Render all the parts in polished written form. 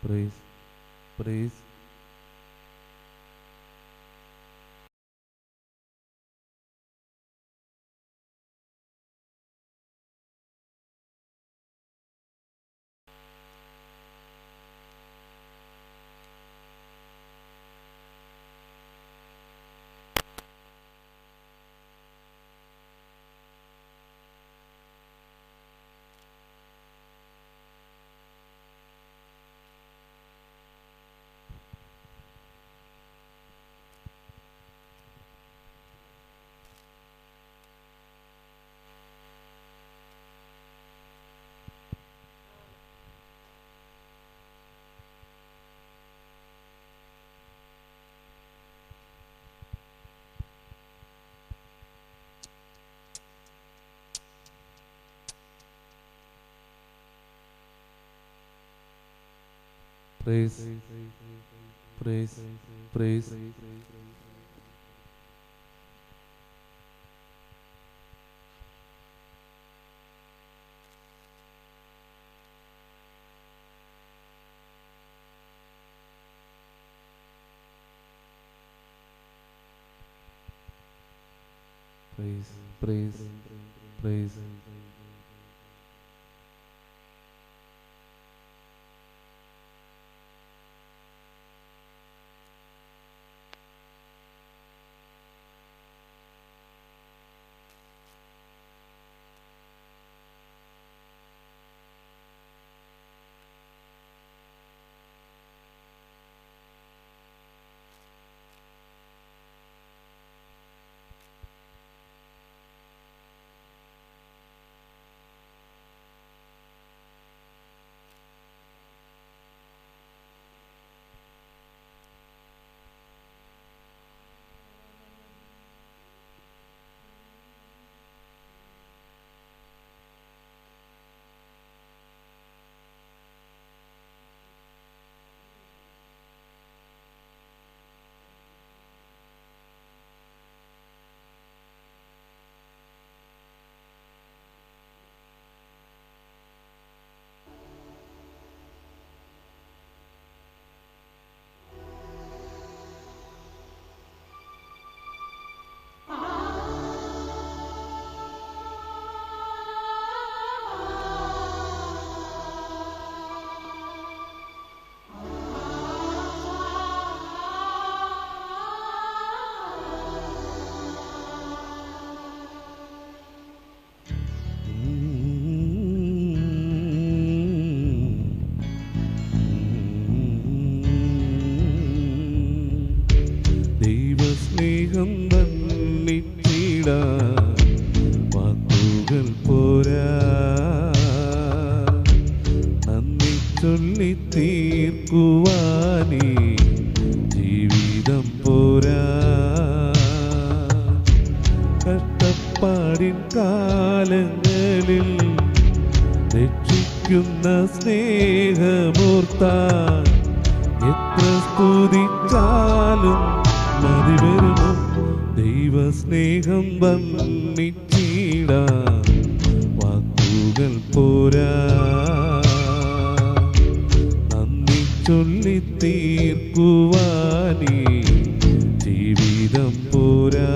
Praise, praise, praise, praise, praise. Praise, praise, praise. ദൈവസ്നേഹം വർണ്ണിച്ചിടാൻ വാക്കുകൾ പോരാ, നന്ദി ചൊല്ലി തീർക്കുവാനേ ജീവിതം പോരാ. കഷ്ടപ്പാടിൻ കാലങ്ങളിൽ രക്ഷിക്കുന്ന സ്നേഹമോർത്താൻ എത്ര സ്തുതിച്ചാലും മതി വരുമോ? ദൈവസ്നേഹം വർണ്ണിച്ചിടാൻ വാക്കുകൾ പോരാ, നന്ദി ചൊല്ലി തീർക്കുവാനേ ജീവിതം പോരാ.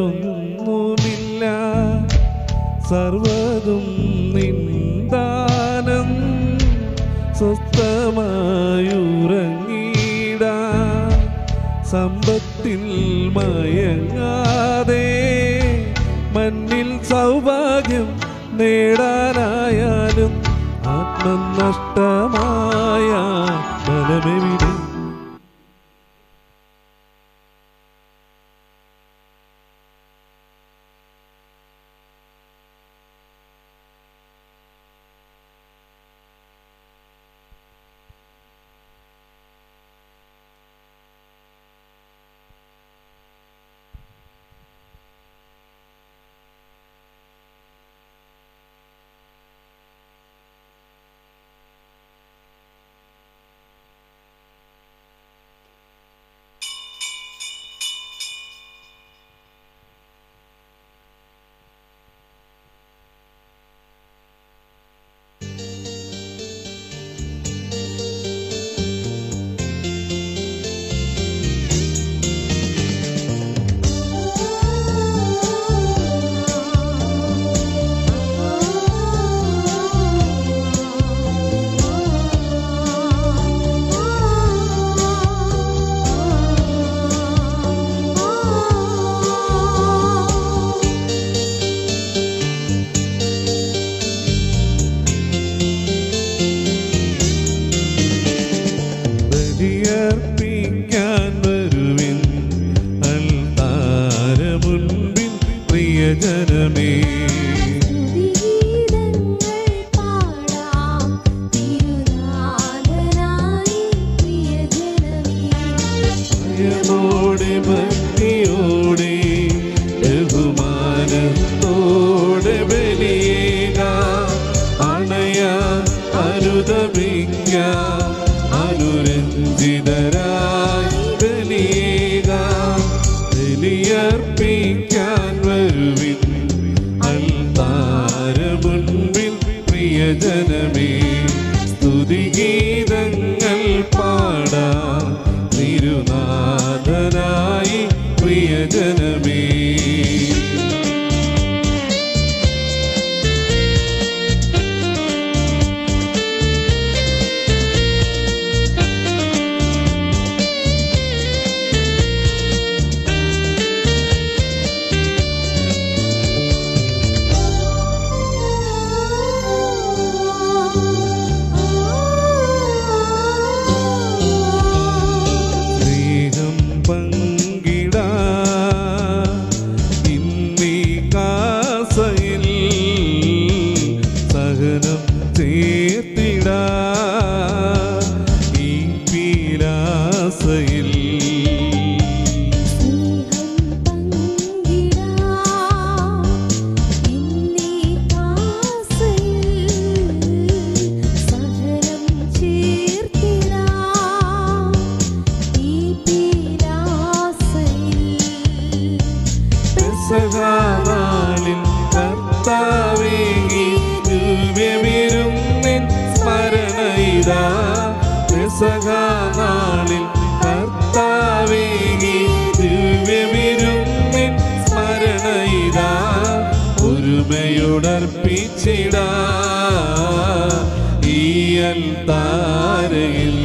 സ്വന്തമായൊന്നുമില്ല, സർവതും നിന്ദാനം. സ്വസ്ഥമായുറങ്ങിടാൻ സമ്പത്തിൽ മയങ്ങാതെ, മണ്ണിൽ സൗഭാഗ്യം നേടാനായാലും ആത്മനഷ്ടമായ ബലമെവിടെ? ഭക്തിയോടെ ബഹുമാനത്തോടെ ബലിയേക അണയാ അനുദപിക്ക അനുരഞ്ജിതരായി ബലിയേക ബലിയർപ്പിക്കാൻ വരുവിൻ അൽത്താര മുൻപിൽ പ്രിയജനമേ സ്തുതിഗീതങ്ങൾ പാടാം തിരുനാഥനായി പ്രിയജനമേ. പെസഹാനാളിൽ കർത്താവേകി ദിവ്യവിരുന്നിൻ സ്മരണയിതാ. പെസഹാനാളിൽ കർത്താവേകി ദിവ്യവിരുന്നിൻ സ്മരണയിതാ. ഒരുമയോടർപ്പിച്ചിടാ ഈ അൽത്താരയിൽ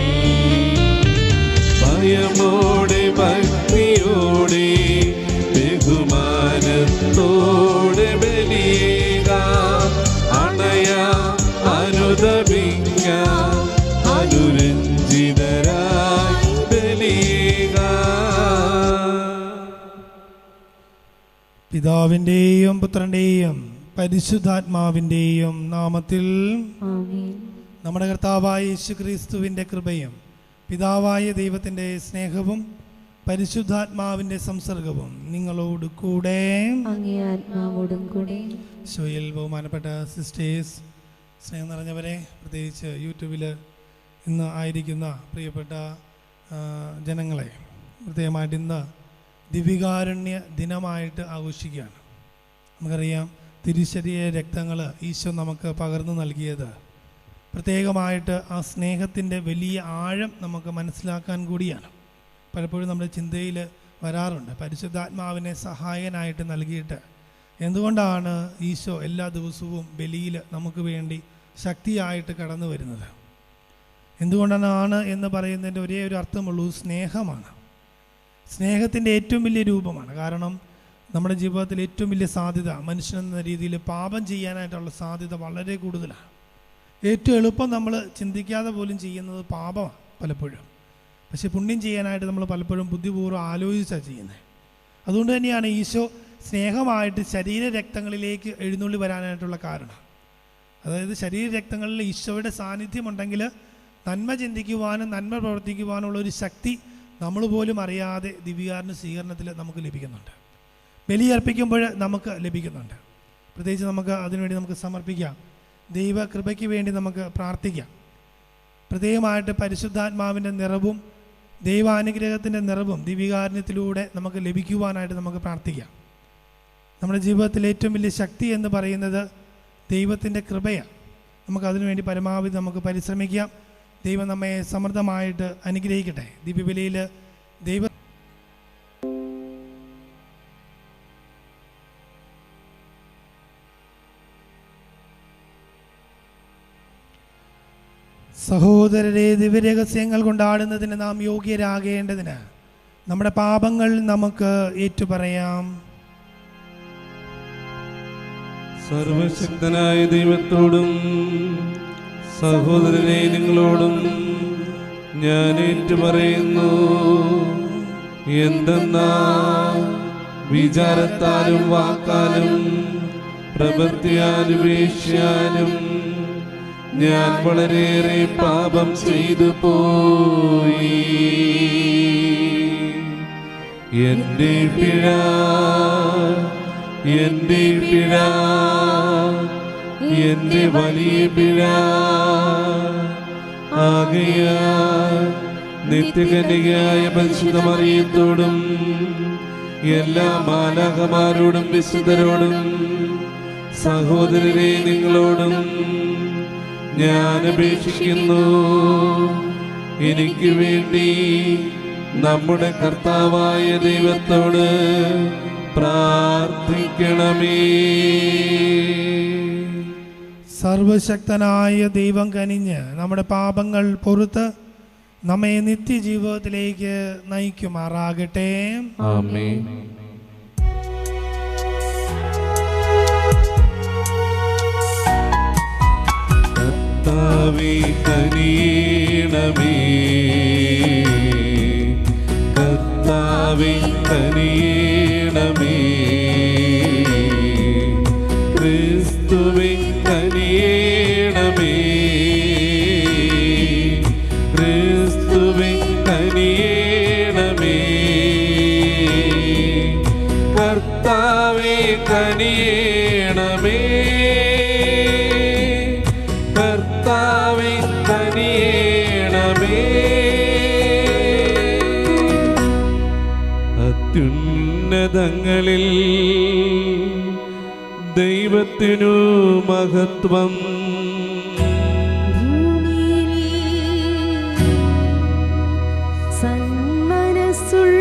ഭയമോടെ ഭക്തിയോടെ ബഹുമാനത്തോടെ ബലിയേക അണയാ അനുദപിക്ക അനുരഞ്ജിതരായി ബലിയേക. പിതാവിൻ്റെയും പുത്രൻ്റെയും പരിശുദ്ധാത്മാവിൻ്റെയും നാമത്തിൽ നമ്മുടെ കർത്താവായ യേശുക്രിസ്തുവിൻ്റെ കൃപയും പിതാവായ ദൈവത്തിൻ്റെ സ്നേഹവും പരിശുദ്ധാത്മാവിൻ്റെ സംസർഗവും നിങ്ങളോട് കൂടെ ശോയിൽ ബഹുമാനപ്പെട്ട സിസ്റ്റേഴ്സ്, സ്നേഹം നിറഞ്ഞവരെ, പ്രത്യേകിച്ച് യൂട്യൂബിൽ ഇന്ന് ആയിരിക്കുന്ന പ്രിയപ്പെട്ട ജനങ്ങളെ, പ്രത്യേകമായിട്ട് ഇന്ന് ദിവികാരുണ്യ ദിനമായിട്ട് ആഘോഷിക്കുകയാണ്. നമുക്കറിയാം, തിരുശരീര രക്തങ്ങൾ ഈശോ നമുക്ക് പകർന്നു നൽകിയത് പ്രത്യേകമായിട്ട് ആ സ്നേഹത്തിൻ്റെ വലിയ ആഴം നമുക്ക് മനസ്സിലാക്കാൻ കൂടിയാണ്. പലപ്പോഴും നമ്മുടെ ചിന്തയിൽ വരാറുണ്ട്, പരിശുദ്ധാത്മാവിനെ സഹായകനായിട്ട് നൽകിയിട്ട് എന്തുകൊണ്ടാണ് ഈശോ എല്ലാ ദിവസവും ബലിയിൽ നമുക്ക് വേണ്ടി ശക്തിയായിട്ട് കടന്നു വരുന്നത്? എന്തുകൊണ്ടാണ് എന്ന് പറയുന്നതിൻ്റെ ഒരേ ഒരു അർത്ഥമുള്ളൂ, സ്നേഹമാണ്. സ്നേഹത്തിൻ്റെ ഏറ്റവും വലിയ രൂപമാണ്. കാരണം നമ്മുടെ ജീവിതത്തിൽ ഏറ്റവും വലിയ സാധ്യത മനുഷ്യനെന്ന രീതിയിൽ പാപം ചെയ്യാനായിട്ടുള്ള സാധ്യത വളരെ കൂടുതലാണ്. ഏറ്റവും എളുപ്പം നമ്മൾ ചിന്തിക്കാതെ പോലും ചെയ്യുന്നത് പാപമാണ് പലപ്പോഴും. പക്ഷെ പുണ്യം ചെയ്യാനായിട്ട് നമ്മൾ പലപ്പോഴും ബുദ്ധിപൂർവ്വം ആലോചിച്ചാണ് ചെയ്യുന്നത്. അതുകൊണ്ട് തന്നെയാണ് ഈശോ സ്നേഹമായിട്ട് ശരീരരക്തങ്ങളിലേക്ക് എഴുന്നള്ളി വരാനായിട്ടുള്ള കാരണം. അതായത് ശരീരരക്തങ്ങളിൽ ഈശോയുടെ സാന്നിധ്യമുണ്ടെങ്കിൽ നന്മ ചിന്തിക്കുവാനും നന്മ പ്രവർത്തിക്കുവാനുള്ളൊരു ശക്തി നമ്മൾ പോലും അറിയാതെ ദിവ്യകാരുണ്യ സ്വീകരണത്തിൽ നമുക്ക് ലഭിക്കുന്നുണ്ട്. ബലിയർപ്പിക്കുമ്പോൾ നമുക്ക് ലഭിക്കുന്നുണ്ട്. പ്രത്യേകിച്ച് നമുക്ക് അതിനുവേണ്ടി നമുക്ക് സമർപ്പിക്കാം. ദൈവകൃപയ്ക്ക് വേണ്ടി നമുക്ക് പ്രാർത്ഥിക്കാം. പ്രത്യേകമായിട്ട് പരിശുദ്ധാത്മാവിൻ്റെ നിറവും ദൈവാനുഗ്രഹത്തിൻ്റെ നിറവും ദിവ്യകാരുണ്യത്തിലൂടെ നമുക്ക് ലഭിക്കുവാനായിട്ട് നമുക്ക് പ്രാർത്ഥിക്കാം. നമ്മുടെ ജീവിതത്തിലെ ഏറ്റവും വലിയ ശക്തി എന്ന് പറയുന്നത് ദൈവത്തിൻ്റെ കൃപയാണ്. നമുക്കതിനുവേണ്ടി പരമാവധി നമുക്ക് പരിശ്രമിക്കാം. ദൈവം നമ്മെ സമൃദ്ധമായിട്ട് അനുഗ്രഹിക്കട്ടെ. ദിവ്യബലിയിൽ ദൈവ സഹോദരരെ, ദിവ്യരഹസ്യങ്ങൾ കൊണ്ടാടുന്നതിന് നാം യോഗ്യരാകേണ്ടതിന് നമ്മുടെ പാപങ്ങൾ നമുക്ക് ഏറ്റുപറയാം. സർവശക്തനായ ദൈവത്തോടും സഹോദരനെ നിങ്ങളോടും ഞാൻ ഏറ്റുപറയുന്നു. എന്തെന്നാ വിചാരത്താലും വാക്കാലും പ്രവൃത്തിയാലും വീഴ്ചയാലും ഞാൻ വളരെയേറെ പാപം ചെയ്തു പോയി. എന്റെ പിഴ എന്റെ വലിയ പിഴ. ആകയാൽ നിത്യകന്യകയായ പരിശുദ്ധ മറിയത്തോടും എല്ലാ മാലാഖമാരോടും വിശുദ്ധരോടും സഹോദരരെ നിങ്ങളോടും ഞാൻ അപേക്ഷിക്കുന്നു, എനിക്ക് വേണ്ടി നമ്മുടെ കർത്താവായ ദൈവത്തോട് പ്രാർത്ഥിക്കണമേ. സർവശക്തനായ ദൈവം കനിഞ്ഞ് നമ്മുടെ പാപങ്ങൾ പൊറുത്ത് നമ്മെ നിത്യജീവിതത്തിലേക്ക് നയിക്കുമാറാകട്ടെ. ആമേൻ. കർത്താവേ കനിയണമേ, കർത്താവേ കനിയണമേ, ക്രിസ്തുവേ കനിയണമേ, ക്രിസ്തുവേ കനിയണമേ, കർത്താവേ കനിയണമേ, കർത്താവേ കനിയണമേ. അത്യുന്നതങ്ങളിൽ ദൈവത്തിനു മഹത്വം,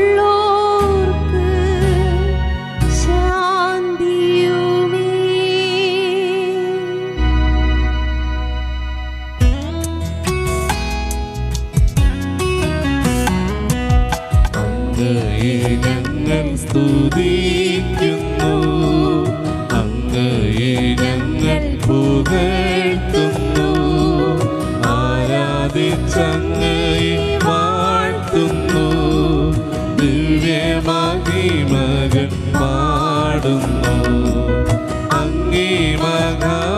സന്മനസ്സുള്ളോർക്ക് ശാന്തിയുമേ. അങ്ങയെ ഞങ്ങൾ സ്തുതിക്കുന്നു, അങ്ങയെ ഞങ്ങൾ പുകഴ്ത്തുന്നു, ആരാധിച്ചങ്ങയെ വാഴ്ത്തുന്നു, ദിവ്യമഹിമകൾ പാടുന്നു. അങ്ങേ മഹാമഹിമയ്ക്കിതാ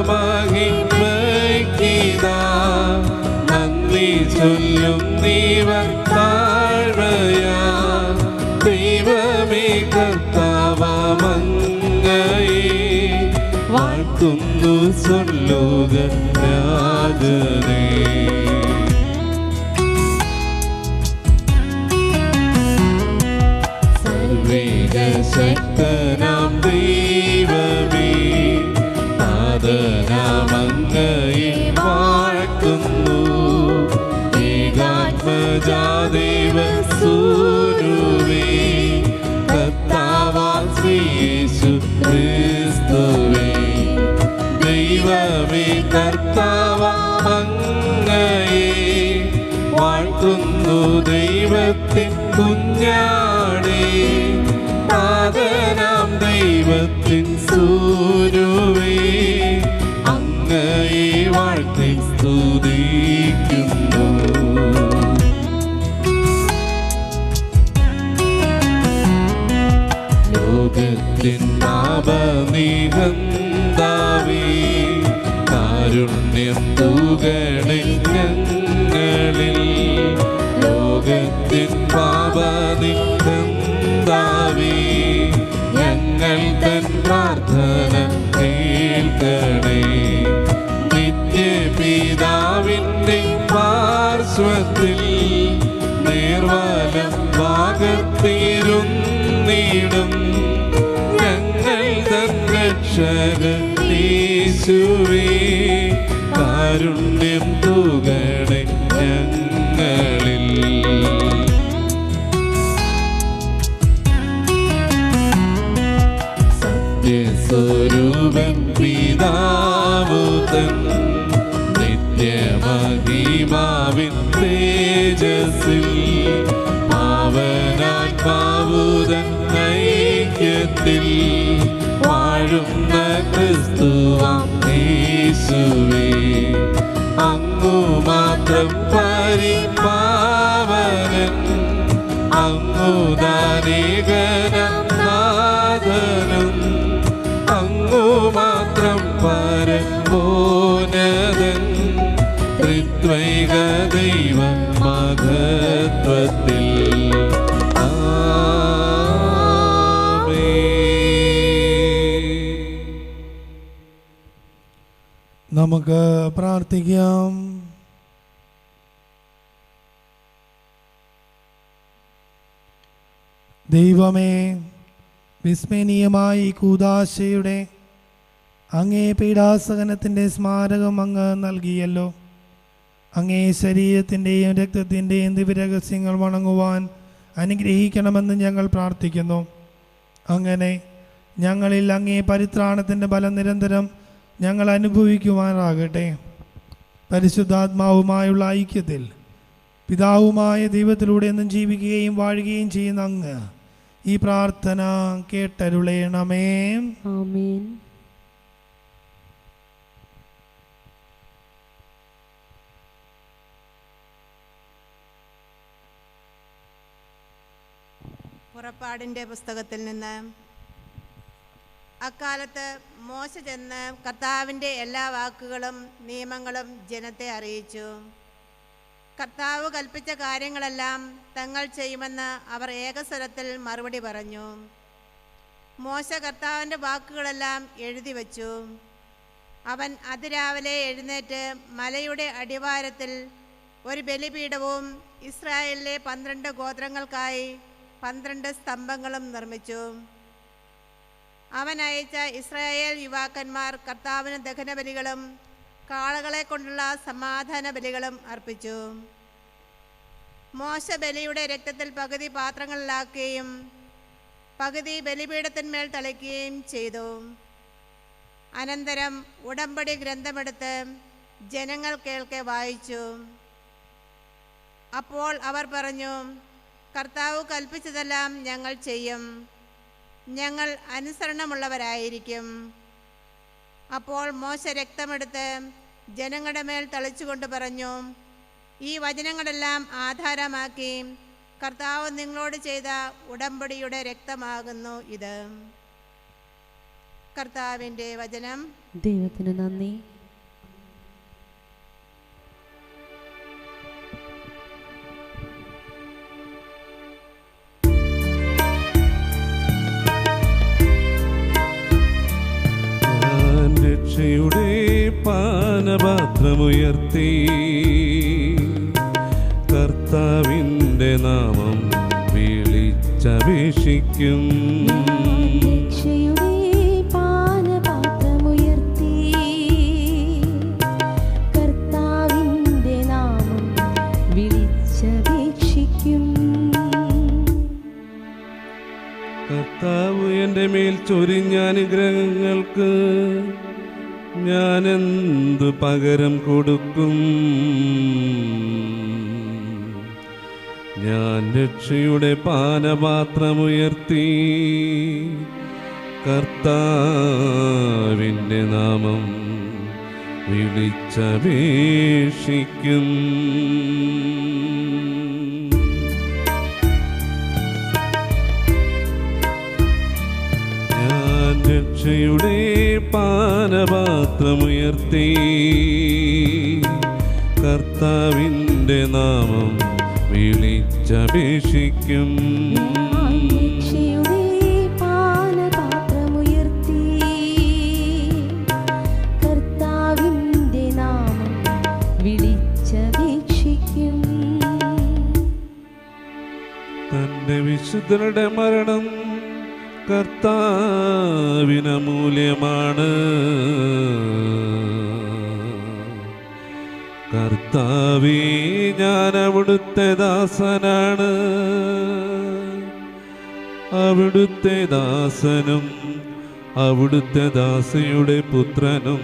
നന്ദി ചൊല്ലും നീവർ താഴ്വയാ. ദൈവമേ കർത്താവമങ്ങയെ വാഴ്ത്തുന്നു സ്വർലോക രാജനേ. സർവ്വേകശക്തനാം ദൈവമേ, നാഥനാമങ്ങയെ വാഴ്ത്തുന്നു, ഏകാത്മജാദേവ സൂനുവേ, കർത്താവാം ശ്രീയേശു ക്രിസ്തുവേ. ദൈവമേ കർത്താവമങ്ങയെ വാഴ്ത്തുന്നു, ദൈവത്തിൻ കുഞ്ഞാടേ, നാഥനാം ദൈവത്തിൻ സൂനുവേ, അങ്ങയെ വാഴ്ത്തി സ്തുതിക്കുന്നു. ലോകത്തിൻ പാപനിഹന്താവേ, കാരുണ്യം തൂകണേ ഞങ്ങളിൽ. ലോകത്തിൻ പാപനിഹന്താവേ, ഞങ്ങൾ തൻ പ്രാർത്ഥന കേൾക്കണേ. നിത്യപിതാവിൻ്റെ പാർശ്വത്തിൽ നിർവലം ഭാഗത്തിരുന്നിടും ഞങ്ങൾ തൻ രക്ഷകൻ യേശുവേ, കാരുണ്യം തൂകണേ ഞങ്ങളിൽ. സത്യസ്വരൂപൻ പിതാവു തൻ നിത്യമഹിമാവിൻ തേജസ്സിൽ, പാവനാത്മാവുതൻ ഐക്യത്തിൽ വാഴുന്ന ക്രിസ്തുവാം യേശുവേ, അങ്ങു മാത്രം പരിപാവനൻ, അങ്ങു ദാനേകനം നാഥനും, അങ്ങു മാത്രം പരമോന്നതൻ ത്രിത്വൈക ദൈവ മഹത്വത്തിൽ. നമുക്ക് പ്രാർത്ഥിക്കാം. ദൈവമേ, വിസ്മരണീയമായ ഈ കൂദാശയുടെ അങ്ങേ പീഡാസഹനത്തിൻ്റെ സ്മാരകം അങ്ങ് നൽകിയല്ലോ. അങ്ങേ ശരീരത്തിൻ്റെയും രക്തത്തിൻ്റെയും ദിവ്യരഹസ്യങ്ങൾ വണങ്ങുവാൻ അനുഗ്രഹിക്കണമെന്ന് ഞങ്ങൾ പ്രാർത്ഥിക്കുന്നു. അങ്ങനെ ഞങ്ങളിൽ അങ്ങേ പരിത്രാണത്തിൻ്റെ ബലം നിരന്തരം ഞങ്ങൾ അനുഭവിക്കുവാനാകട്ടെ. പരിശുദ്ധാത്മാവുമായുള്ള ഐക്യത്തിൽ പിതാവുമായ ദൈവത്തിലൂടെ എന്നും ജീവിക്കുകയും വാഴുകയും ചെയ്യുന്ന അങ്ങ് ഈ പ്രാർത്ഥന കേട്ടരുളേണമേ. ആമേൻ. പുറപ്പാടിൻ്റെ പുസ്തകത്തിൽ നിന്ന്. അക്കാലത്ത് മോശ ചെന്ന് കർത്താവിൻ്റെ എല്ലാ വാക്കുകളും നിയമങ്ങളും ജനത്തെ അറിയിച്ചു. കർത്താവ് കൽപ്പിച്ച കാര്യങ്ങളെല്ലാം തങ്ങൾ ചെയ്യുമെന്ന് അവർ ഏകസ്വരത്തിൽ മറുപടി പറഞ്ഞു. മോശ കർത്താവിൻ്റെ വാക്കുകളെല്ലാം എഴുതി വച്ചു. അവൻ അതിരാവിലെ എഴുന്നേറ്റ് മലയുടെ അടിവാരത്തിൽ ഒരു ബലിപീഠവും ഇസ്രായേലിലെ 12 ഗോത്രങ്ങൾക്കായി 12 സ്തംഭങ്ങളും നിർമ്മിച്ചു. അവൻ അയച്ച ഇസ്രായേൽ യുവാക്കന്മാർ കർത്താവിന് ദഹനബലികളും കാളകളെ കൊണ്ടുള്ള സമാധാന ബലികളും അർപ്പിച്ചു. മോശ ബലിയുടെ രക്തത്തിൽ പകുതി പാത്രങ്ങളിലാക്കുകയും പകുതി ബലിപീഠത്തിന്മേൽ തളിക്കുകയും ചെയ്തു. അനന്തരം ഉടമ്പടി ഗ്രന്ഥമെടുത്ത് ജനങ്ങൾ കേൾക്കെ വായിച്ചു. അപ്പോൾ അവർ പറഞ്ഞു, കർത്താവ് കൽപ്പിച്ചതെല്ലാം ഞങ്ങൾ ചെയ്യും, ഞങ്ങൾ അനുസരണമുള്ളവരായിരിക്കും. അപ്പോൾ മോശ രക്തമെടുത്ത് ജനങ്ങളുടെ മേൽ തളിച്ചുകൊണ്ട് പറഞ്ഞു, ഈ വചനങ്ങളെല്ലാം ആധാരമാക്കി കർത്താവ് നിങ്ങളോട് ചെയ്ത ഉടമ്പടിയുടെ രക്തമാകുന്നു ഇത്. കർത്താവിൻ്റെ വചനം. ദൈവത്തിന് നന്ദി. രക്ഷയുടെ പാനപാത്രമുയർത്തി കർത്താവിൻ്റെ നാമം വിളിച്ചപേക്ഷിക്കും. രക്ഷയുടെ പാനപാത്രമുയർത്തി കർത്താവിൻ്റെ നാമം വിളിച്ചപേക്ഷിക്കും. കർത്താവ് എൻ്റെ മേൽ ചൊരിഞ്ഞ അനുഗ്രഹങ്ങൾക്ക് ഞാനെന്തു പകരം കൊടുക്കും? ഞാൻ രക്ഷയുടെ പാനപാത്രമുയർത്തി കർത്താവിൻ്റെ നാമം വിളിച്ചപേക്ഷിക്കും. ഞാൻ രക്ഷയുടെ പാനപാത്രമുയർത്തി കർത്താവിൻ്റെ നാമം വിളിച്ചപേക്ഷിക്കും. രക്ഷയുടെ പാനപാത്രമുയർത്തി കർത്താവിൻ്റെ നാമം വിളിച്ചപേക്ഷിക്കും. തൻ്റെ വിശുദ്ധരുടെ മരണം കർത്താവിന് മൂല്യമാണ്. കർത്താവേ, ഞാൻ അവിടുത്തെ ദാസനാണ്, അവിടുത്തെ ദാസനും അവിടുത്തെ ദാസിയുടെ പുത്രനും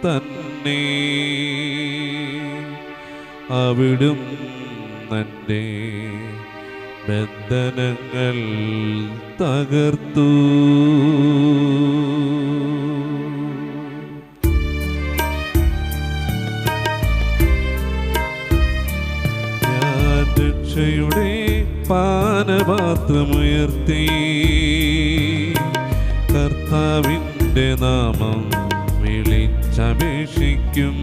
തന്നെ. അവിടും എൻ്റെ ബന്ധനങ്ങൾ തകർത്തു. ഞാൻ രക്ഷയുടെ പാനപാത്രമുയർത്തി കർത്താവിൻ കർത്താവിൻ്റെ നാമം വിളിച്ചപേക്ഷിക്കും.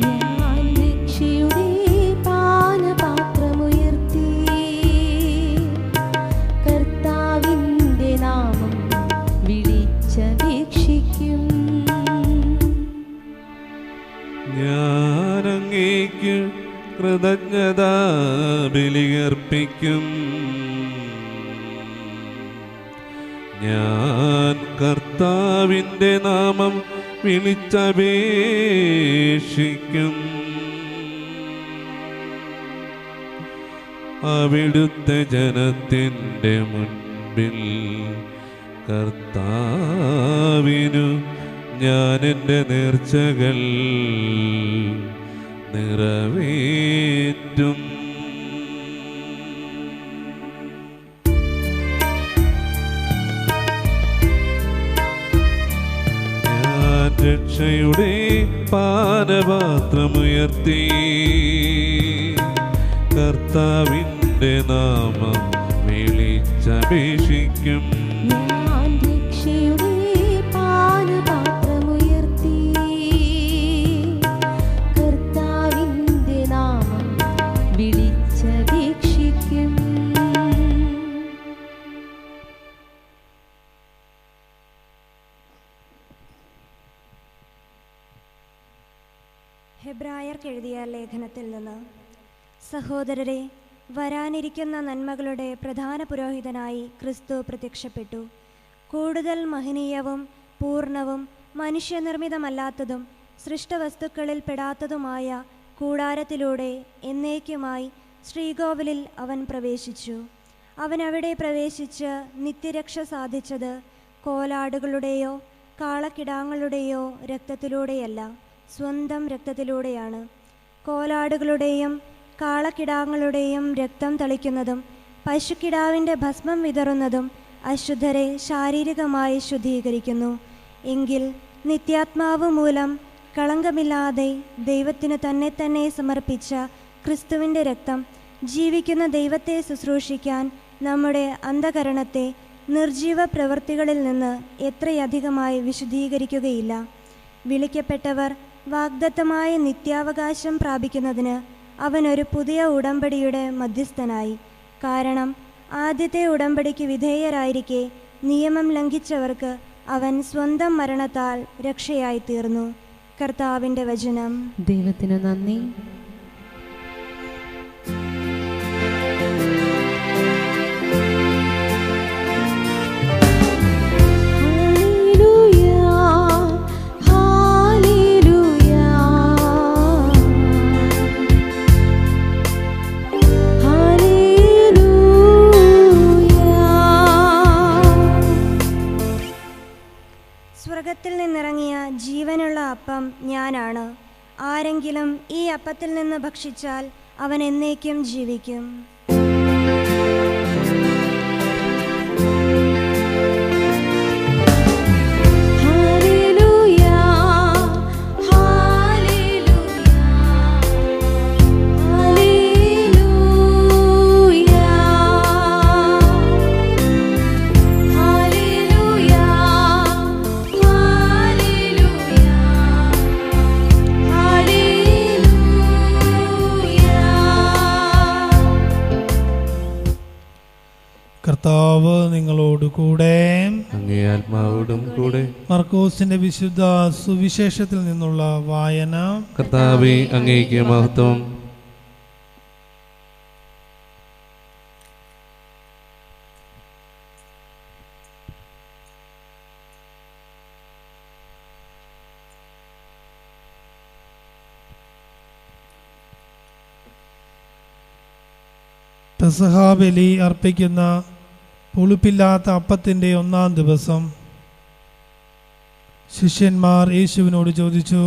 ഞാൻ രക്ഷയുടെ പാനപാത്രമുയർത്തി കർത്താവിൻ്റെ നാമം വിളിച്ചപേക്ഷിക്കും. ഞാൻ അങ്ങേക്ക് കൃതജ്ഞതാ ബലിയർപ്പിക്കും. ഞാൻ കർത്താവിൻ്റെ നാമം വിളിച്ചപേക്ഷിക്കും. അവിടുത്തെ ജനത്തിൻ്റെ മുൻപിൽ കർത്താവിനു ഞാൻ എൻ്റെ നേർച്ചകൾ നിറവേറ്റും. ഞാൻ രക്ഷയുടെ പാനപാത്രമുയർത്തി കർത്താവിൻ്റെ നാമം വിളിച്ചപേക്ഷിക്കും. ഞാൻ രക്ഷയുടെ പാനപാത്രമുയർത്തി കർത്താവിൻ്റെ നാമം വിളിച്ചപേക്ഷിക്കും. ഹെബ്രായർക്ക് എഴുതിയ ലേഖനത്തിൽ നിന്ന്: സഹോദരരെ, വരാനിരിക്കുന്ന നന്മകളുടെ പ്രധാന പുരോഹിതനായി ക്രിസ്തു പ്രത്യക്ഷപ്പെട്ടു. കൂടുതൽ മഹനീയവും പൂർണ്ണവും മനുഷ്യനിർമ്മിതമല്ലാത്തതും സൃഷ്ടവസ്തുക്കളിൽ പെടാത്തതുമായ കൂടാരത്തിലൂടെ എന്നേക്കുമായി ശ്രീകോവിലിൽ അവൻ പ്രവേശിച്ചു. അവൻ അവിടെ പ്രവേശിച്ച് നിത്യരക്ഷ സാധിച്ചത് കോലാടുകളുടെയോ കാളക്കിടാങ്ങളുടെയോ രക്തത്തിലൂടെയല്ല, സ്വന്തം രക്തത്തിലൂടെയാണ്. കോലാടുകളുടെയും കാളക്കിടാങ്ങളുടെയും രക്തം തളിക്കുന്നതും പശുക്കിടാവിൻ്റെ ഭസ്മം വിതറുന്നതും അശുദ്ധരെ ശാരീരികമായി ശുദ്ധീകരിക്കുന്നു. എങ്കിൽ നിത്യാത്മാവ് മൂലം കളങ്കമില്ലാതെ ദൈവത്തിനു തന്നെ തന്നെ സമർപ്പിച്ച ക്രിസ്തുവിൻ്റെ രക്തം ജീവിക്കുന്ന ദൈവത്തെ ശുശ്രൂഷിക്കാൻ നമ്മുടെ അന്ധകരണത്തെ നിർജീവ പ്രവൃത്തികളിൽ നിന്ന് എത്രയധികമായി വിശുദ്ധീകരിക്കുകയില്ല. വിളിക്കപ്പെട്ടവർ വാഗ്ദത്തമായ നിത്യാവകാശം പ്രാപിക്കുന്നതിന് അവനൊരു പുതിയ ഉടമ്പടിയുടെ മധ്യസ്ഥനായി. കാരണം ആദ്യത്തെ ഉടമ്പടിക്ക് വിധേയരായിരിക്കെ നിയമം ലംഘിച്ചവർക്ക് അവൻ സ്വന്തം മരണത്താൽ രക്ഷയായി തീർന്നു. കർത്താവിൻ്റെ വചനം. ദൈവത്തിനു നന്ദി. സ്വർഗത്തിൽ നിന്നിറങ്ങിയ ജീവനുള്ള അപ്പം ഞാനാണ്. ആരെങ്കിലും ഈ അപ്പത്തിൽ നിന്ന് ഭക്ഷിച്ചാൽ അവൻ എന്നേക്കും ജീവിക്കും. കർത്താവ് നിങ്ങളോട് കൂടെ, അങ്ങേ ആത്മാവോടും കൂടെ. മർക്കോസിന്റെ വിശുദ്ധ സുവിശേഷത്തിൽ നിന്നുള്ള വായന. കർത്താവേ, അങ്ങേക്ക് മഹത്വം. പെസഹ ബലി അർപ്പിക്കുന്ന പുളിപ്പില്ലാത്ത അപ്പത്തിൻ്റെ 1-ാം ദിവസം ശിഷ്യന്മാർ യേശുവിനോട് ചോദിച്ചു,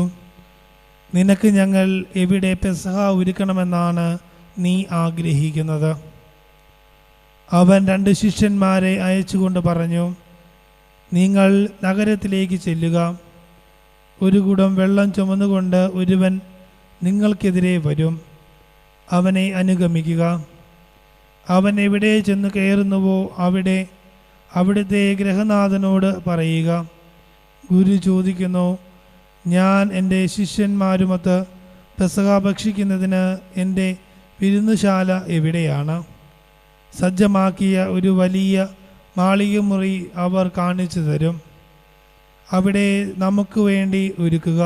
നിനക്ക് ഞങ്ങൾ എവിടെ പെസഹ ഒരുക്കണമെന്നാണ് നീ ആഗ്രഹിക്കുന്നത്? അവൻ 2 ശിഷ്യന്മാരെ അയച്ചുകൊണ്ട് പറഞ്ഞു, നിങ്ങൾ നഗരത്തിലേക്ക് ചെല്ലുക. ഒരു കുടം വെള്ളം ചുമന്നുകൊണ്ട് ഒരുവൻ നിങ്ങൾക്കെതിരെ വരും. അവനെ അനുഗമിക്കുക. അവൻ എവിടെ ചെന്ന് കയറുന്നുവോ അവിടുത്തെ ഗൃഹനാഥനോട് പറയുക, ഗുരു ചോദിക്കുന്നു, ഞാൻ എൻ്റെ ശിഷ്യന്മാരുമൊത്ത് പെസഹ ഭക്ഷിക്കുന്നതിന് എൻ്റെ വിരുന്നുശാല എവിടെയാണ്? സജ്ജമാക്കിയ ഒരു വലിയ മാളികമുറി അവർ കാണിച്ചു തരും. അവിടെ നമുക്ക് വേണ്ടി ഒരുക്കുക.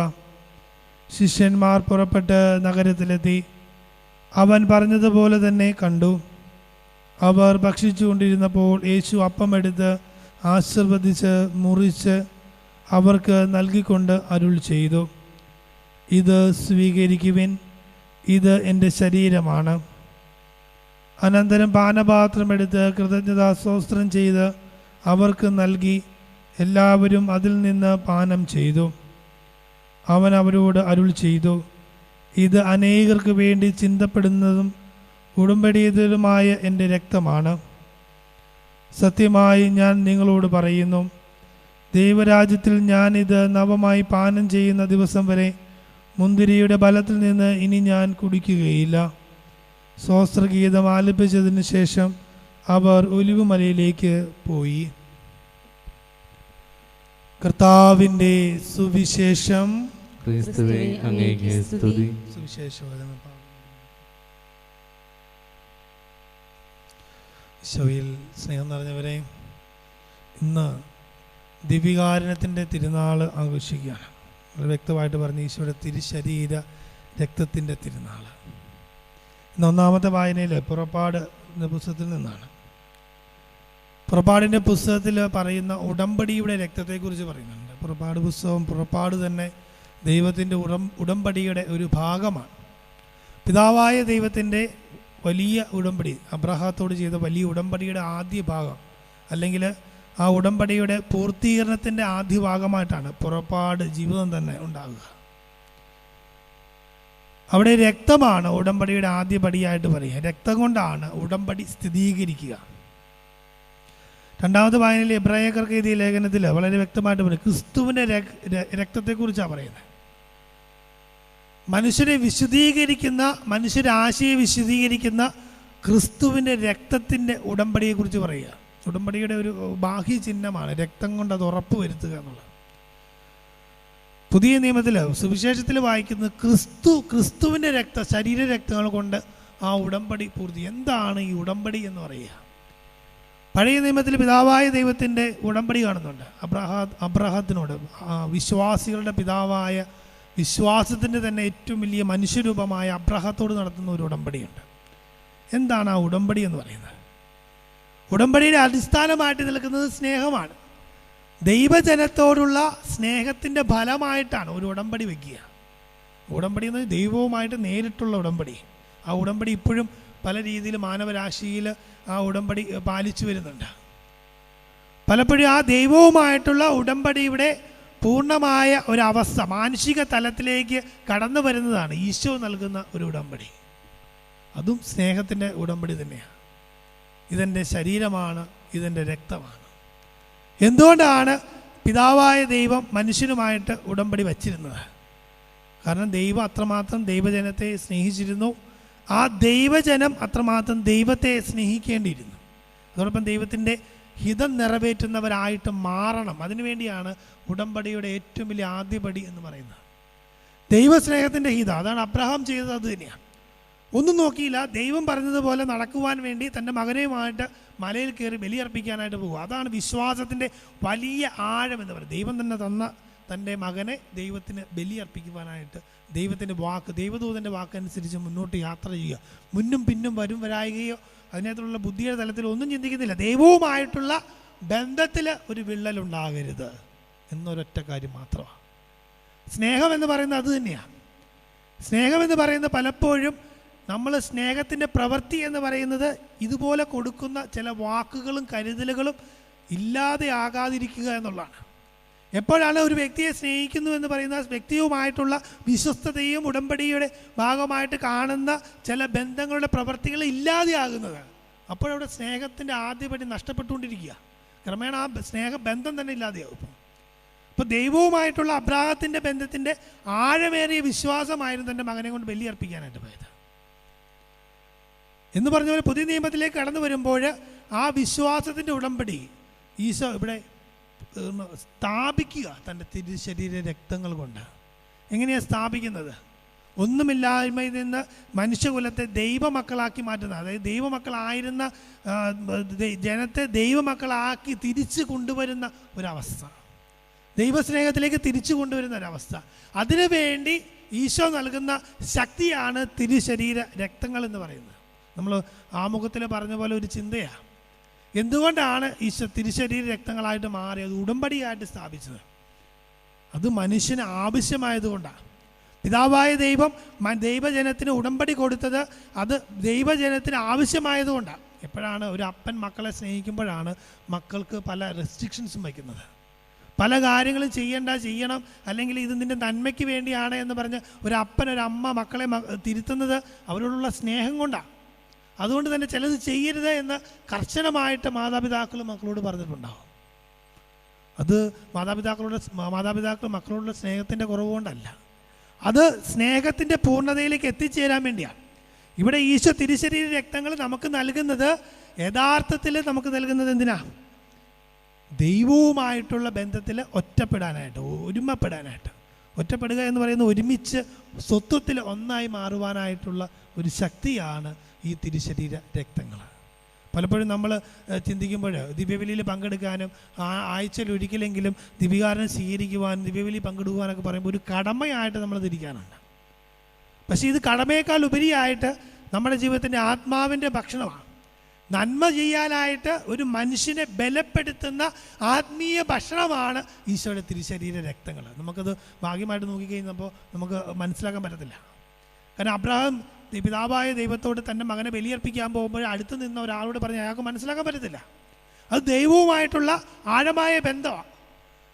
ശിഷ്യന്മാർ പുറപ്പെട്ട് നഗരത്തിലെത്തി. അവൻ പറഞ്ഞതുപോലെ തന്നെ കണ്ടു. അവർ ഭക്ഷിച്ചുകൊണ്ടിരുന്നപ്പോൾ യേശു അപ്പമെടുത്ത് ആശീർവദിച്ച് മുറിച്ച് അവർക്ക് നൽകിക്കൊണ്ട് അരുൾ ചെയ്തു, ഇത് സ്വീകരിക്കുവിൻ, ഇത് എൻ്റെ ശരീരമാണ്. അനന്തരം പാനപാത്രമെടുത്ത് കൃതജ്ഞതാ സ്തോത്രം ചെയ്ത് അവർക്ക് നൽകി. എല്ലാവരും അതിൽ നിന്ന് പാനം ചെയ്തു. അവൻ അവരോട് അരുൾ ചെയ്തു, ഇത് അനേകർക്ക് വേണ്ടി ചിന്തപ്പെടുന്നതും ഉടമ്പടിയതുമായ എൻ്റെ രക്തമാണ്. സത്യമായി ഞാൻ നിങ്ങളോട് പറയുന്നു, ദൈവരാജ്യത്തിൽ ഞാനിത് നവമായി പാനം ചെയ്യുന്ന ദിവസം വരെ മുന്തിരിയുടെ ഫലത്തിൽ നിന്ന് ഇനി ഞാൻ കുടിക്കുകയില്ല. സ്തോത്രഗീതം ആലപിച്ചതിന് ശേഷം അവർ ഒലിവുമലയിലേക്ക് പോയി. കർത്താവിൻ്റെ സുവിശേഷം. ക്രിസ്തുവേ അങ്ങേക്ക് സ്തുതി. സുവിശേഷം ഈശോയിൽ സ്നേഹം നിറഞ്ഞവരെ, ഇന്ന് ദിവ്യകാരുണ്യത്തിൻ്റെ തിരുനാൾ ആഘോഷിക്കുകയാണ്. വളരെ വ്യക്തമായിട്ട് പറഞ്ഞ് ഈശോയുടെ തിരുശരീര രക്തത്തിൻ്റെ തിരുനാൾ. ഇന്ന് ഒന്നാമത്തെ വായനയിൽ പുറപ്പാട് എന്ന പുസ്തകത്തിൽ നിന്നാണ്. പുറപ്പാടിൻ്റെ പുസ്തകത്തിൽ പറയുന്ന ഉടമ്പടിയുടെ രക്തത്തെക്കുറിച്ച് പറയുന്നുണ്ട്. പുറപ്പാട് തന്നെ ദൈവത്തിൻ്റെ ഉടമ്പടിയുടെ ഒരു ഭാഗമാണ്. പിതാവായ ദൈവത്തിൻ്റെ വലിയ ഉടമ്പടി, അബ്രഹാത്തോട് ചെയ്ത വലിയ ഉടമ്പടിയുടെ ആദ്യ ഭാഗം, അല്ലെങ്കിൽ ആ ഉടമ്പടിയുടെ പൂർത്തീകരണത്തിൻ്റെ ആദ്യ ഭാഗമായിട്ടാണ് പുറപ്പാട് ജീവിതം തന്നെ ഉണ്ടാകുക. അവിടെ രക്തമാണ് ഉടമ്പടിയുടെ ആദ്യ പടിയായിട്ട് പറയുക. രക്തം കൊണ്ടാണ് ഉടമ്പടി സ്ഥിരീകരിക്കുക. രണ്ടാമത്തെ വായനയിൽ എബ്രായക്കാർക്ക് എഴുതിയ ലേഖനത്തിൽ വളരെ വ്യക്തമായിട്ട് പറയും, ക്രിസ്തുവിൻ്റെ രക്തത്തെക്കുറിച്ചാണ് പറയുന്നത്. മനുഷ്യരെ വിശദീകരിക്കുന്ന, മനുഷ്യരാശയെ വിശദീകരിക്കുന്ന ക്രിസ്തുവിൻ്റെ രക്തത്തിൻ്റെ ഉടമ്പടിയെക്കുറിച്ച് പറയുക. ഉടമ്പടിയുടെ ഒരു ബാഹ്യ ചിഹ്നമാണ് രക്തം കൊണ്ട് അത് ഉറപ്പ് വരുത്തുക എന്നുള്ളത്. പുതിയ നിയമത്തിൽ സുവിശേഷത്തിൽ വായിക്കുന്നത് ക്രിസ്തുവിൻ്റെ ശരീര രക്തങ്ങൾ കൊണ്ട് ആ ഉടമ്പടി പൂർത്തി. എന്താണ് ഈ ഉടമ്പടി എന്ന് പറയുക? പഴയ നിയമത്തിൽ പിതാവായ ദൈവത്തിൻ്റെ ഉടമ്പടി കാണുന്നുണ്ട്. അബ്രഹാത്തിനോട്, വിശ്വാസികളുടെ പിതാവായ, വിശ്വാസത്തിൻ്റെ തന്നെ ഏറ്റവും വലിയ മനുഷ്യരൂപമായ അബ്രഹാത്തോട് നടത്തുന്ന ഒരു ഉടമ്പടിയുണ്ട്. എന്താണ് ആ ഉടമ്പടി എന്ന് പറയുന്നത്? ഉടമ്പടിയുടെ അടിസ്ഥാനമായിട്ട് നിൽക്കുന്നത് സ്നേഹമാണ്. ദൈവജനത്തോടുള്ള സ്നേഹത്തിൻ്റെ ഫലമായിട്ടാണ് ഒരു ഉടമ്പടി വയ്ക്കുക. ഉടമ്പടി എന്ന് ദൈവവുമായിട്ട് നേരിട്ടുള്ള ഉടമ്പടി. ആ ഉടമ്പടി ഇപ്പോഴും പല രീതിയിൽ മാനവരാശിയിൽ ആ ഉടമ്പടി പാലിച്ചു വരുന്നുണ്ട്. പലപ്പോഴും ആ ദൈവവുമായിട്ടുള്ള ഉടമ്പടിയുടെ പൂർണ്ണമായ ഒരവസ്ഥ മാനുഷിക തലത്തിലേക്ക് കടന്നു വരുന്നതാണ് ഈശോ നൽകുന്ന ഒരു ഉടമ്പടി. അതും സ്നേഹത്തിൻ്റെ ഉടമ്പടി തന്നെയാണ്. ഇതെൻ്റെ ശരീരമാണ്, ഇതെൻ്റെ രക്തമാണ്. എന്തുകൊണ്ടാണ് പിതാവായ ദൈവം മനുഷ്യനുമായിട്ട് ഉടമ്പടി വച്ചിരുന്നത്? കാരണം ദൈവം അത്രമാത്രം ദൈവജനത്തെ സ്നേഹിച്ചിരുന്നു. ആ ദൈവജനം അത്രമാത്രം ദൈവത്തെ സ്നേഹിക്കേണ്ടിയിരുന്നു. അതോടൊപ്പം ദൈവത്തിൻ്റെ ഹിതം നിറവേറ്റുന്നവരായിട്ട് മാറണം. അതിനുവേണ്ടിയാണ് ഉടമ്പടിയുടെ ഏറ്റവും വലിയ ആദ്യപടി എന്ന് പറയുന്നത്. ദൈവസ്നേഹത്തിൻ്റെ ഹിതം, അതാണ് അബ്രഹാം ചെയ്തത്. അത് തന്നെയാണ്. ഒന്നും നോക്കിയില്ല, ദൈവം പറഞ്ഞതുപോലെ നടക്കുവാൻ വേണ്ടി തൻ്റെ മകനെയുമായിട്ട് മലയിൽ കയറി ബലിയർപ്പിക്കാനായിട്ട് പോകുക. അതാണ് വിശ്വാസത്തിൻ്റെ വലിയ ആഴം എന്ന് പറയുന്നത്. ദൈവം തന്നെ തന്ന തൻ്റെ മകനെ ദൈവത്തിന് ബലിയർപ്പിക്കുവാനായിട്ട് ദൈവത്തിൻ്റെ വാക്ക്, ദൈവദൂതൻ്റെ വാക്കനുസരിച്ച് മുന്നോട്ട് യാത്ര ചെയ്യുക. മുന്നും പിന്നും വരായികയോ അതിനകത്തുള്ള ബുദ്ധിയുടെ തലത്തിൽ ഒന്നും ചിന്തിക്കുന്നില്ല. ദൈവവുമായിട്ടുള്ള ബന്ധത്തിൽ ഒരു വിള്ളലുണ്ടാകരുത് എന്നൊരൊറ്റ കാര്യം മാത്രമാണ്. സ്നേഹം എന്ന് പറയുന്നത് അത് തന്നെയാണ്. സ്നേഹമെന്ന് പറയുന്നത് പലപ്പോഴും നമ്മൾ സ്നേഹത്തിൻ്റെ പ്രവൃത്തി എന്ന് പറയുന്നത് ഇതുപോലെ കൊടുക്കുന്ന ചില വാക്കുകളും കരുതലുകളും ഇല്ലാതെ ആകാതിരിക്കുക എന്നുള്ളതാണ്. എപ്പോഴാണ് ഒരു വ്യക്തിയെ സ്നേഹിക്കുന്നു എന്ന് പറയുന്ന വ്യക്തിയുമായിട്ടുള്ള വിശ്വസ്തതയും ഉടമ്പടിയുടെ ഭാഗമായിട്ട് കാണുന്ന ചില ബന്ധങ്ങളുടെ പ്രവൃത്തികൾ ഇല്ലാതെയാകുന്നത്, അപ്പോഴവിടെ സ്നേഹത്തിൻ്റെ ആദ്യപടി നഷ്ടപ്പെട്ടുകൊണ്ടിരിക്കുക. ക്രമേണ ആ സ്നേഹബന്ധം തന്നെ ഇല്ലാതെയാകും. അപ്പോൾ ദൈവവുമായിട്ടുള്ള അബ്രാഹത്തിൻ്റെ ബന്ധത്തിൻ്റെ ആഴമേറിയ വിശ്വാസമായിരുന്നു തൻ്റെ മകനെ കൊണ്ട് ബലിയർപ്പിക്കാനായിട്ട് പോയത്. എന്ന് പറഞ്ഞ പോലെ പുതിയ നിയമത്തിലേക്ക് കടന്നു വരുമ്പോൾ ആ വിശ്വാസത്തിൻ്റെ ഉടമ്പടി ഈശോ ഇവിടെ സ്ഥാപിക്കുക തൻ്റെ തിരുശരീര രക്തങ്ങൾ കൊണ്ട്. എങ്ങനെയാണ് സ്ഥാപിക്കുന്നത്? ഒന്നുമില്ലായ്മയിൽ നിന്ന് മനുഷ്യകുലത്തെ ദൈവമക്കളാക്കി മാറ്റുന്ന, അതായത് ദൈവമക്കളായിരുന്ന ജനത്തെ ദൈവമക്കളാക്കി തിരിച്ചു കൊണ്ടുവരുന്ന ഒരവസ്ഥ, ദൈവസ്നേഹത്തിലേക്ക് തിരിച്ചു കൊണ്ടുവരുന്ന ഒരവസ്ഥ. അതിനുവേണ്ടി ഈശോ നൽകുന്ന ശക്തിയാണ് തിരുശരീര രക്തങ്ങൾ എന്ന് പറയുന്നത്. നമ്മൾ ആമുഖത്തിൽ പറഞ്ഞ പോലെ ഒരു ചിന്തയാണ്. എന്തുകൊണ്ടാണ് ഈശോ തിരുശരീര രക്തങ്ങളായിട്ട് മാറിയത്, ഉടമ്പടിയായിട്ട് സ്ഥാപിച്ചത്? അത് മനുഷ്യന് ആവശ്യമായതുകൊണ്ടാണ്. പിതാവായ ദൈവം ദൈവജനത്തിന് ഉടമ്പടി കൊടുത്തത് അത് ദൈവജനത്തിന് ആവശ്യമായതുകൊണ്ടാണ്. എപ്പോഴാണ് ഒരു അപ്പൻ മക്കളെ സ്നേഹിക്കുമ്പോഴാണ് മക്കൾക്ക് പല റെസ്ട്രിക്ഷൻസും വയ്ക്കുന്നത്. പല കാര്യങ്ങളും ചെയ്യണം, അല്ലെങ്കിൽ ഇത് നിൻ്റെ നന്മയ്ക്ക് വേണ്ടിയാണ് എന്ന് പറഞ്ഞ് ഒരു അപ്പൻ ഒരു അമ്മ മക്കളെ തിരുത്തുന്നത് അവരോടുള്ള സ്നേഹം കൊണ്ടാണ്. അതുകൊണ്ട് തന്നെ ചിലത് ചെയ്യരുത് എന്ന് കർശനമായിട്ട് മാതാപിതാക്കൾ മക്കളോട് പറഞ്ഞിട്ടുണ്ടാവും. അത് മാതാപിതാക്കൾ മക്കളോടുള്ള സ്നേഹത്തിൻ്റെ കുറവ് കൊണ്ടല്ല, അത് സ്നേഹത്തിൻ്റെ പൂർണ്ണതയിലേക്ക് എത്തിച്ചേരാൻ വേണ്ടിയാണ്. ഇവിടെ ഈശോ തിരുശരീര രക്തങ്ങൾ നമുക്ക് നൽകുന്നത് യഥാർത്ഥത്തിൽ നമുക്ക് നൽകുന്നത് എന്തിനാ? ദൈവവുമായിട്ടുള്ള ബന്ധത്തിൽ ഒറ്റപ്പെടാനായിട്ട്, ഒരുമപ്പെടാനായിട്ട്. ഒറ്റപ്പെടുക എന്ന് പറയുന്നത് ഒരുമിച്ച് സ്വത്വത്തിൽ ഒന്നായി മാറുവാനായിട്ടുള്ള ഒരു ശക്തിയാണ് ഈ തിരുശരീര രക്തങ്ങൾ. പലപ്പോഴും നമ്മൾ ചിന്തിക്കുമ്പോൾ ദിവ്യബലിയിൽ പങ്കെടുക്കാനും ആഴ്ചയിൽ ഒരിക്കലെങ്കിലും ദിവ്യകാരണം സ്വീകരിക്കുവാനും ദിവ്യബലി പങ്കെടുക്കുവാനൊക്കെ പറയുമ്പോൾ ഒരു കടമയായിട്ട് നമ്മൾ തിരിക്കാനുണ്ട്. പക്ഷേ ഇത് കടമയേക്കാൾ ഉപരിയായിട്ട് നമ്മുടെ ജീവിതത്തിൻ്റെ ആത്മാവിൻ്റെ ഭക്ഷണമാണ്. നന്മ ചെയ്യാനായിട്ട് ഒരു മനുഷ്യനെ ബലപ്പെടുത്തുന്ന ആത്മീയ ഭക്ഷണമാണ് ഈശോയുടെ തിരുശരീര രക്തങ്ങൾ. നമുക്കത് ഭാഗ്യമായിട്ട് നോക്കിക്കഴിഞ്ഞപ്പോൾ നമുക്ക് മനസ്സിലാക്കാൻ പറ്റത്തില്ല. കാരണം അബ്രഹാം പിതാവായ ദൈവത്തോട് തൻ്റെ മകനെ ബലിയർപ്പിക്കാൻ പോകുമ്പോൾ അടുത്ത് നിന്ന ഒരാളോട് പറഞ്ഞ് അയാൾക്ക് മനസ്സിലാക്കാൻ പറ്റത്തില്ല. അത് ദൈവവുമായിട്ടുള്ള ആഴമായ ബന്ധമാണ്.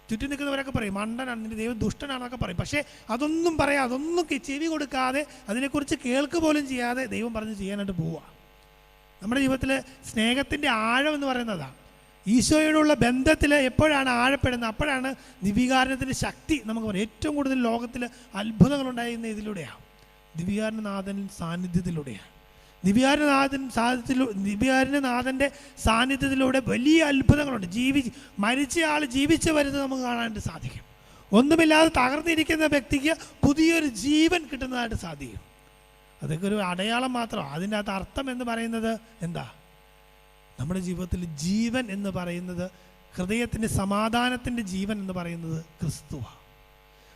ചുറ്റും നിൽക്കുന്നവരൊക്കെ പറയും മണ്ടനാണ്, നിന്റെ ദൈവം ദുഷ്ടനാണെന്നൊക്കെ പറയും. പക്ഷേ അതൊന്നും പറയാം, അതൊന്നും ചെവി കൊടുക്കാതെ, അതിനെക്കുറിച്ച് കേൾക്ക് പോലും ചെയ്യാതെ ദൈവം പറഞ്ഞ് ചെയ്യാനായിട്ട് പോവുക. നമ്മുടെ ജീവിതത്തിൽ സ്നേഹത്തിൻ്റെ ആഴം എന്ന് പറയുന്നതാണ്. ഈശോയോടുള്ള ബന്ധത്തിൽ എപ്പോഴാണ് ആഴപ്പെടുന്നത്, അപ്പോഴാണ് ദിവ്യകാരുണ്യത്തിൻ്റെ ശക്തി നമുക്ക് പറയാം. ഏറ്റവും കൂടുതൽ ലോകത്തിൽ അത്ഭുതങ്ങളുണ്ടായിരുന്ന ഇതിലൂടെയാണ്, ദിവ്യകാരുണ്യനാഥൻ സാന്നിധ്യത്തിലൂടെയാണ്. ദിവ്യകാരുണ്യനാഥൻ്റെ സാന്നിധ്യത്തിലൂടെ വലിയ അത്ഭുതങ്ങളുണ്ട്. മരിച്ച ആൾ ജീവിച്ച് വരുന്നത് നമുക്ക് കാണാനായിട്ട് സാധിക്കും. ഒന്നുമില്ലാതെ തകർന്നിരിക്കുന്ന വ്യക്തിക്ക് പുതിയൊരു ജീവൻ കിട്ടുന്നതായിട്ട് സാധിക്കും. അതൊക്കെ ഒരു അടയാളം മാത്രമാണ്. അതിൻ്റെ അകത്ത് അർത്ഥം എന്ന് പറയുന്നത് എന്താ? നമ്മുടെ ജീവിതത്തിൽ ജീവൻ എന്ന് പറയുന്നത്, ഹൃദയത്തിൻ്റെ സമാധാനത്തിൻ്റെ ജീവൻ എന്ന് പറയുന്നത് ക്രിസ്തുവാണ്.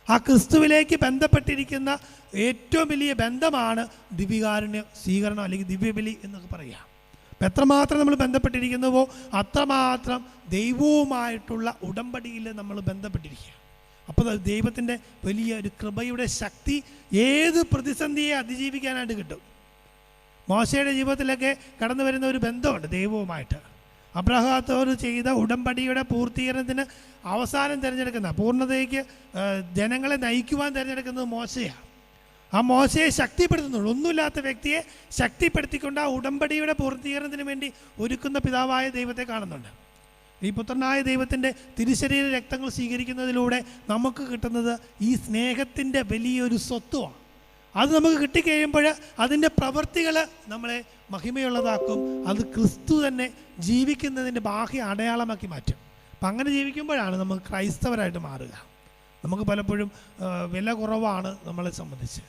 ആ ക്രിസ്തുവിലേക്ക് ബന്ധപ്പെട്ടിരിക്കുന്ന ഏറ്റവും വലിയ ബന്ധമാണ് ദിവ്യകാരുണ്യ സ്വീകരണം അല്ലെങ്കിൽ ദിവ്യബലി എന്നൊക്കെ പറയുക. അപ്പം എത്രമാത്രം നമ്മൾ ബന്ധപ്പെട്ടിരിക്കുന്നുവോ അത്രമാത്രം ദൈവവുമായിട്ടുള്ള ഉടമ്പടിയിൽ നമ്മൾ ബന്ധപ്പെട്ടിരിക്കുക. അപ്പോൾ ദൈവത്തിൻ്റെ വലിയ ഒരു കൃപയുടെ ശക്തി ഏത് പ്രതിസന്ധിയെ അതിജീവിക്കാനായിട്ട് കിട്ടും. മോശയുടെ ജീവിതത്തിലൊക്കെ കടന്നു വരുന്ന ഒരു ബന്ധമുണ്ട് ദൈവവുമായിട്ട്. അബ്രഹാത്തോട് ചെയ്ത ഉടമ്പടിയുടെ പൂർത്തീകരണത്തിന് അവസാനം തിരഞ്ഞെടുക്കുന്ന, പൂർണ്ണതയ്ക്ക് ജനങ്ങളെ നയിക്കുവാൻ തിരഞ്ഞെടുക്കുന്നത് മോശയാണ്. ആ മോശയെ ശക്തിപ്പെടുത്തുന്നുള്ളൂ. ഒന്നുമില്ലാത്ത വ്യക്തിയെ ശക്തിപ്പെടുത്തിക്കൊണ്ട് ആ ഉടമ്പടിയുടെ പൂർത്തീകരണത്തിന് വേണ്ടി ഒരുക്കുന്ന പിതാവായ ദൈവത്തെ കാണുന്നുണ്ട്. ഈ പുത്രനായ ദൈവത്തിൻ്റെ തിരുശരീര രക്തങ്ങൾ സ്വീകരിക്കുന്നതിലൂടെ നമുക്ക് കിട്ടുന്നത് ഈ സ്നേഹത്തിൻ്റെ വലിയൊരു സ്വത്വമാണ്. അത് നമുക്ക് കിട്ടിക്കഴിയുമ്പോൾ അതിൻ്റെ പ്രവൃത്തികൾ നമ്മളെ മഹിമയുള്ളതാക്കും. അത് ക്രിസ്തു തന്നെ ജീവിക്കുന്നതിൻ്റെ ബാഹ്യ അടയാളമാക്കി മാറ്റും. അപ്പം അങ്ങനെ ജീവിക്കുമ്പോഴാണ് നമുക്ക് ക്രൈസ്തവരായിട്ട് മാറുക. നമുക്ക് പലപ്പോഴും വില കുറവാണ് നമ്മളെ സംബന്ധിച്ച്.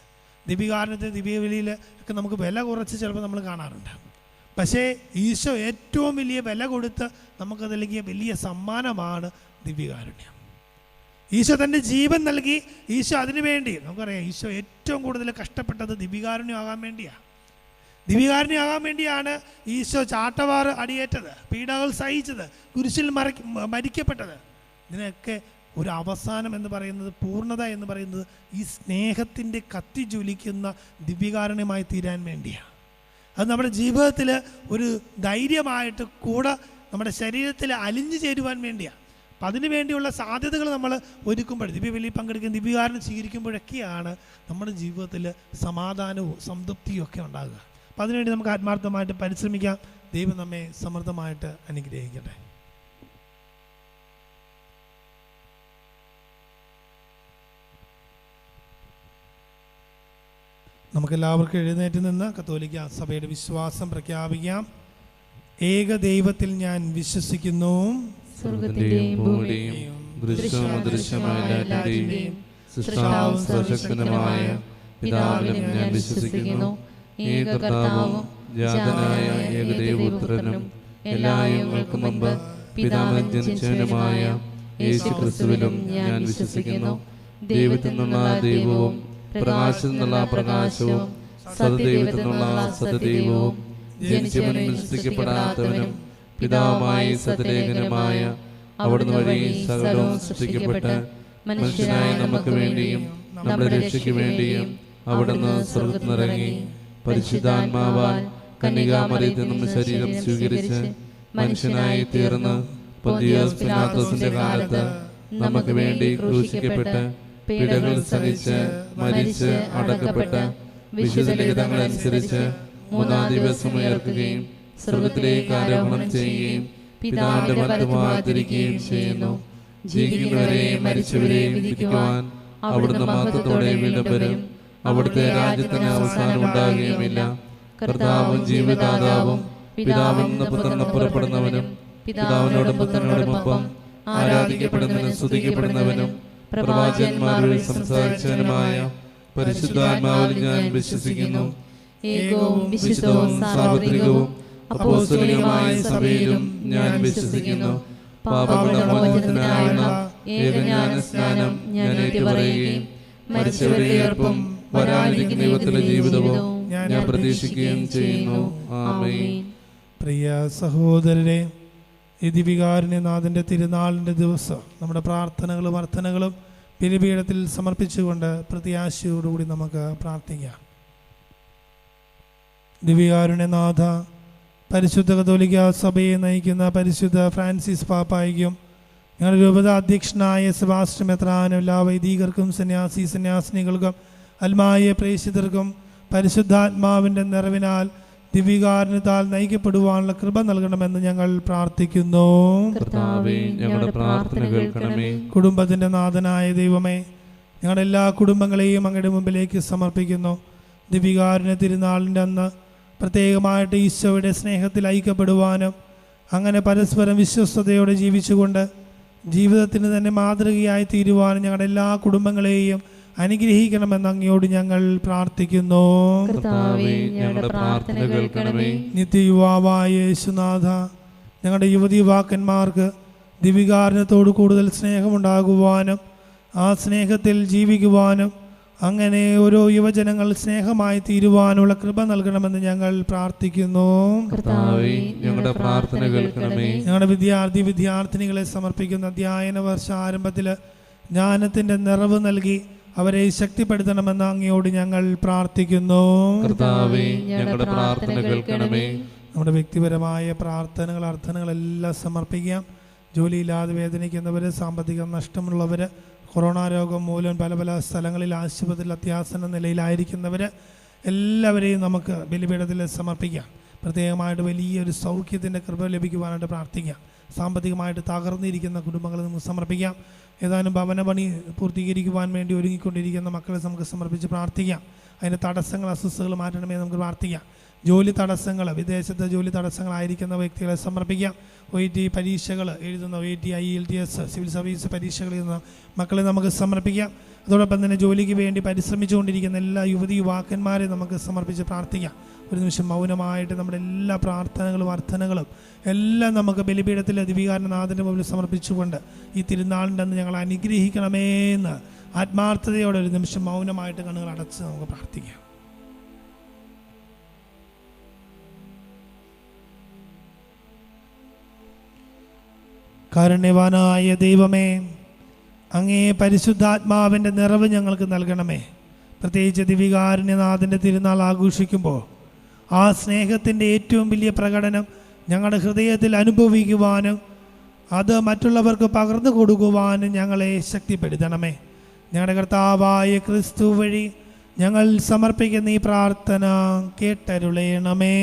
ദിവ്യകാരുണ്യത്തിൽ ദിവ്യബലിയിൽ ഒക്കെ നമുക്ക് വില കുറച്ച് ചിലപ്പോൾ നമ്മൾ കാണാറുണ്ട്. പക്ഷേ ഈശോ ഏറ്റവും വലിയ വില കൊടുത്ത് നമുക്ക് നൽകിയ വലിയ സമ്മാനമാണ് ദിവ്യകാരുണ്യം. ഈശോ തൻ്റെ ജീവൻ നൽകി. ഈശോ അതിനു വേണ്ടി, നമുക്കറിയാം ഈശോ ഏറ്റവും കൂടുതൽ കഷ്ടപ്പെട്ടത് ദിവ്യകാരുണ്യമാകാൻ വേണ്ടിയാണ്. ദിവ്യകാരുണ്യമാകാൻ വേണ്ടിയാണ് ഈശോ ചാട്ടവാറ് അടിയേറ്റത്, പീഡകൾ സഹിച്ചത്, കുരിശിൽ മരിക്കപ്പെട്ടത്. ഇതിനൊക്കെ ഒരു അവസാനം എന്ന് പറയുന്നത്, പൂർണ്ണത എന്ന് പറയുന്നത് ഈ സ്നേഹത്തിൻ്റെ കത്തിജ്വലിക്കുന്ന ദിവ്യകാരുണ്യമായി തീരാൻ വേണ്ടിയാണ്. അത് നമ്മുടെ ജീവിതത്തിൽ ഒരു ധൈര്യമായിട്ട് കൂടെ നമ്മുടെ ശരീരത്തിൽ അലിഞ്ഞു ചേരുവാൻ വേണ്ടിയാണ്. അപ്പം അതിനു വേണ്ടിയുള്ള സാധ്യതകൾ നമ്മൾ ഒരുക്കുമ്പോൾ, ദിവ്യബലി പങ്കെടുക്കുന്ന, ദിവ്യകാരുണ്യം സ്വീകരിക്കുമ്പോഴൊക്കെയാണ് നമ്മുടെ ജീവിതത്തിൽ സമാധാനവും സംതൃപ്തിയും ഒക്കെ ഉണ്ടാകുക. അപ്പം അതിനുവേണ്ടി നമുക്ക് ആത്മാർത്ഥമായിട്ട് പരിശ്രമിക്കാം. ദൈവം നമ്മെ സമൃദ്ധമായിട്ട് അനുഗ്രഹിക്കട്ടെ. നമുക്കെല്ലാവർക്കും എഴുന്നേറ്റ് നിന്ന് കത്തോലിക്ക സഭയുടെ വിശ്വാസം പ്രഖ്യാപിക്കാം. ഏക ദൈവത്തിൽ ഞാൻ വിശ്വസിക്കുന്നു, സ്വർഗ്ഗത്തിന്റെയും ഭൂമിയുടെയും ദൃശ്യവും അദൃശ്യമായ എല്ലാറ്റിന്റെയും സൃഷ്ടാവും സർവശക്തനുമായ പിതാവിലും ഞാൻ വിശ്വസിക്കുന്നു. ഏക കർത്താവും ജാതനായ ഏകദൈവപുത്രനും എല്ലാ യുഗങ്ങൾക്കും മുമ്പ് പിതാവിൽ ജനിച്ചവനുമായ യേശുക്രിസ്തുവിലും ഞാൻ വിശ്വസിക്കുന്നു. ദൈവത്തിൽ നിന്നുള്ള ദൈവവും പ്രകാശത്തിൽ നിന്നുള്ള പ്രകാശവും സദൈവത്തിൽ നിന്നുള്ള സദൈവവും ജനിച്ചവനും സൃഷ്ടിക്കപ്പെടാത്തവനും പിതാവുമായി സതലേഖനുമായ അവിടുന്ന് വഴി സകലവും സൃഷ്ടിക്കപ്പെട്ട് മനുഷ്യനായ നമുക്ക് വേണ്ടിയും നമ്മുടെ രക്ഷയ്ക്ക് വേണ്ടിയും അവിടുന്ന് സ്വർഗ്ഗത്തിനിറങ്ങി പരിശുദ്ധാത്മാവാൽ കന്യകാമറിയത്തിൽ നിന്ന് ശരീരം സ്വീകരിച്ച് മനുഷ്യനായി തീർന്ന് പൊന്തിയോസ് പിലാത്തോസിന്റെ കാലത്ത് നമുക്ക് വേണ്ടി ക്രൂശിക്കപ്പെട്ട് പീഡകൾ സഹിച്ച് മരിച്ച് അടക്കപ്പെട്ട് വിശുദ്ധ ലിഖിതങ്ങളനുസരിച്ച് മൂന്നാം ദിവസം ഉയർക്കുകയും സ്വർഗ്ഗത്തിലേക്ക് ആരോഹണം ചെയ്യുകയും പിതാവിന്റെ വലത്തുഭാഗത്തിരിക്കുകയും ചെയ്യുന്നു. ജീവിക്കുന്നവരെയും മരിച്ചവരെയും വിധിക്കുവാൻ അവിടുന്ന് മഹത്വത്തോടെ വീണ്ടും വരും. അവിടുത്തെ രാജ്യത്തിന് അവസാനം ഉണ്ടാകുകയുമില്ല. കർത്താവും ജീവദാതാവും പിതാവിൽ നിന്ന് പുത്രന് പുറപ്പെടുന്നവനും പിതാവിനോടും പുത്രനോടുമൊപ്പം ആരാധിക്കപ്പെടുന്നവനും സ്തുതിക്കപ്പെടുന്നവനും പ്രവാചകന്മാരിൽ സംസാരിച്ചവനുമായ പരിശുദ്ധാത്മാവിൽ ഞാൻ വിശ്വസിക്കുന്നു. ഏകവും വിശുദ്ധവും സാർവത്രികവും അപ്പോസ്തലികമായ സഭയിലും ഞാൻ വിശ്വസിക്കുന്നു. പാപങ്ങളുടെ മോചനത്തിനായുള്ള ഏകജ്ഞാന സ്നാനം ഞാൻ ഏറ്റുപറയുകയും മരിച്ചവരുടെ ഉയർപ്പും വരാനിരിക്കുന്ന ദൈവത്തിലെ ജീവിതവും ഞാൻ പ്രതീക്ഷിക്കുകയും ചെയ്യുന്നു. ആമേൻ. പ്രിയ സഹോദരരെ, ഈ ദിവികാരുണ്യനാഥൻ്റെ തിരുനാളിൻ്റെ ദിവസം നമ്മുടെ പ്രാർത്ഥനകളും അർത്ഥനകളും ബലിപീഠത്തിൽ സമർപ്പിച്ചുകൊണ്ട് പ്രത്യാശയോടുകൂടി നമുക്ക് പ്രാർത്ഥിക്കാം. ദിവികാരുണ്യനാഥ, പരിശുദ്ധ കത്തോലിക്ക സഭയെ നയിക്കുന്ന പരിശുദ്ധ ഫ്രാൻസിസ് പാപ്പായ്ക്കും ഞങ്ങളുടെ രൂപത അധ്യക്ഷനായ സെബാസ്റ്റ്യൻ മെത്രാനും എല്ലാ വൈദികർക്കും സന്യാസിനികൾക്കും അൽമായ പ്രേക്ഷിതർക്കും പരിശുദ്ധാത്മാവിൻ്റെ നിറവിനാൽ ദിവികാരുണ്യത്താൽ നയിക്കപ്പെടുവാനുള്ള കൃപ നൽകണമെന്ന് ഞങ്ങൾ പ്രാർത്ഥിക്കുന്നു. കുടുംബത്തിൻ്റെ നാഥനായ ദൈവമേ, ഞങ്ങളുടെ എല്ലാ കുടുംബങ്ങളെയും അങ്ങയുടെ മുമ്പിലേക്ക് സമർപ്പിക്കുന്നു. ദിവികാരുണ്യ തിരുനാളിൻ്റെ അന്ന് പ്രത്യേകമായിട്ട് ഈശോയുടെ സ്നേഹത്തിൽ ഐക്യപ്പെടുവാനും അങ്ങനെ പരസ്പരം വിശ്വസ്തയോടെ ജീവിച്ചുകൊണ്ട് ജീവിതത്തിന് തന്നെ മാതൃകയായി തീരുവാനും ഞങ്ങളുടെ എല്ലാ കുടുംബങ്ങളെയും അനുഗ്രഹിക്കണമെന്ന് അങ്ങയോട് ഞങ്ങൾ പ്രാർത്ഥിക്കുന്നു. നിത്യയുവാവായ യേശുനാഥ, ഞങ്ങളുടെ യുവതി യുവാക്കന്മാർക്ക് ദിവികാരുണ്യത്തോട് കൂടുതൽ സ്നേഹമുണ്ടാകുവാനും ആ സ്നേഹത്തിൽ ജീവിക്കുവാനും അങ്ങനെ ഓരോ യുവജനങ്ങൾ സ്നേഹമായി തീരുവാനുള്ള കൃപ നൽകണമെന്ന് ഞങ്ങൾ പ്രാർത്ഥിക്കുന്നു. ഞങ്ങളുടെ വിദ്യാർത്ഥിനികളെ സമർപ്പിക്കുന്ന അധ്യയന വർഷ ആരംഭത്തിൽ ജ്ഞാനത്തിന്റെ നിറവ് നൽകി അവരെ ശക്തിപ്പെടുത്തണമെന്ന് അങ്ങയോട് ഞങ്ങൾ പ്രാർത്ഥിക്കുന്നു. നമ്മുടെ വ്യക്തിപരമായ പ്രാർത്ഥനകൾ അർത്ഥനകളെല്ലാം സമർപ്പിക്കാം. ജോലിയില്ലാതെ വേദനിക്കുന്നവർ, സാമ്പത്തിക നഷ്ടമുള്ളവർ, കൊറോണ രോഗം മൂലം പല പല സ്ഥലങ്ങളിൽ ആശുപത്രിയിൽ അത്യാസന്ന നിലയിലായിരിക്കുന്നവർ എല്ലാവരെയും നമുക്ക് ബലിപീഠത്തിൽ സമർപ്പിക്കാം. പ്രത്യേകമായിട്ട് വലിയൊരു സൗഖ്യത്തിൻ്റെ കൃപ ലഭിക്കുവാനായിട്ട് പ്രാർത്ഥിക്കാം. സാമ്പത്തികമായിട്ട് തകർന്നിരിക്കുന്ന കുടുംബങ്ങളെ നമുക്ക് സമർപ്പിക്കാം. ഏതാനും ഭവന പണി പൂർത്തീകരിക്കുവാൻ വേണ്ടി ഒരുങ്ങിക്കൊണ്ടിരിക്കുന്ന മക്കളെ നമുക്ക് സമർപ്പിച്ച് പ്രാർത്ഥിക്കാം. അതിൻ്റെ തടസ്സങ്ങൾ, അസ്വസ്ഥതകൾ മാറ്റണമേ നമുക്ക് പ്രാർത്ഥിക്കാം. ജോലി തടസ്സങ്ങൾ, വിദേശത്തെ ജോലി തടസ്സങ്ങളായിരിക്കുന്ന വ്യക്തികളെ സമർപ്പിക്കാം. OET പരീക്ഷകൾ എഴുതുന്ന OET, IELTS, സിവിൽ സർവീസ് പരീക്ഷകൾ എഴുതുന്ന മക്കളെ നമുക്ക് സമർപ്പിക്കാം. അതോടൊപ്പം തന്നെ ജോലിക്ക് വേണ്ടി പരിശ്രമിച്ചുകൊണ്ടിരിക്കുന്ന എല്ലാ യുവതി യുവാക്കന്മാരെ നമുക്ക് സമർപ്പിച്ച് പ്രാർത്ഥിക്കാം. ഒരു നിമിഷം മൗനമായിട്ട് നമ്മുടെ എല്ലാ പ്രാർത്ഥനകളും അർത്ഥനകളും എല്ലാം നമുക്ക് ബലിപീഠത്തിൽ ദിവികാരുണ്യനാഥൻ്റെ മുമ്പിൽ സമർപ്പിച്ചുകൊണ്ട് ഈ തിരുനാളിൻ്റെ അന്ന് ഞങ്ങൾ അനുഗ്രഹിക്കണമേ എന്ന് ആത്മാർത്ഥതയോടെ ഒരു നിമിഷം മൗനമായിട്ട് കണ്ണുകൾ അടച്ച് നമുക്ക് പ്രാർത്ഥിക്കാം. കാരുണ്യവാനായ ദൈവമേ, അങ്ങേ പരിശുദ്ധാത്മാവിൻ്റെ നിറവ് ഞങ്ങൾക്ക് നൽകണമേ. പ്രത്യേകിച്ച് ദിവികാരുണ്യനാഥൻ്റെ തിരുനാൾ ആഘോഷിക്കുമ്പോൾ ആ സ്നേഹത്തിൻ്റെ ഏറ്റവും വലിയ പ്രകടനം ഞങ്ങളുടെ ഹൃദയത്തിൽ അനുഭവിക്കുവാനും അത് മറ്റുള്ളവർക്ക് പകർന്നു കൊടുക്കുവാനും ഞങ്ങളെ ശക്തിപ്പെടുത്തണമേ. ഞങ്ങളുടെ കർത്താവായ ക്രിസ്തു വഴി ഞങ്ങൾ സമർപ്പിക്കുന്ന ഈ പ്രാർത്ഥന കേട്ടരുളയണമേ.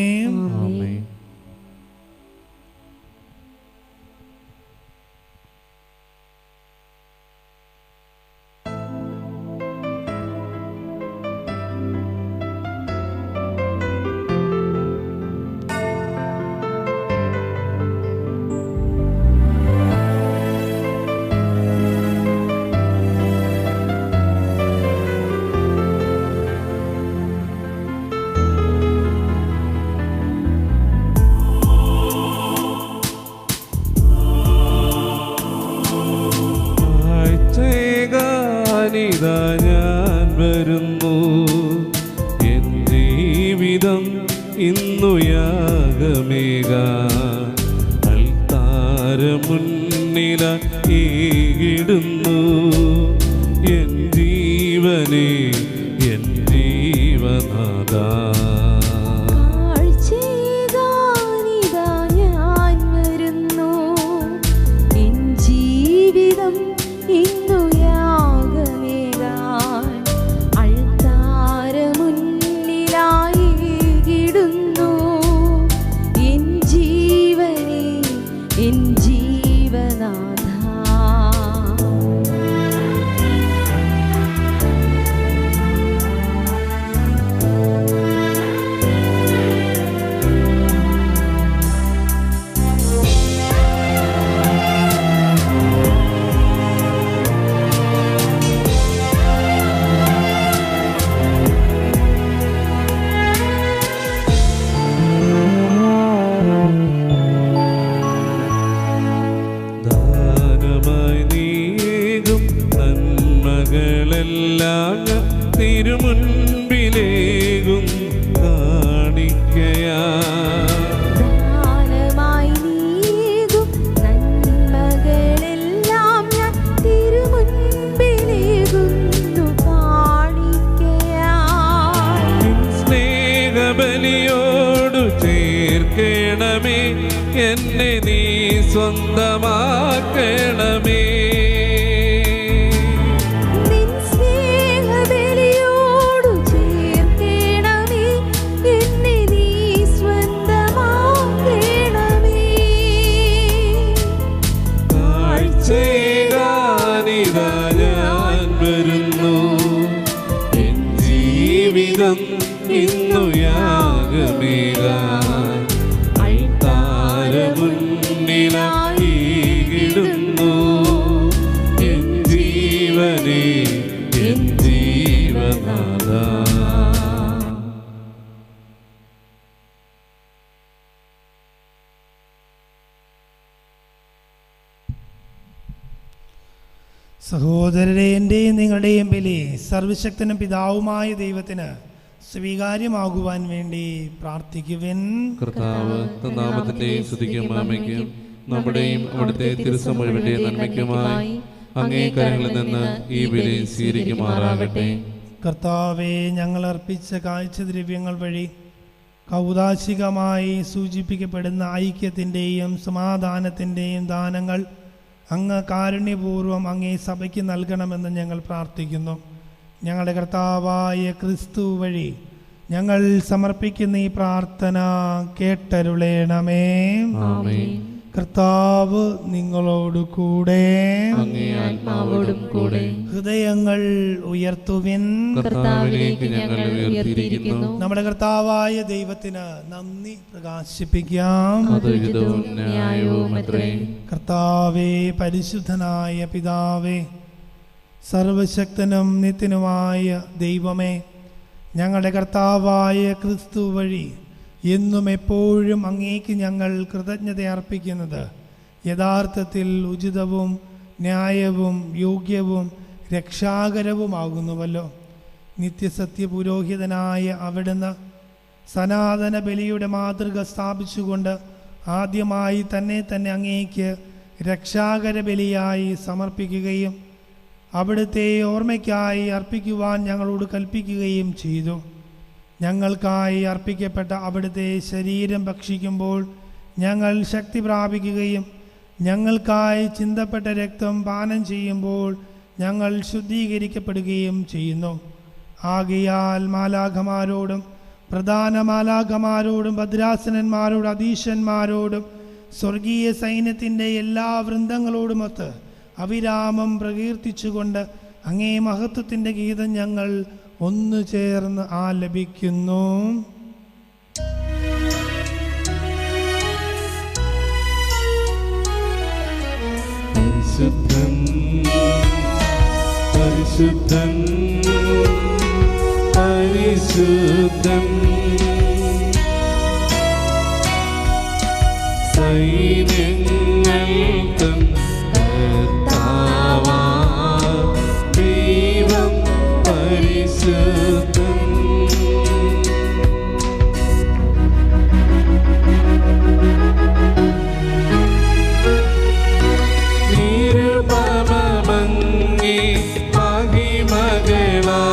ഇതാ ഞാൻ വരുന്നു. എൻ ജീവിതം ഇന്നു യാഗമേകാൻ അൾത്താരമുന്നിലായിടുന്നു. എൻ ജീവനെ എൻ ജീവനാഥാ തിരുമുൻപിലേകും കാണിക്കയാ സ്നേഹബലിയോടു ചേർക്കണമേ, എന്നെ നീ സ്വന്തമാക്കണമേ. ഇന്നു യാഗമേകാൻ അൾത്താരമുന്നിലായിടുന്നു. എൻ ജീവനെ എൻ ജീവനാഥാ. സഹോദരരെ, എൻ്റെയും നിങ്ങളുടെയും ബലി സർവശക്തനും പിതാവുമായ ദൈവത്തിന് സ്വീകാര്യമാകുവാൻ വേണ്ടി പ്രാർത്ഥിക്കുവിൻ. കർത്താവ് നാമത്തിന്റെ സ്തുതിക്കും മഹിമയ്ക്കും നമ്മുടെയും അവിടുത്തെ തിരുസമുഴുവിന്റെ നന്മയ്ക്കുമായി അങ്ങേ കരങ്ങളിൽ നിന്ന് ഈ ബലി സ്വീകരിക്കുമാറാകട്ടെ. കർത്താവെ, ഞങ്ങൾ അർപ്പിച്ച കാഴ്ചദ്രവ്യങ്ങൾ വഴി കൗദാശികമായി സൂചിപ്പിക്കപ്പെടുന്ന ഐക്യത്തിൻ്റെയും സമാധാനത്തിൻ്റെയും ദാനങ്ങൾ അങ്ങ് കാരുണ്യപൂർവ്വം അങ്ങേ സഭയ്ക്ക് നൽകണമെന്ന് ഞങ്ങൾ പ്രാർത്ഥിക്കുന്നു. ഞങ്ങളുടെ കർത്താവായ ക്രിസ്തു വഴി ഞങ്ങൾ സമർപ്പിക്കുന്ന ഈ പ്രാർത്ഥന കേട്ടരുളേണമേ. ആമേൻ. കർത്താവ് നിങ്ങളോട് കൂടെ, അങ്ങേ ആത്മാവോടും കൂടെ. ഹൃദയങ്ങൾ ഉയർത്തുവിൻ. കർത്താവിലേക്ക് ഞങ്ങൾ ഉയർത്തിയിരിക്കുന്നു. നമ്മുടെ കർത്താവായ ദൈവത്തിന് നന്ദി പ്രകാശിപ്പിക്കാം. അത് ഹിതവും ന്യായവുമത്രേ. കർത്താവേ, പരിശുദ്ധനായ പിതാവേ, സർവശക്തനും നിത്യനുമായ ദൈവമേ, ഞങ്ങളുടെ കർത്താവായ ക്രിസ്തു വഴി എന്നും എപ്പോഴും അങ്ങേക്ക് ഞങ്ങൾ കൃതജ്ഞത അർപ്പിക്കുന്നത് യഥാർത്ഥത്തിൽ ഉചിതവും ന്യായവും യോഗ്യവും രക്ഷാകരവുമാകുന്നുവല്ലോ. നിത്യസത്യ പുരോഹിതനായ അവിടുന്ന് സനാതന ബലിയുടെ മാതൃക സ്ഥാപിച്ചുകൊണ്ട് ആദ്യമായി തന്നെ അങ്ങേക്ക് രക്ഷാകര ബലിയായി സമർപ്പിക്കുകയും അവിടുത്തെ ഓർമ്മയ്ക്കായി അർപ്പിക്കുവാൻ ഞങ്ങളോട് കൽപ്പിക്കുകയും ചെയ്തു. ഞങ്ങൾക്കായി അർപ്പിക്കപ്പെട്ട അവിടുത്തെ ശരീരം ഭക്ഷിക്കുമ്പോൾ ഞങ്ങൾ ശക്തി പ്രാപിക്കുകയും ഞങ്ങൾക്കായി ചിന്തപ്പെട്ട രക്തം പാനം ചെയ്യുമ്പോൾ ഞങ്ങൾ ശുദ്ധീകരിക്കപ്പെടുകയും ചെയ്യുന്നു. ആകയാൽ മാലാഖമാരോടും പ്രധാന മാലാഖമാരോടും ഭദ്രാസനന്മാരോടും അധീശന്മാരോടും സ്വർഗീയ സൈന്യത്തിൻ്റെ എല്ലാ വൃന്ദങ്ങളോടുമൊത്ത് അവിരാമം പ്രകീർത്തിച്ചുകൊണ്ട് അങ്ങേ മഹത്വത്തിൻ്റെ ഗീതം ഞങ്ങൾ ഒന്നു ചേർന്ന് ആലപിക്കുന്നു. പരിശുദ്ധൻ പരിശുദ്ധൻ പരിശുദ്ധൻ സൈന്യങ്ങൾ തൻ കർത്താവാം ദൈവം പരിശുദ്ധൻ നിരുപമമങ്ങി മഹിമകളാ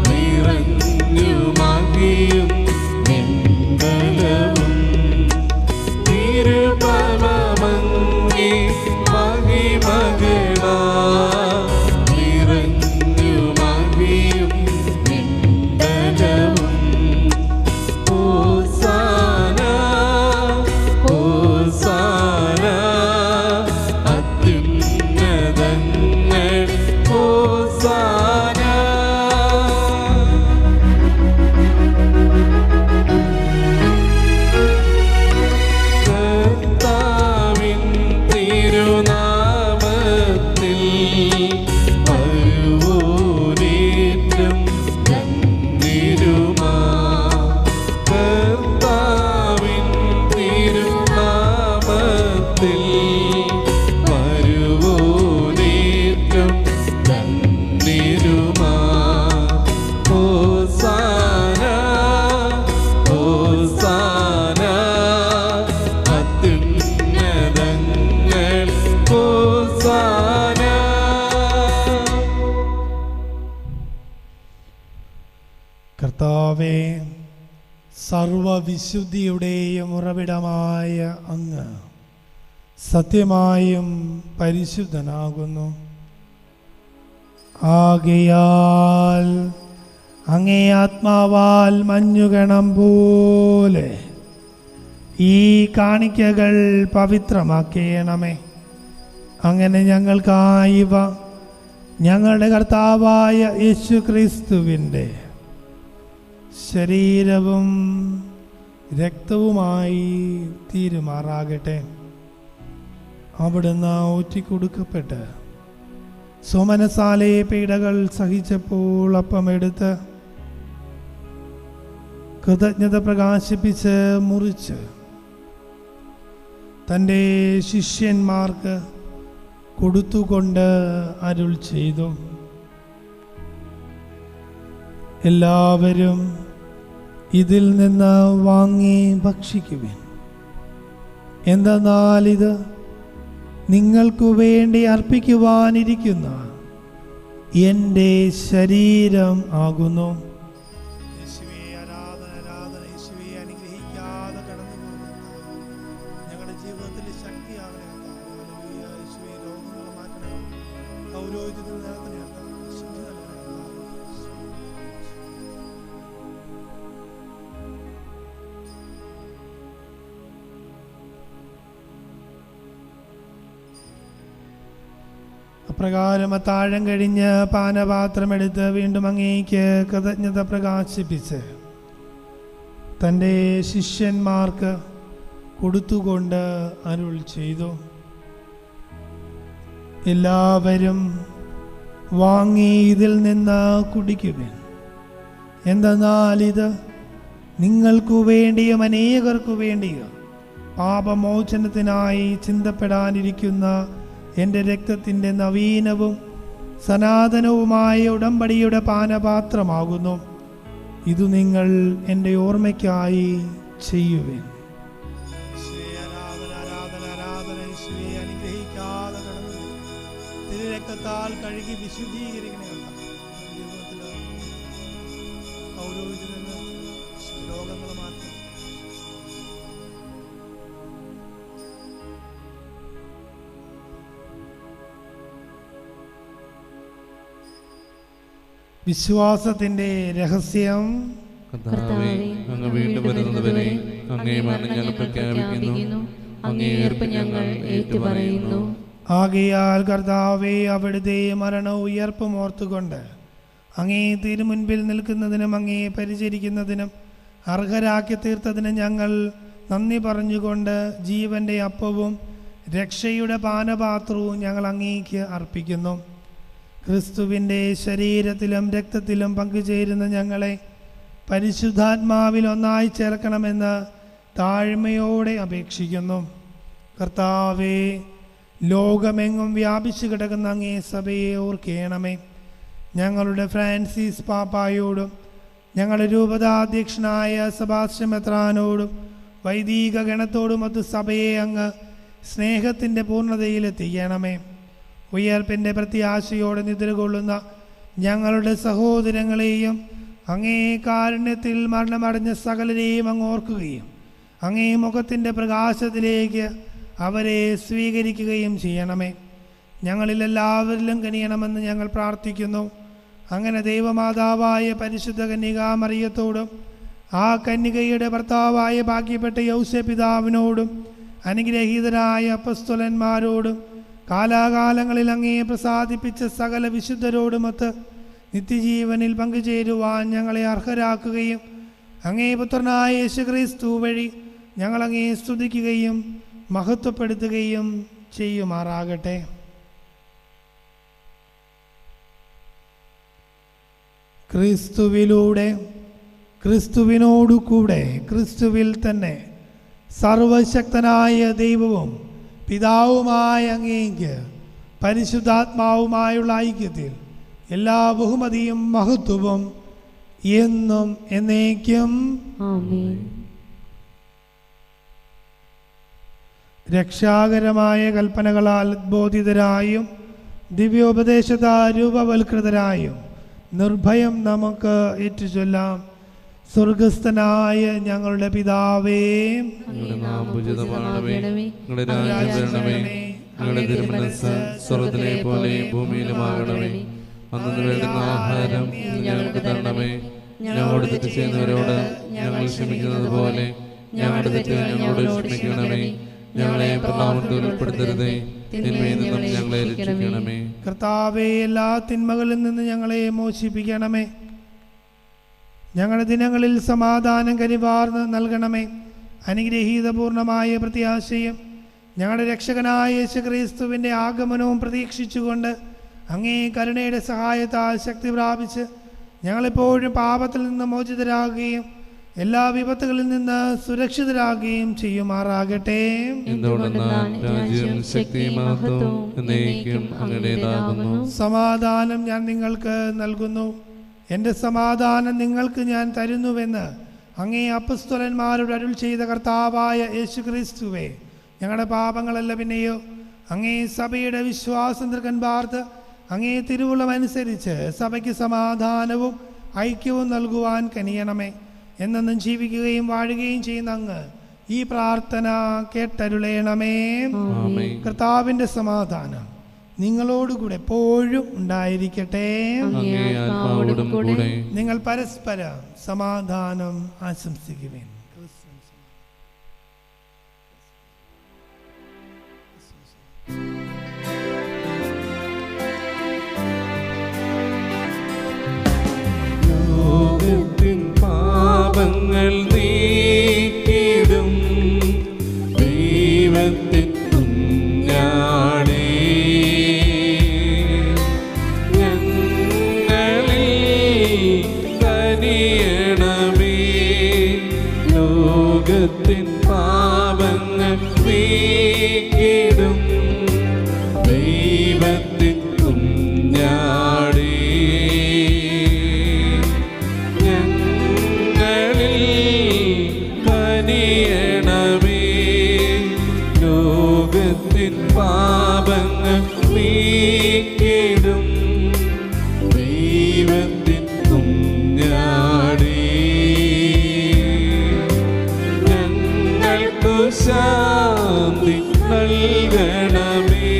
നിറഞ്ഞു മഹിയും നിന്ദലവും നിരുപമമങ്ങി മഹിമകളാ നിറഞ്ഞു മഹിയും നിന്ദലവും ഹോസാന ഹോസാന അത്യുന്നതങ്ങൾ ഹോസാന കർത്താവിൻ തിരുനാമത്തിൽ വരുവോരേറ്റം ധന്യരുമാ കർത്താവിൻ തിരുനാമത്തിൽ വരുവോരേറ്റം ധന്യരുമാ ഹോസാന ഹോസാന അത്യുന്നതങ്ങൾ ഹോസാന. കർത്താവേ, സർവവിശുദ്ധിയുടെയും ഉറവിടമായ അങ്ങ് സത്യമായും പരിശുദ്ധനാകുന്നു. ആകയാൽ അങ്ങേ ആത്മാവാൽ മഞ്ഞുകണം പോലെ ഈ കാണിക്കകൾ പവിത്രമാക്കേണമേ. അങ്ങനെ ഞങ്ങൾക്കായിവ ഞങ്ങളുടെ കർത്താവായ യേശു ക്രിസ്തുവിൻ്റെ ശരീരവും രക്തവുമായി തീരുമാറാകട്ടെ. അവിടുന്ന് ഊറ്റിക്കൊടുക്കപ്പെട്ട് സോമനസാലെ പീഡകൾ സഹിച്ചപ്പോൾ അപ്പമെടുത്ത് കൃതജ്ഞത പ്രകാശിപ്പിച്ച് മുറിച്ച് തൻ്റെ ശിഷ്യന്മാർക്ക് കൊടുത്തുകൊണ്ട് അരുൾ ചെയ്തു, എല്ലാവരും ഇതിൽ നിന്ന് വാങ്ങി ഭക്ഷിക്കുവിൻ. എന്തെന്നാൽ ഇത് നിങ്ങൾക്കു വേണ്ടി അർപ്പിക്കുവാനിരിക്കുന്ന എൻ്റെ ശരീരം ആകുന്നു. ഞങ്ങളുടെ ജീവിതത്തിൽ ശക്തിയാകണേ. രോഗങ്ങൾ മാറ്റണം. പൗരോഹിത്യത്തിൽ നിലനിർത്തണേ. അപ്രകാരം അത്താഴം കഴിഞ്ഞ് പാനപാത്രമെടുത്ത് വീണ്ടും അങ്ങേക്ക് കൃതജ്ഞത പ്രകാശിപ്പിച്ച് തൻ്റെ ശിഷ്യന്മാർക്ക് കൊടുത്തുകൊണ്ട് അരുൾ ചെയ്തു, എല്ലാവരും വാങ്ങി ഇതിൽ നിന്ന് കുടിക്കുവിൻ. എന്തെന്നാൽ ഇത് നിങ്ങൾക്കു വേണ്ടിയും അനേകർക്കു വേണ്ടിയും പാപമോചനത്തിനായി ചിന്തപ്പെടാനിരിക്കുന്ന എൻ്റെ രക്തത്തിൻ്റെ നവീനവും സനാതനവുമായ ഉടമ്പടിയുടെ പാനപാത്രമാകുന്നു. ഇത് നിങ്ങൾ എൻ്റെ ഓർമ്മയ്ക്കായി ചെയ്യുവിൻ. രക്തത്താൽ കഴുകി വിശുദ്ധീകരിക്കണേ. പൗരോഹിത്യത്തിൽ നിന്ന് രോഗങ്ങൾ മാറ്റി വിശ്വാസത്തിന്റെ രഹസ്യം. കർത്താവേ, അങ്ങ് വീണ്ടും വരുന്നതുവരെ അങ്ങേ മരണം ഞങ്ങൾ പ്രഖ്യാപിക്കുന്നു, അങ്ങേ ഉയർപ്പ് ഞങ്ങൾ ഏറ്റുപറയുന്നു. ആകയാൽ കർത്താവേ, അവിടുത്തെ മരണവും ഉയർപ്പും ഓർത്തുകൊണ്ട് അങ്ങേ തിരുമുൻപിൽ നിൽക്കുന്നതിനും അങ്ങേ പരിചരിക്കുന്നതിനും അർഹരാക്കി തീർത്തതിന് ഞങ്ങൾ നന്ദി പറഞ്ഞുകൊണ്ട് ജീവന്റെ അപ്പവും രക്ഷയുടെ പാനപാത്രവും ഞങ്ങൾ അങ്ങേക്ക് അർപ്പിക്കുന്നു. ക്രിസ്തുവിൻ്റെ ശരീരത്തിലും രക്തത്തിലും പങ്കുചേരുന്ന ഞങ്ങളെ പരിശുദ്ധാത്മാവിൽ ഒന്നായി ചേർക്കണമെന്ന് താഴ്മയോടെ അപേക്ഷിക്കുന്നു. കർത്താവേ, ലോകമെങ്ങും വ്യാപിച്ചു കിടക്കുന്ന അങ്ങേ സഭയെ ഓർക്കേണമേ. ഞങ്ങളുടെ ഫ്രാൻസിസ് പാപ്പായോടും ഞങ്ങളുടെ രൂപതാധ്യക്ഷനായ സെബാസ്റ്റ്യൻ മെത്രാനോടും വൈദിക ഗണത്തോടുമൊത്ത് സഭയെ അങ്ങ് സ്നേഹത്തിൻ്റെ പൂർണ്ണതയിലെത്തിക്കണമേ. ഉയർപ്പിൻ്റെ പ്രത്യാശയോടെ നിദ്രകൊള്ളുന്ന ഞങ്ങളുടെ സഹോദരങ്ങളെയും അങ്ങേ കാരുണ്യത്തിൽ മരണമടഞ്ഞ സകലരെയും അങ്ങ് ഓർക്കുകയും അങ്ങേ മുഖത്തിൻ്റെ പ്രകാശത്തിലേക്ക് അവരെ സ്വീകരിക്കുകയും ചെയ്യണമേ. ഞങ്ങളിലെല്ലാവരിലും കനിയണമെന്ന് ഞങ്ങൾ പ്രാർത്ഥിക്കുന്നു. അങ്ങനെ ദൈവമാതാവായ പരിശുദ്ധ കന്യകാമറിയത്തോടും ആ കന്യകയുടെ ഭർത്താവായ ഭാഗ്യപ്പെട്ട യൗസേപിതാവിനോടും അനുഗ്രഹീതരായ അപ്പസ്തോലന്മാരോടും കാലാകാലങ്ങളിൽ അങ്ങേ പ്രസാദിപ്പിച്ച സകല വിശുദ്ധരോടുമൊത്ത് നിത്യജീവനിൽ പങ്കുചേരുവാൻ ഞങ്ങളെ അർഹരാക്കുകയും അങ്ങേ പുത്രനായ യേശുക്രിസ്തു വഴി ഞങ്ങളങ്ങേ സ്തുതിക്കുകയും മഹത്വപ്പെടുത്തുകയും ചെയ്യുമാറാകട്ടെ. ക്രിസ്തുവിലൂടെ, ക്രിസ്തുവിനോടുകൂടെ, ക്രിസ്തുവിൽ തന്നെ സർവശക്തനായ ദൈവവും പിതാവുമായ അങ്ങേക്ക് പരിശുദ്ധാത്മാവുമായുള്ള ഐക്യത്തിൽ എല്ലാ ബഹുമതിയും മഹത്വവും എന്നും എന്നേക്കും ആമേൻ. രക്ഷാകരമായ കൽപ്പനകളാൽ ബോധിതരായും ദിവ്യോപദേശത്താൽ രൂപവൽകൃതരായും നിർഭയം നമുക്ക് ഏറ്റുചൊല്ലാം. സ്വർഗസ്ഥനായ ഞങ്ങളുടെ പിതാവേ, അങ്ങയുടെ നാമം പൂജിതമാകണമേ, അങ്ങയുടെ രാജ്യം വരണമേ, അങ്ങയുടെ തിരുമനസ്സ് സ്വർഗ്ഗത്തിലെ പോലെ ഭൂമിയിലുമാകണമേ. അന്നു വേണ്ടുന്ന ആഹാരം ഞങ്ങൾക്ക് തരണമേ. ഞങ്ങളോട് തെറ്റ് ചെയ്യുന്നവരോട് ഞങ്ങൾ ക്ഷമിക്കുന്നത് പോലെ ഞങ്ങളുടെ തെറ്റ് ഞങ്ങളോട് ക്ഷമിക്കണമേ. ഞങ്ങളെ പ്രലോഭനത്തിൽ ഉൾപ്പെടുത്തരുതേ, തിന്മയിൽ നിന്നും ഞങ്ങളെ രക്ഷിക്കണമേ. കർത്താവേ, എല്ലാ തിന്മകളിൽ നിന്ന് ഞങ്ങളെ മോചിപ്പിക്കണമേ. ഞങ്ങളുടെ ദിനങ്ങളിൽ സമാധാനം കരിവാർന്ന് നൽകണമേ. അനുഗ്രഹീതപൂർണമായ പ്രത്യാശയും ഞങ്ങളുടെ രക്ഷകനായ യേശുക്രിസ്തുവിൻ്റെ ആഗമനവും പ്രതീക്ഷിച്ചുകൊണ്ട് അങ്ങേ കരുണയുടെ സഹായത്താൽ ശക്തി പ്രാപിച്ച് ഞങ്ങളെപ്പോഴും പാപത്തിൽ നിന്ന് മോചിതരാകുകയും എല്ലാ വിപത്തുകളിൽ നിന്ന് സുരക്ഷിതരാകുകയും ചെയ്യുമാറാകട്ടെ. സമാധാനം ഞാൻ നിങ്ങൾക്ക് നൽകുന്നു, എൻ്റെ സമാധാനം നിങ്ങൾക്ക് ഞാൻ തരുന്നുവെന്ന് അങ്ങേ അപ്പസ്തോലന്മാരോട് അരുൾ ചെയ്ത കർത്താവായ യേശുക്രിസ്തുവേ, ഞങ്ങളുടെ പാപങ്ങളല്ല പിന്നെയോ അങ്ങേ സഭയുടെ വിശ്വാസം തൃക്കൻ പാർത്ത് അങ്ങേ തിരുവുള്ളമനുസരിച്ച് സഭയ്ക്ക് സമാധാനവും ഐക്യവും നൽകുവാൻ കനിയണമേ. എന്നെന്നും ജീവിക്കുകയും വാഴുകയും ചെയ്യുന്ന അങ്ങ് ഈ പ്രാർത്ഥന കേട്ടരുളയണമേ. കർത്താവിൻ്റെ സമാധാനം നിങ്ങളോടുകൂടെ എപ്പോഴും ഉണ്ടായിരിക്കട്ടെ. നിങ്ങൾ പരസ്പരം സമാധാനം ആശംസിക്കുവേൻ. പാപങ്ങൾ നീക്കിടും ദൈവത്തിൻ കുഞ്ഞാടേ, ഞങ്ങളിൽ കനിയണമേ. ലോകത്തിൻ പാപങ്ങൾ നീക്കിടും ദൈവത്തിൻ കുഞ്ഞാടേ, പാപങ്ങൾ നീക്കിടും ദൈവത്തിൻ കുഞ്ഞാടേ, ഞങ്ങൾക്കു ശാന്തി നൽകണമേ.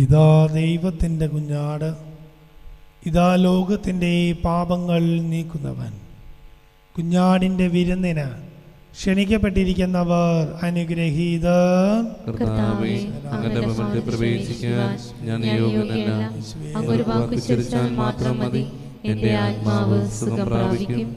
ഇതാ ദൈവത്തിൻ്റെ കുഞ്ഞാട്, ഇതാ ലോകത്തിൻ്റെ പാപങ്ങൾ നീക്കുന്നവൻ. കുഞ്ഞാടിൻ്റെ വിരുന്നിന് ക്ഷണിക്കപ്പെട്ടിരിക്കുന്നവർ അനുഗ്രഹീതർ. കർത്താവേ, അങ്ങയുടെ ഭവനത്തിൽ പ്രവേശിക്കാൻ ഞാൻ യോഗ്യനല്ല. അങ്ങ് ഒരു വാക്ക് ഉച്ചരിച്ചാൽ മാത്രം മതി, എൻ്റെ ആത്മാവ് സുഖം പ്രാപിക്കും.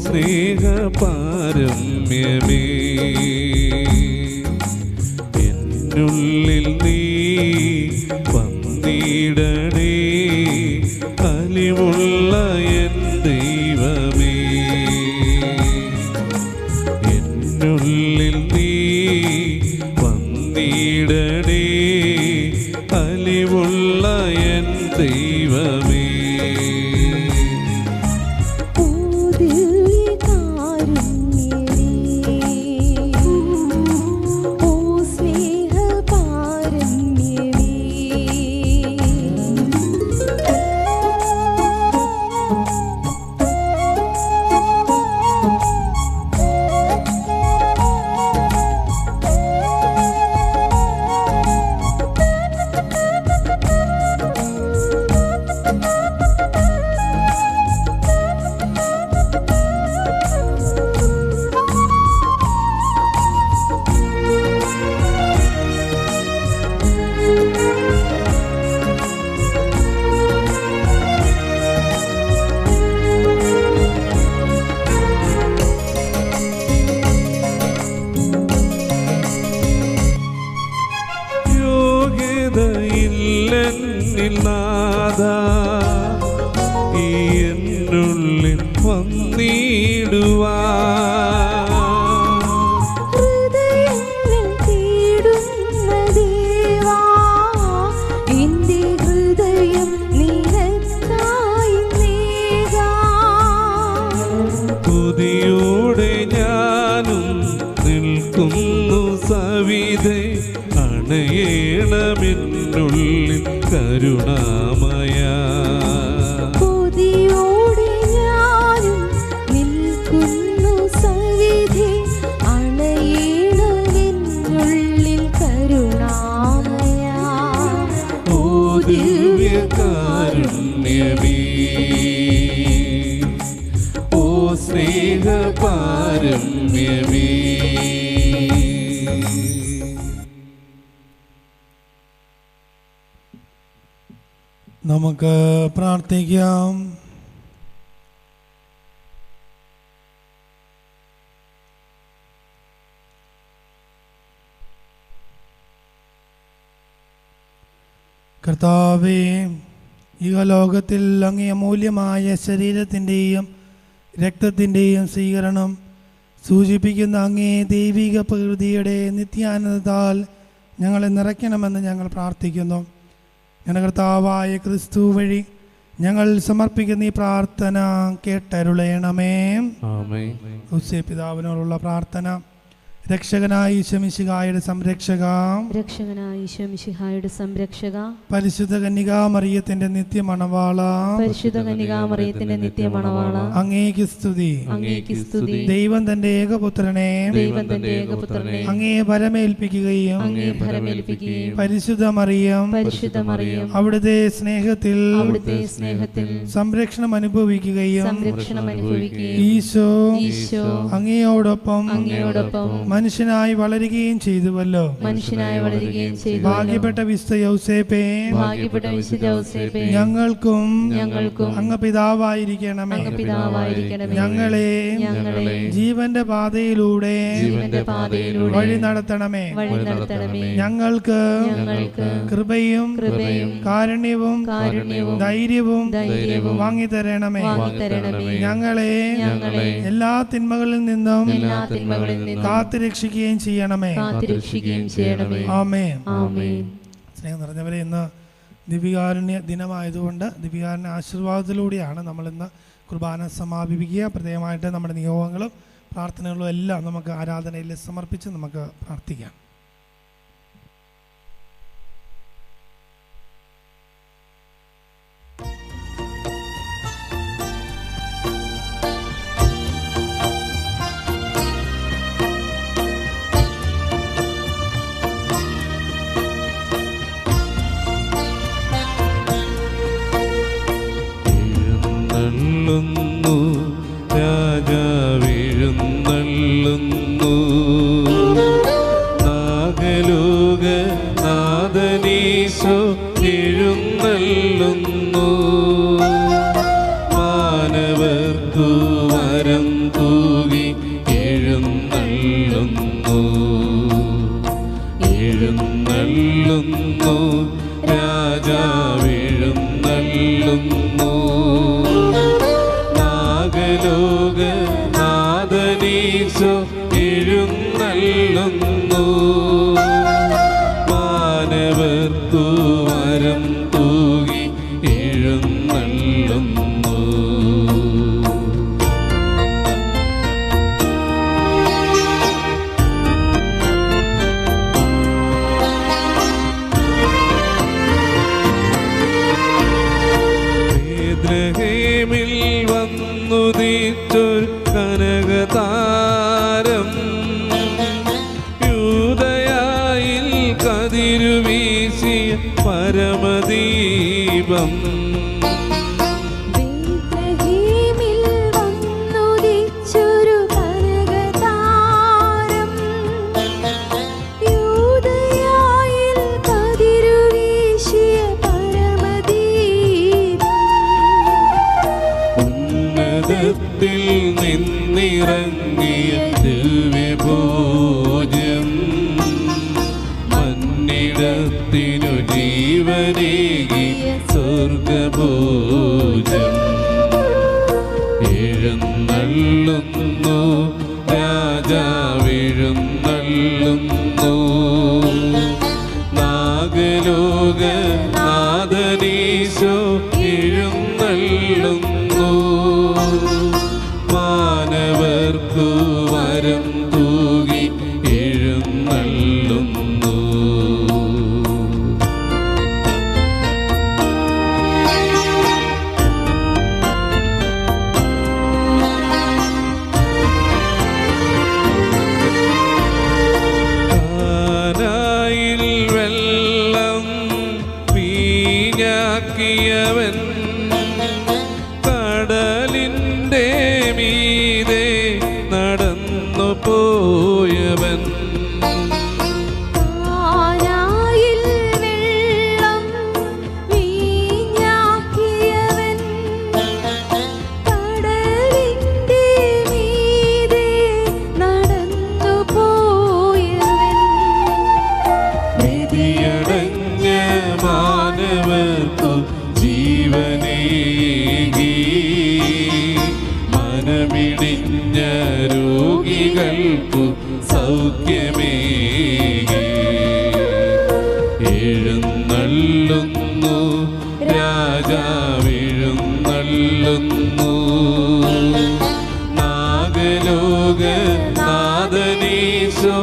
സ്നേഹപാരമ്യമേ എന്നുള്ളിൽ നീ വന്നിടണേ അലിവുള്ള എൻ ദൈവമേ എന്നുള്ളിൽ നീ വന്നിടണേ അലിവുള്ള എൻ ദൈവമേ എന്നുള്ളിൽ വന്നിടുവാ തുതിയോടെ ഞാനും നിൽക്കുന്നു സവിധേ അണയേണമെന്നുള്ളിൽ കരുണാമയ കൊതിയോടെ ഞാനും നിൽക്കുന്നു സവിധേ അണയേണമെന്നുള്ളിൽ കരുണാമയ ഓ ദിവ്യകാരുണ്യമേ ഓ സ്നേഹപാരമ്യമേ നമുക്ക് പ്രാർത്ഥിക്കാം. കർത്താവേ, ഈ ലോകത്തിൽ അങ്ങേ അമൂല്യമായ ശരീരത്തിൻ്റെയും രക്തത്തിൻ്റെയും സ്വീകരണം സൂചിപ്പിക്കുന്ന അങ്ങേ ദൈവിക പ്രകൃതിയുടെ നിത്യാനന്ദത്താൽ ഞങ്ങളെ നിറയ്ക്കണമെന്ന് ഞങ്ങൾ പ്രാർത്ഥിക്കുന്നു. ഞങ്ങളുടെ കർത്താവായ ക്രിസ്തു വഴി ഞങ്ങൾ സമർപ്പിക്കുന്ന ഈ പ്രാർത്ഥന കേട്ടരുളയണമേ. ഔസേ പിതാവിനോടുള്ള പ്രാർത്ഥന. രക്ഷകനായ ഈശോ മിശിഹായുടെ സംരക്ഷക, രക്ഷകനായ ഈശോ മിശിഹായുടെ സംരക്ഷക, പരിശുദ്ധ കന്യകാമറിയത്തിന്റെ നിത്യമണവാള, പരിശുദ്ധ കന്യകാമറിയത്തിന്റെ നിത്യമണവാള, അങ്ങേക്ക് സ്തുതി, അങ്ങേക്ക് സ്തുതി. ദൈവം തന്റെ ഏകപുത്രനെ, ദൈവം തന്റെ ഏകപുത്രനെ അങ്ങേ ഭരമേൽപ്പിക്കുകയും, അങ്ങേ ഭരമേൽപ്പിക്കുകയും, പരിശുദ്ധ മറിയം, പരിശുദ്ധ മറിയം അവിടുത്തെ സ്നേഹത്തിൽ, അവിടുത്തെ സ്നേഹത്തിൽ സംരക്ഷണം അനുഭവിക്കുകയും, സംരക്ഷണം അനുഭവിക്കുകയും, ഈശോ ഈശോ അങ്ങയോടൊപ്പം അങ്ങയോടൊപ്പം മനുഷ്യനായി വളരുകയും ചെയ്തുവല്ലോ. മനുഷ്യനായി വളരുകയും ചെയ്തു. ഭാഗ്യപ്പെട്ട വിശുദ്ധ യൗസേപ്പേ, ഭാഗ്യപ്പെട്ട വിശുദ്ധ യൗസേപ്പേ, ഞങ്ങൾക്കും ഞങ്ങൾക്കും അങ്ങ് പിതാവായിരിക്കണമേ. അങ്ങ് പിതാവായിരിക്കണമേ. ഞങ്ങളെ ഞങ്ങളെ ജീവന്റെ പാതയിലൂടെ ജീവന്റെ പാതയിലൂടെ വഴി നടത്തണമേ. വഴി നടത്തണമേ. ഞങ്ങൾക്ക് ഞങ്ങൾക്ക് കൃപയും കൃപയും കാരുണ്യവും കാരുണ്യവും ധൈര്യവും ധൈര്യവും വാങ്ങിത്തരണമേ. വാങ്ങിത്തരണമേ. ഞങ്ങളെ ഞങ്ങളെ എല്ലാ തിന്മകളിൽ നിന്നും എല്ലാ തിന്മകളിൽ നിന്നും കാത്തുരക്ഷിക്കുകയും ചെയ്യണമേ. കാത്തുരക്ഷിക്കുകയും ചെയ്യണമേ. ആമേൻ. ആമേൻ. സ്നേഹം നിറഞ്ഞവരെ, ഇന്ന് ദിവ്യകാരുണ്യ ദിനമായതുകൊണ്ട് ദിവ്യകാരുണ്യ ആശീർവാദത്തിലൂടെയാണ് നമ്മളിന്ന് കുർബാന സമാപിപ്പിക്കുക. പ്രത്യേകമായിട്ട് നമ്മുടെ നിയോഗങ്ങളും പ്രാർത്ഥനകളും എല്ലാം നമുക്ക് ആരാധനയിൽ സമർപ്പിച്ച് നമുക്ക് പ്രാർത്ഥിക്കാം. രാജാവെഴുന്നള്ളുന്നു, നാഗലോക നാദനീശോ എഴുന്നള്ളുന്നു, മാനവർക്കു വരം വന്നുദിച്ചൊരു കനകതാരം യൂദയായിൽ കതിരുവീശിയ പരമദീപം നിന്നിറങ്ങിയ ദിവ്യഭോജ്യം മന്നിടത്തിനു ജീവനേകിയ സ്വർഗഭോജ്യം എഴുന്നള്ളുന്നു രാജാവെഴുന്നള്ളുന്നു നാഗലോക നാദനീശോ എഴുന്നള്ളുന്നു മാനവർക്കു വരം തൂകി എഴുന്നള്ളുന്നു കാനായിൽ വെള്ളം വീഞ്ഞാക്കിയവൻ കടലിൻ്റെ മീതെ നടന്നു പോയവൻ മാനവർക്കു ജീവനേകി മനമിടിഞ്ഞ രോഗികൾക്കു സൗഖ്യമേകി എഴുന്നള്ളുന്നു രാജാവെഴുന്നള്ളുന്നു നാഗലോക നാദനീശോ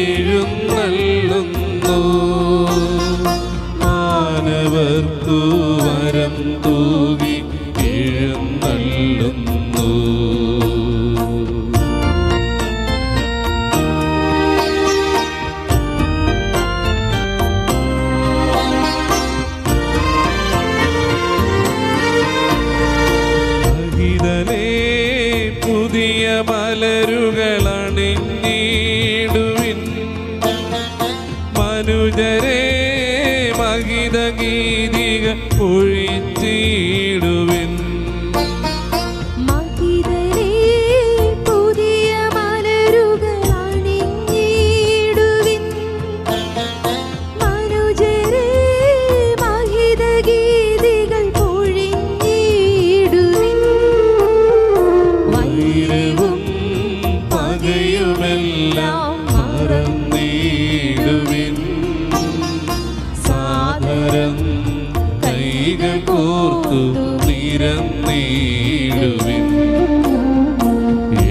എഴുന്നള്ളുന്നു മാനവർക്കു വരം തൂകി എഴുന്നള്ളുന്നു മഹിതലേ പുതിയ മലരുകളണിഞ്ഞിടുവിൻ മനുജരേ മഹിതഗീതിക ഒഴിച്ചിടുവിൻ പുതിയ മലരുകളണിഞ്ഞിടുവിൻ മനുജരേ മഹിതഗീതികൾ പൊഴിഞ്ഞിടുവിൻ വൈരവും പകയുമെല്ലാം മറന്നിടുവിൻ സാദരം കൈകൾ കോർത്തു നിരന്നിടുവിൻ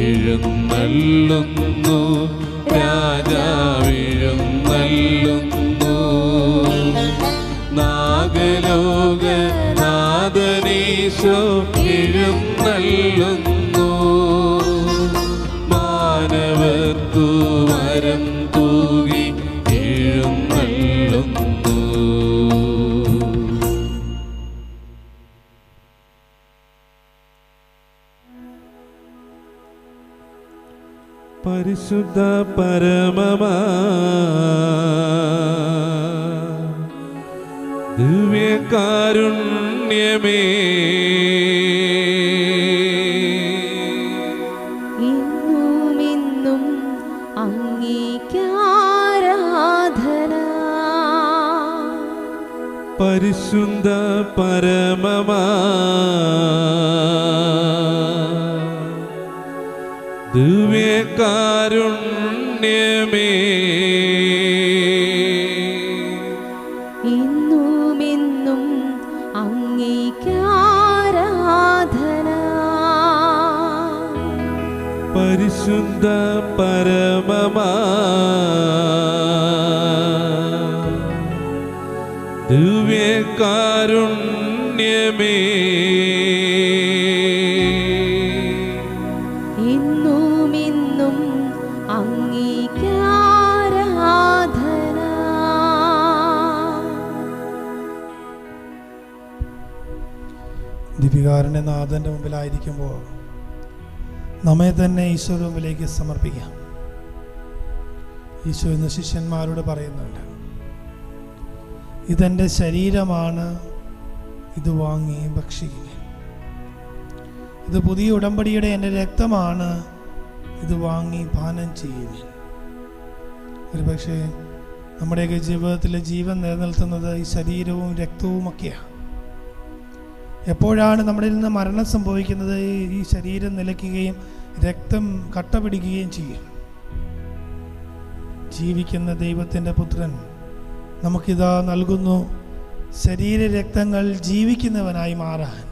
എഴുന്നള്ളുന്നു രാജാവെഴുന്നള്ളുന്നു നാഗലോക നാദനീശോ എഴുന്നള്ളുന്നു മാനവർക്കു വരം തൂകി എഴുന്നള്ളുന്നു പരിശുദ്ധ പരമമാ ദിവ്യകാരുണ്യമേ ഇന്നുമിന്നും അങ്ങേക്കാരാധന പരിശുദ്ധ പരമമാ ദിവ്യകാരുണ്യമേ ഇന്നുമെന്നും അങ്ങേക്കാരാധന പരിശുദ്ധ പരമമാ ദിവ്യകാരുണ്യമേ ദിവികാരൻ്റെ നാഥൻ്റെ മുമ്പിലായിരിക്കുമ്പോൾ നമ്മെ തന്നെ ഈശോയുടെ മുമ്പിലേക്ക് സമർപ്പിക്കാം. ഈശോ ഇന്ന് ശിഷ്യന്മാരോട് പറയുന്നുണ്ട്, ഇതെൻ്റെ ശരീരമാണ്, ഇത് വാങ്ങി ഭക്ഷിക്കുക. ഇത് പുതിയ ഉടമ്പടിയുടെ എൻ്റെ രക്തമാണ്, ഇത് വാങ്ങി പാനം ചെയ്യുക. ഒരു പക്ഷേ നമ്മുടെയൊക്കെ ജീവിതത്തിൽ ജീവൻ നിലനിർത്തുന്നത് ഈ ശരീരവും രക്തവുമൊക്കെയാണ്. എപ്പോഴാണ് നമ്മളിൽ നിന്ന് മരണം സംഭവിക്കുന്നത്? ഈ ശരീരം നിലയ്ക്കുകയും രക്തം കട്ട പിടിക്കുകയും ചെയ്യും. ജീവിക്കുന്ന ദൈവത്തിൻ്റെ പുത്രൻ നമുക്കിതാ നൽകുന്നു ശരീര രക്തങ്ങൾ ജീവിക്കുന്നവനായി മാറാൻ,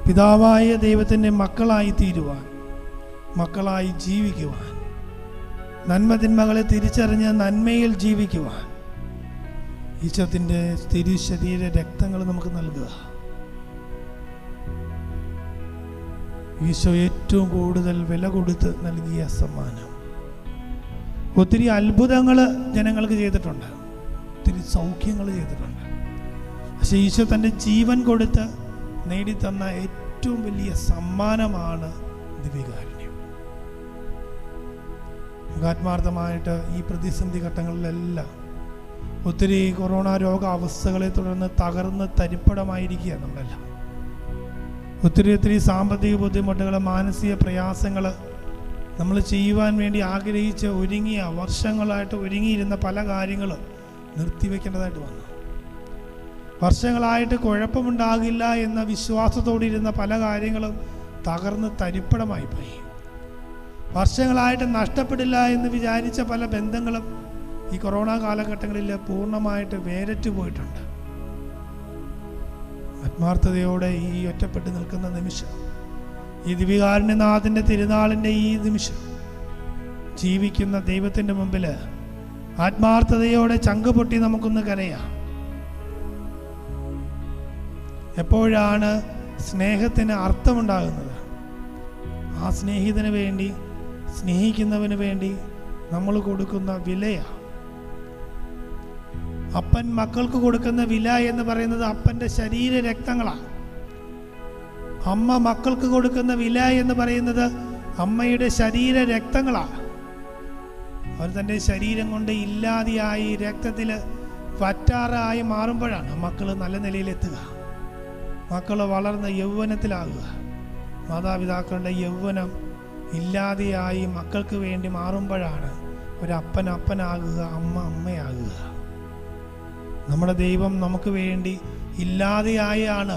പിതാവായ ദൈവത്തിൻ്റെ മക്കളായി തീരുവാൻ, മക്കളായി ജീവിക്കുവാൻ, നന്മതിന്മകളെ തിരിച്ചറിഞ്ഞ് നന്മയിൽ ജീവിക്കുവാൻ ഈശോത്തിൻ്റെ തിരു ശരീര രക്തങ്ങൾ നമുക്ക് നൽകുക. ഈശോ ഏറ്റവും കൂടുതൽ വില കൊടുത്ത് നൽകിയ സമ്മാനം. ഒത്തിരി അത്ഭുതങ്ങൾ ജനങ്ങൾക്ക് ചെയ്തിട്ടുണ്ട്, ഒത്തിരി സൗഖ്യങ്ങൾ ചെയ്തിട്ടുണ്ട്. പക്ഷെ ഈശോ തൻ്റെ ജീവൻ കൊടുത്ത് നേടിത്തന്ന ഏറ്റവും വലിയ സമ്മാനമാണ് ദിവ്യകാരുണ്യം. ആത്മാർത്ഥമായിട്ട് ഈ പ്രതിസന്ധി ഘട്ടങ്ങളിലെല്ലാം ഒത്തിരി കൊറോണ രോഗ അവസ്ഥകളെ തുടർന്ന് തകർന്ന് തരിപ്പടമായിരിക്കുക നമ്മളെല്ലാം. ഒത്തിരി സാമ്പത്തിക ബുദ്ധിമുട്ടുകൾ, മാനസിക പ്രയാസങ്ങൾ, നമ്മൾ ചെയ്യുവാൻ വേണ്ടി ആഗ്രഹിച്ച് വർഷങ്ങളായിട്ട് ഒരുങ്ങിയിരുന്ന പല കാര്യങ്ങളും നിർത്തിവെക്കേണ്ടതായിട്ട് വന്നു. വർഷങ്ങളായിട്ട് കുഴപ്പമുണ്ടാകില്ല എന്ന വിശ്വാസത്തോടിരുന്ന പല കാര്യങ്ങളും തകർന്ന് തരിപ്പടമായിപ്പോയി. വർഷങ്ങളായിട്ട് നഷ്ടപ്പെടില്ല എന്ന് വിചാരിച്ച പല ബന്ധങ്ങളും ഈ കൊറോണ കാലഘട്ടങ്ങളിൽ പൂർണ്ണമായിട്ട് വേരറ്റു പോയിട്ടുണ്ട്. ആത്മാർത്ഥതയോടെ ഈ ഒറ്റപ്പെട്ട് നിൽക്കുന്ന നിമിഷം, ഈ ദിവ്യകാരുണ്യനാഥൻ്റെ തിരുനാളിൻ്റെ ഈ നിമിഷം, ജീവിക്കുന്ന ദൈവത്തിൻ്റെ മുമ്പിൽ ആത്മാർത്ഥതയോടെ ചങ്ക് പൊട്ടി നമുക്കൊന്ന് കരയാം. എപ്പോഴാണ് സ്നേഹത്തിന് അർത്ഥമുണ്ടാകുന്നത്? ആ സ്നേഹിതന് വേണ്ടി, സ്നേഹിക്കുന്നവന് വേണ്ടി നമ്മൾ കൊടുക്കുന്ന വിലയാണ്. അപ്പൻ മക്കൾക്ക് കൊടുക്കുന്ന വില എന്ന് പറയുന്നത് അപ്പൻ്റെ ശരീര രക്തങ്ങളാണ്. അമ്മ മക്കൾക്ക് കൊടുക്കുന്ന വില എന്ന് പറയുന്നത് അമ്മയുടെ ശരീര രക്തങ്ങളാണ്. അവർ തൻ്റെ ശരീരം കൊണ്ട് ഇല്ലാതെയായി രക്തത്തിൽ വറ്റാറായി മാറുമ്പോഴാണ് മക്കൾ നല്ല നിലയിലെത്തുക, മക്കൾ വളർന്ന് യൗവനത്തിലാകുക. മാതാപിതാക്കളുടെ യൗവനം ഇല്ലാതെയായി മക്കൾക്ക് വേണ്ടി മാറുമ്പോഴാണ് ഒരപ്പൻ അപ്പനാകുക, അമ്മ അമ്മയാകുക. നമ്മുടെ ദൈവം നമുക്ക് വേണ്ടി ഇല്ലാതെയായാണ്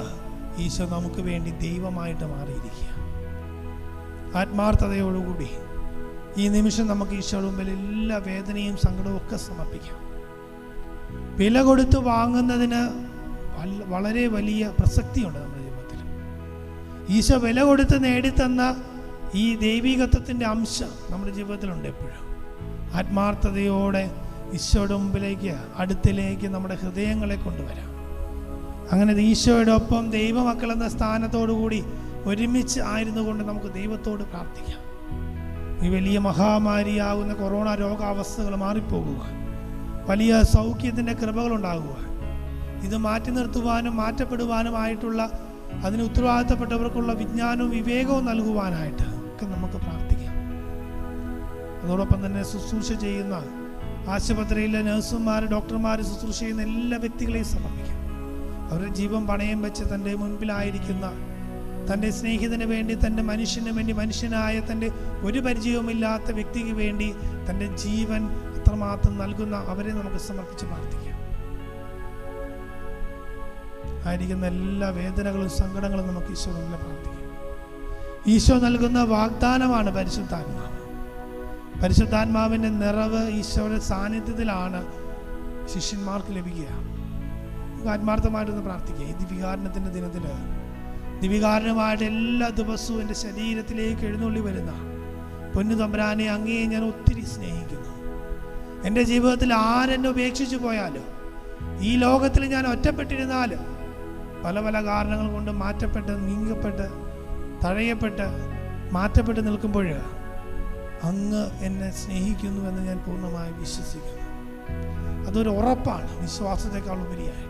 ഈശോ നമുക്ക് വേണ്ടി ദൈവമായിട്ട് മാറിയിരിക്കുക. ആത്മാർത്ഥതയോടുകൂടി ഈ നിമിഷം നമുക്ക് ഈശോയുടെ മുമ്പിൽ എല്ലാ വേദനയും സങ്കടവും ഒക്കെ സമർപ്പിക്കാം. വില കൊടുത്ത് വാങ്ങുന്നതിന് വളരെ വലിയ പ്രസക്തിയുണ്ട് നമ്മുടെ ജീവിതത്തിൽ. ഈശോ വില കൊടുത്ത് നേടിത്തന്ന ഈ ദൈവികത്വത്തിൻ്റെ അംശം നമ്മുടെ ജീവിതത്തിലുണ്ട് എപ്പോഴും. ആത്മാർത്ഥതയോടെ ഈശോയുടെ മുമ്പിലേക്ക്, അടുത്തിലേക്ക് നമ്മുടെ ഹൃദയങ്ങളെ കൊണ്ടുവരാം. അങ്ങനെ ഈശോയുടെ ഒപ്പം ദൈവമക്കൾ എന്ന സ്ഥാനത്തോടുകൂടി ഒരുമിച്ച് ആയിരുന്നു കൊണ്ട് നമുക്ക് ദൈവത്തോട് പ്രാർത്ഥിക്കാം. ഈ വലിയ മഹാമാരിയാകുന്ന കൊറോണ രോഗാവസ്ഥകൾ മാറിപ്പോകുവാൻ, വലിയ സൗഖ്യത്തിൻ്റെ കൃപകളുണ്ടാകുവാൻ, ഇത് മാറ്റി നിർത്തുവാനും മാറ്റപ്പെടുവാനുമായിട്ടുള്ള അതിന് ഉത്തരവാദിത്തപ്പെട്ടവർക്കുള്ള വിജ്ഞാനവും വിവേകവും നൽകുവാനായിട്ട് ഒക്കെ നമുക്ക് പ്രാർത്ഥിക്കാം. അതോടൊപ്പം തന്നെ ശുശ്രൂഷ ചെയ്യുന്ന ആശുപത്രിയിലെ നഴ്സുമാർ, ഡോക്ടർമാർ, ശുശ്രൂഷ ചെയ്യുന്ന എല്ലാ വ്യക്തികളെയും സമർപ്പിക്കാം. അവരുടെ ജീവൻ പണയം വെച്ച് തൻ്റെ മുൻപിലായിരിക്കുന്ന തൻ്റെ സ്നേഹിതന് വേണ്ടി, തൻ്റെ മനുഷ്യന് വേണ്ടി, മനുഷ്യനായ തൻ്റെ ഒരു പരിചയവുമില്ലാത്ത വ്യക്തിക്ക് വേണ്ടി തൻ്റെ ജീവൻ അത്രമാത്രം നൽകുന്ന അവരെ നമുക്ക് സമർപ്പിച്ച് പ്രാർത്ഥിക്കാം. ആയിരിക്കുന്ന എല്ലാ വേദനകളും സങ്കടങ്ങളും നമുക്ക് ഈശോയോട് പ്രാർത്ഥിക്കാം. ഈശോ നൽകുന്ന വാഗ്ദാനമാണ് പരിശുദ്ധാത്മാവ്. പരിശുദ്ധാത്മാവിൻ്റെ നിറവ് ഈശോയുടെ സാന്നിധ്യത്തിലാണ് ശിഷ്യന്മാർക്ക് ലഭിക്കുക. ആത്മാർത്ഥമായിട്ടൊന്ന് പ്രാർത്ഥിക്കുക. ഈ ദിവ്യകാരുണ്യത്തിൻ്റെ ദിനത്തിൽ ദിവ്യകാരുണ്യമായിട്ട് എല്ലാ ദിവസവും എൻ്റെ ശരീരത്തിലേക്ക് എഴുന്നള്ളി വരുന്ന പൊന്നു തമ്പുരാനെ, അങ്ങയെ ഞാൻ ഒത്തിരി സ്നേഹിക്കുന്നു. എൻ്റെ ജീവിതത്തിൽ ആരെന്നെ ഉപേക്ഷിച്ചു പോയാലും, ഈ ലോകത്തിൽ ഞാൻ ഒറ്റപ്പെട്ടിരുന്നാലും, പല പല കാരണങ്ങൾ കൊണ്ട് മാറ്റപ്പെട്ട്, നീങ്ങപ്പെട്ട്, തഴയപ്പെട്ട്, മാറ്റപ്പെട്ട് നിൽക്കുമ്പോൾ അങ്ങ് എന്നെ സ്നേഹിക്കുന്നുവെന്ന് ഞാൻ പൂർണ്ണമായി വിശ്വസിക്കുന്നു. അതൊരു ഉറപ്പാണ്, വിശ്വാസത്തെക്കാൾ ഉപരിയായിട്ട്.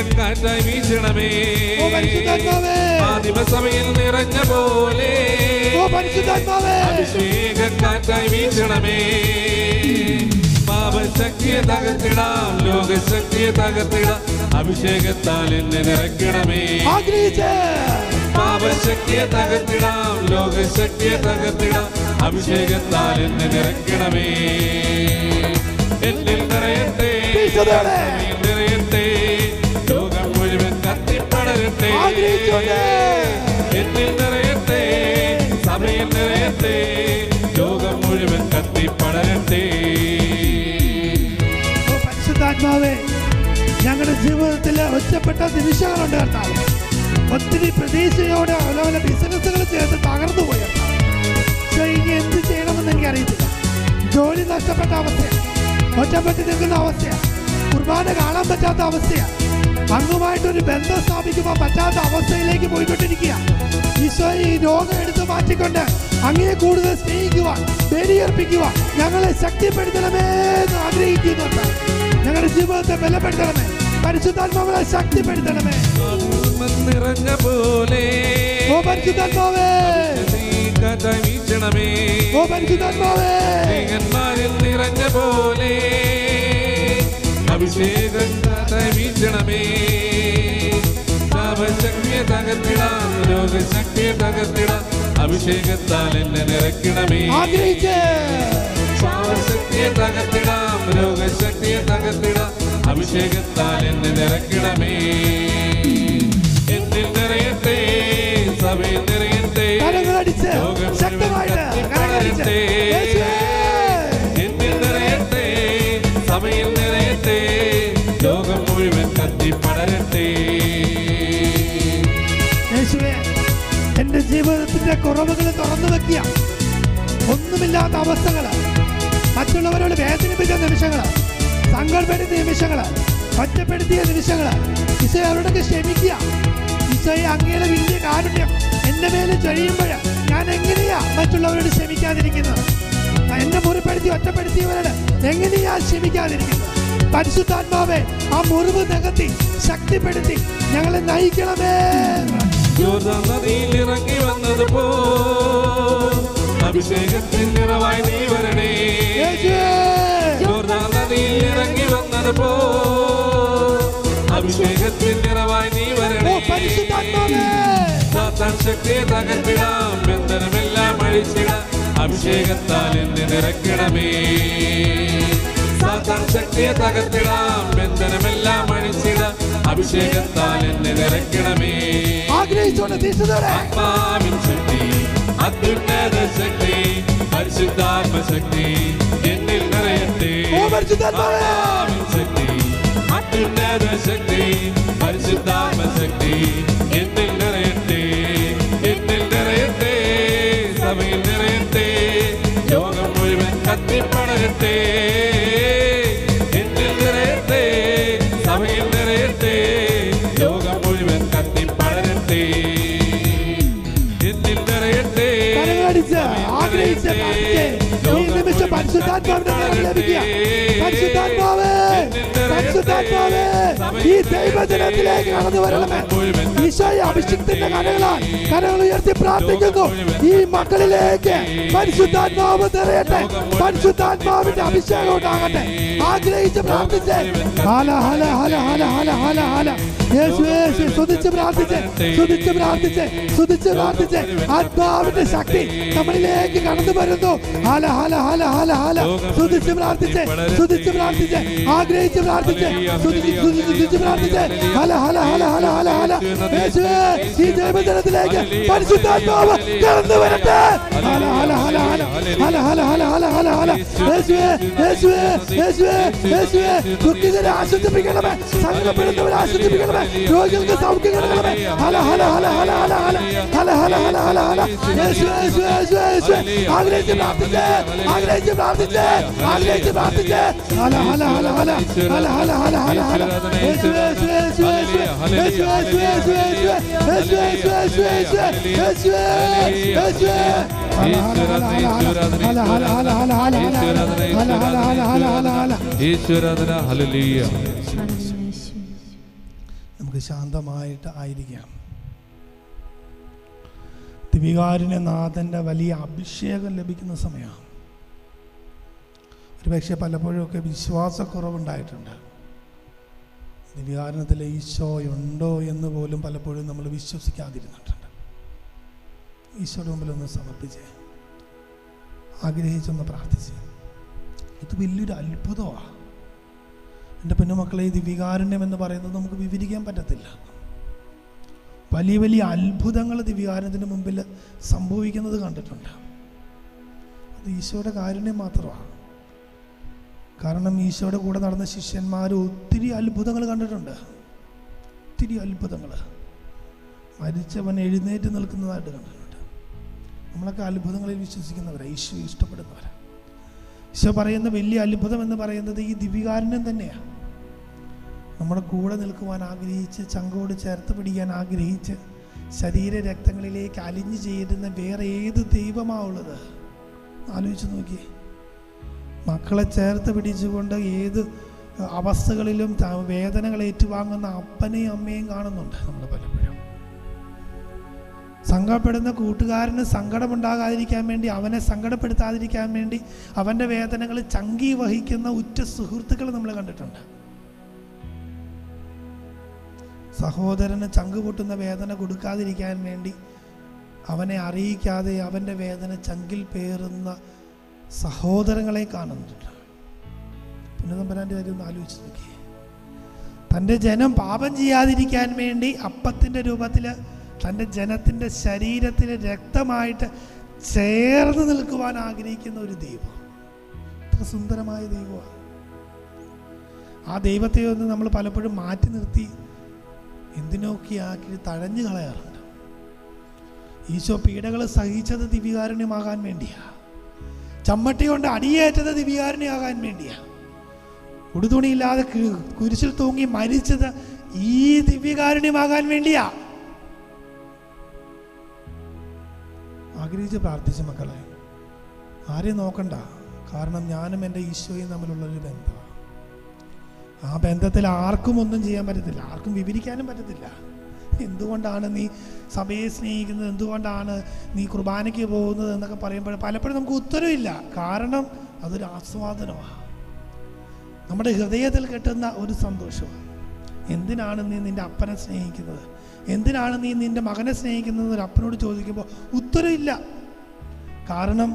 അഭിഷേകക്കാറ്റായി വീശണമേ. ഓ പരിശുദ്ധാത്മാവേ, ആദിമസഭയിൽ നിറഞ്ഞ പോലെ ഓ പരിശുദ്ധാത്മാവേ, അഭിഷേകക്കാറ്റായി വീശണമേ. പാപശക്തിയെ തകർത്തിടാം, ലോകശക്തിയെ തകർത്തിടാം, അഭിഷേകത്താൽ എന്നെ നിറയ്ക്കണമേ. പാപശക്തിയെ തകർത്തിടാം, ലോകശക്തിയെ തകർത്തിടാം, അഭിഷേകത്താൽ എന്നെ നിറയ്ക്കണമേ. എന്നിൽ നിറയട്ടെ, നിറയട്ടെ, ലോകം മുഴുവൻ കത്തിപ്പടരട്ടെ. എന്നിൽ നിറയട്ടെ, സഭയിൽ നിറയട്ടെ, ലോകം മുഴുവൻ കത്തിപ്പടരട്ടെ. പരിശുദ്ധാത്മാവേ, ഞങ്ങളുടെ ജീവിതത്തിൽ ഒറ്റപ്പെട്ട നിമിഷങ്ങളുണ്ട് കർത്താവ്. ഒത്തിരി പ്രതീക്ഷയോടെ പല ബിസിനസ്സുകൾ ചേർത്ത് തകർന്നു പോയി. ഇനി എന്ത് ചെയ്യണമെന്ന് എനിക്കറിയത്തില്ല. ജോലി നഷ്ടപ്പെട്ട അവസ്ഥയാണ്, ഒറ്റപ്പെട്ട് നിൽക്കുന്ന അവസ്ഥയാണ്, കുർബാന കാണാൻ പറ്റാത്ത അവസ്ഥയാണ്, അങ്ങുമായിട്ടൊരു ബന്ധം സ്ഥാപിക്കുവാൻ പറ്റാത്ത അവസ്ഥയിലേക്ക് പോയിക്കൊണ്ടിരിക്കുക. ഈശോ ഈ രോഗം എടുത്തു മാറ്റിക്കൊണ്ട് അങ്ങയെ കൂടുതൽ സ്നേഹിക്കുവാൻ, ബലിയർപ്പിക്കുവാൻ ഞങ്ങളെ ശക്തിപ്പെടുത്തണമേ എന്ന് ആഗ്രഹിക്കുന്നുണ്ട്. ഞങ്ങളുടെ ജീവിതത്തെ ബലപ്പെടുത്തണമേ, പരിശുദ്ധാത്മാവിനെ ശക്തിപ്പെടുത്തണമേ. നിറഞ്ഞ പോലെ ഓ പരിശുദ്ധാത്മാവേ, വീശണമേ. ഓ പരിശുദ്ധാത്മാവേ, സ്ത്രീകന്മാരിൽ നിറഞ്ഞ പോലെ അഭിഷേകക്കാറ്റായി വീശണമേ. പാപശക്തിയെ തകർത്തിടാം, ലോകശക്തിയെ തകർത്തിടാം, അഭിഷേകത്താൽ എന്നെ നിറയ്ക്കണമേ. പാപശക്തിയെ തകർത്തിടാം, ലോകശക്തിയെ തകർത്തിടാം, അഭിഷേകത്താൽ എന്നെ നിറയ്ക്കണമേ. എന്നിൽ നിറയട്ടെ, സഭയിൽ നിറയട്ടെ, ലോകം കത്തിപ്പടരട്ടെ. എന്നിൽ നിറയട്ടെ, സഭയിൽ നിറയട്ടെ, ലോകം മുഴുവൻ കത്തിപ്പടരട്ടെ. യേശുവേ, എന്റെ ജീവിതത്തിന്റെ കുറവുകൾ തുറന്നു വെക്കുക. ഒന്നുമില്ലാത്ത അവസ്ഥകള്, മറ്റുള്ളവരോട് വേദനിപ്പിച്ച നിമിഷങ്ങള്, സങ്കടപ്പെടുത്തിയ നിമിഷങ്ങള്, ഒറ്റപ്പെടുത്തിയ നിമിഷങ്ങള്, ഈശോയെ അവരോടൊക്കെ ക്ഷമിക്കുക. ഈശോയെ അങ്ങയുടെ വലിയ കാരുണ്യം എന്റെ മേലെ ചൊരിയുമ്പോൾ ഞാൻ എങ്ങനെയാ മറ്റുള്ളവരോട് ക്ഷമിക്കാതിരിക്കുന്നത്? എന്നെ മുറിപ്പെടുത്തി ഒറ്റപ്പെടുത്തിയവരോട് എങ്ങനെയാ ക്ഷമിക്കാതിരിക്കുന്നത്? പരിശുദ്ധാത്മാവേ, ആ മുറിവ് നികത്തി ശക്തിപ്പെടുത്തി ഞങ്ങളെ നയിക്കണമേ. യോർദാൻ നദിയിൽ ഇറങ്ങി വന്നതുപോ അഭിഷേകത്തിൻ നിറവായി നീ വരണേ. യോർദാൻ നദിയിൽ ഇറങ്ങി വന്നതുപോ അഭിഷേകത്തിൻ നിറവായി നീ വരണേ. സാത്താൻ ശക്തിയെ തകർത്തിടാം, ബന്ധനമെല്ലാം അഴിച്ചിടാം, അഭിഷേകത്താൽ എന്നെ നിറയ്ക്കണമേ. സാത്താൻ ശക്തിയെ തകർത്തിടാം, ബന്ധനമെല്ലാം അഴിച്ചിടാം, അഭിഷേകത്താൽ എന്നെ നിറയ്ക്കണമേ. ആത്മാവിൻ ശക്തി, അത്യുന്നത ശക്തി, പരിശുദ്ധാത്മ ശക്തി എന്നിൽ നിറയട്ടെ. ആത്മാവിൻ ശക്തി, അത്യുന്നത ശക്തി, പരിശുദ്ധാത്മ ശക്തി എന്നിൽ നിറയട്ടെ. എന്നിൽ നിറയട്ടെ, സഭയിൽ നിറയട്ടെ, ലോകം മുഴുവൻ കത്തിപ്പടരട്ടെ. എന്നിൽ നിറയട്ടെ, സഭയിൽ നിറയട്ടെ, ലോകം മുഴുവൻ കത്തിപ്പടരട്ടെ. എന്നിൽ നിറയട്ടെ, ഈ ദൈവജനത്തിലേക്ക് കടന്നു വരണമേ. ഈശോയെ അഭിഷേകത്തിന്റെ കരങ്ങൾ ഉയർത്തി പ്രാർത്ഥിക്കുന്നു. ഈ മക്കളിലേക്ക് പരിശുദ്ധാത്മാവ് നിറയട്ടെ, പരിശുദ്ധാത്മാവിന്റെ അഭിഷേകം ഉണ്ടാകട്ടെ. ആഗ്രഹിച്ച് പ്രാർത്ഥിച്ച് ഹല ഹല ഹല ഹല ഹല ഹല ഹല യേശുവേ, സ്തുതിച്ച് പ്രാർത്ഥിച്ച് സ്തുതിച്ച് പ്രാർത്ഥിച്ച് സ്തുതിച്ച് പ്രാർത്ഥിച്ച് ആത്മാവിന്റെ ശക്തി നമ്മളിലേക്ക് കടന്നു വരുന്നു. ഹല ഹല ഹല ഹല ഹല സ്തുതിച്ച് പ്രാർത്ഥിച്ച് സ്തുതിച്ച് പ്രാർത്ഥിച്ച് ആഗ്രഹിച്ച് പ്രാർത്ഥിച്ച് സ്തുതിച്ച് പ്രാർത്ഥിച്ച് ഹല ഹല ഹല ഹല ഹല ഹല യേശുവേ, ഈ ദൈവജനത്തിലേക്ക് പരിശുദ്ധാത്മാവ് കടന്നു വരട്ടെ. ഹല ഹല ഹല ഹല ഹല ഹല ഹല ഹല ഹല ഹല യേശുവേ, യേശുവേ, യേശുവേ, യേശുവേ, ദുഃഖിതരെ ആശ്വസിപ്പിക്കണമേ, സങ്കടപ്പെടുന്നവരെ ആശ്വസിപ്പിക്കണമേ, രോഗികൾക്ക് സൗഖ്യം നൽകണമേ. ഹല ഹല ഹല ഹല ഹല ഹല ഹല ഹല ഹല ഹല ഹല യേശുവേ, യേശുവേ, യേശുവേ, യേശുവേ, ആഗ്രഹിച്ച് പ്രാർത്ഥിച്ച് ആഗ്രഹിച്ച് പ്രാർത്ഥിച്ച് ആഗ്രഹിച്ച് പ്രാർത്ഥിച്ച് ഹല ഹല ഹല ഹല ഹല ഹല ഹല ഹല ഹല യേശുവേ, യേശുവേ, യേശുവേ, യേശുവേ, യേശുവേ, യേശുവേ, യേശുവേ, യേശുവേ, യേശുവേ, യേശുവേ, യേശുവേ, ഈശ്വരാധന. ഹല്ലേലൂയ. നമുക്ക് ശാന്തമായിട്ട് ആയിരിക്കാം. ദിവികാരുണ്യനാഥൻ്റെ വലിയ അഭിഷേകം ലഭിക്കുന്ന സമയമാണ്. ഒരുപക്ഷെ പലപ്പോഴുമൊക്കെ വിശ്വാസക്കുറവുണ്ടായിട്ടുണ്ട്. ദിവികാരുണ്യത്തിൽ ഈശോ ഉണ്ടോ എന്ന് പോലും പലപ്പോഴും നമ്മൾ വിശ്വസിക്കാതിരുന്നിട്ടുണ്ട്. ഈശോയുടെ മുമ്പിലൊന്ന് സമർപ്പിച്ച് ആഗ്രഹിച്ചൊന്ന് പ്രാർത്ഥിച്ച്. ഇത് വലിയൊരു അത്ഭുതമാണ് എൻ്റെ പൊന്നുമക്കളെ. ഈ ദിവികാരുണ്യം എന്ന് പറയുന്നത് നമുക്ക് വിവരിക്കാൻ പറ്റത്തില്ല. വലിയ വലിയ അത്ഭുതങ്ങൾ ദിവികാരുണ്യത്തിന് മുമ്പിൽ സംഭവിക്കുന്നത് കണ്ടിട്ടുണ്ട്. അത് ഈശോയുടെ കാരുണ്യം മാത്രമാണ്. കാരണം ഈശോയുടെ കൂടെ നടന്ന ശിഷ്യന്മാർ ഒത്തിരി അത്ഭുതങ്ങൾ കണ്ടിട്ടുണ്ട്. ഒത്തിരി അത്ഭുതങ്ങൾ. മരിച്ചവൻ എഴുന്നേറ്റ് നിൽക്കുന്നതായിട്ട് കണ്ടിട്ടുണ്ട്. നമ്മളൊക്കെ അത്ഭുതങ്ങളിൽ വിശ്വസിക്കുന്നവരാണ്, ഈശോ ഇഷ്ടപ്പെടുന്നവരാണ്. ഈശോ പറയുന്ന വലിയ അത്ഭുതം എന്ന് പറയുന്നത് ഈ ദിവികാരുണ്യം തന്നെയാണ്. നമ്മുടെ കൂടെ നിൽക്കുവാൻ ആഗ്രഹിച്ച്, ചങ്കോട് ചേർത്ത് പിടിക്കാൻ ആഗ്രഹിച്ച്, ശരീര രക്തങ്ങളിലേക്ക് അലിഞ്ഞു ചേരുന്ന വേറെ ഏത് ദൈവമാണുള്ളത്? ആലോചിച്ച് നോക്കിയേ. മക്കളെ ചേർത്ത് പിടിച്ചുകൊണ്ട് ഏത് അവസ്ഥകളിലും വേദനകൾ ഏറ്റുവാങ്ങുന്ന അപ്പനെയും അമ്മയും കാണുന്നുണ്ട് നമ്മൾ പലപ്പോഴും. സങ്കടപ്പെടുന്ന കൂട്ടുകാരന് സങ്കടമുണ്ടാകാതിരിക്കാൻ വേണ്ടി, അവനെ സങ്കടപ്പെടുത്താതിരിക്കാൻ വേണ്ടി അവൻ്റെ വേദനകൾ ചങ്കി വഹിക്കുന്ന ഉറ്റ സുഹൃത്തുക്കൾ നമ്മൾ കണ്ടിട്ടുണ്ട്. സഹോദരന് ചങ്ക് പൊട്ടുന്ന വേദന കൊടുക്കാതിരിക്കാൻ വേണ്ടി അവനെ അറിയിക്കാതെ അവൻ്റെ വേദന ചങ്കിൽ പേറുന്ന സഹോദരങ്ങളെ കാണുന്നുണ്ട്. പുണ്യതമ്പുരാൻ്റെ കാര്യം ഒന്ന് ആലോചിച്ച് നോക്കി. തൻ്റെ ജനം പാപം ചെയ്യാതിരിക്കാൻ വേണ്ടി അപ്പത്തിൻ്റെ രൂപത്തിൽ തൻ്റെ ജനത്തിൻ്റെ ശരീരത്തിൽ രക്തമായിട്ട് ചേർന്ന് നിൽക്കുവാൻ ആഗ്രഹിക്കുന്ന ഒരു ദൈവം. അത്ര സുന്ദരമായ ദൈവമാണ്. ആ ദൈവത്തെ ഒന്ന് നമ്മൾ പലപ്പോഴും മാറ്റി നിർത്തി എന്തിനൊക്കെയാക്കി തഴഞ്ഞു കളയാറുണ്ട്. ഈശോ പീഡകൾ സഹിച്ചത് ദിവികാരുണ്യമാകാൻ വേണ്ടിയാണ്. ചമ്മട്ടി കൊണ്ട് അടിയേറ്റത് ദിവികാരുണ്യമാകാൻ വേണ്ടിയാണ്. ഉടുതുണിയില്ലാതെ കുരിശിൽ തൂങ്ങി മരിച്ചത് ഈ ദിവ്യകാരുണ്യമാകാൻ വേണ്ടിയാ. ആഗ്രഹിച്ച് പ്രാർത്ഥിച്ച മക്കളെ, ആരെയും നോക്കണ്ട. കാരണം ഞാനും എൻ്റെ ഈശോയും തമ്മിലുള്ളൊരു ബന്ധമാണ്. ആ ബന്ധത്തിൽ ആർക്കും ഒന്നും ചെയ്യാൻ പറ്റത്തില്ല, ആർക്കും വിവരിക്കാനും പറ്റത്തില്ല. എന്തുകൊണ്ടാണ് നീ സഭയെ സ്നേഹിക്കുന്നത്, എന്തുകൊണ്ടാണ് നീ കുർബാനയ്ക്ക് പോകുന്നത് എന്നൊക്കെ പറയുമ്പോൾ പലപ്പോഴും നമുക്ക് ഉത്തരവില്ല. കാരണം അതൊരു ആസ്വാദനമാണ്, നമ്മുടെ ഹൃദയത്തിൽ കിട്ടുന്ന ഒരു സന്തോഷമാണ്. എന്തിനാണ് നീ നിൻ്റെ അപ്പനെ സ്നേഹിക്കുന്നത്, എന്തിനാണ് നീ നിൻ്റെ മകനെ സ്നേഹിക്കുന്നത് ഒരു അപ്പനോട് ചോദിക്കുമ്പോൾ ഉത്തരവില്ല. കാരണം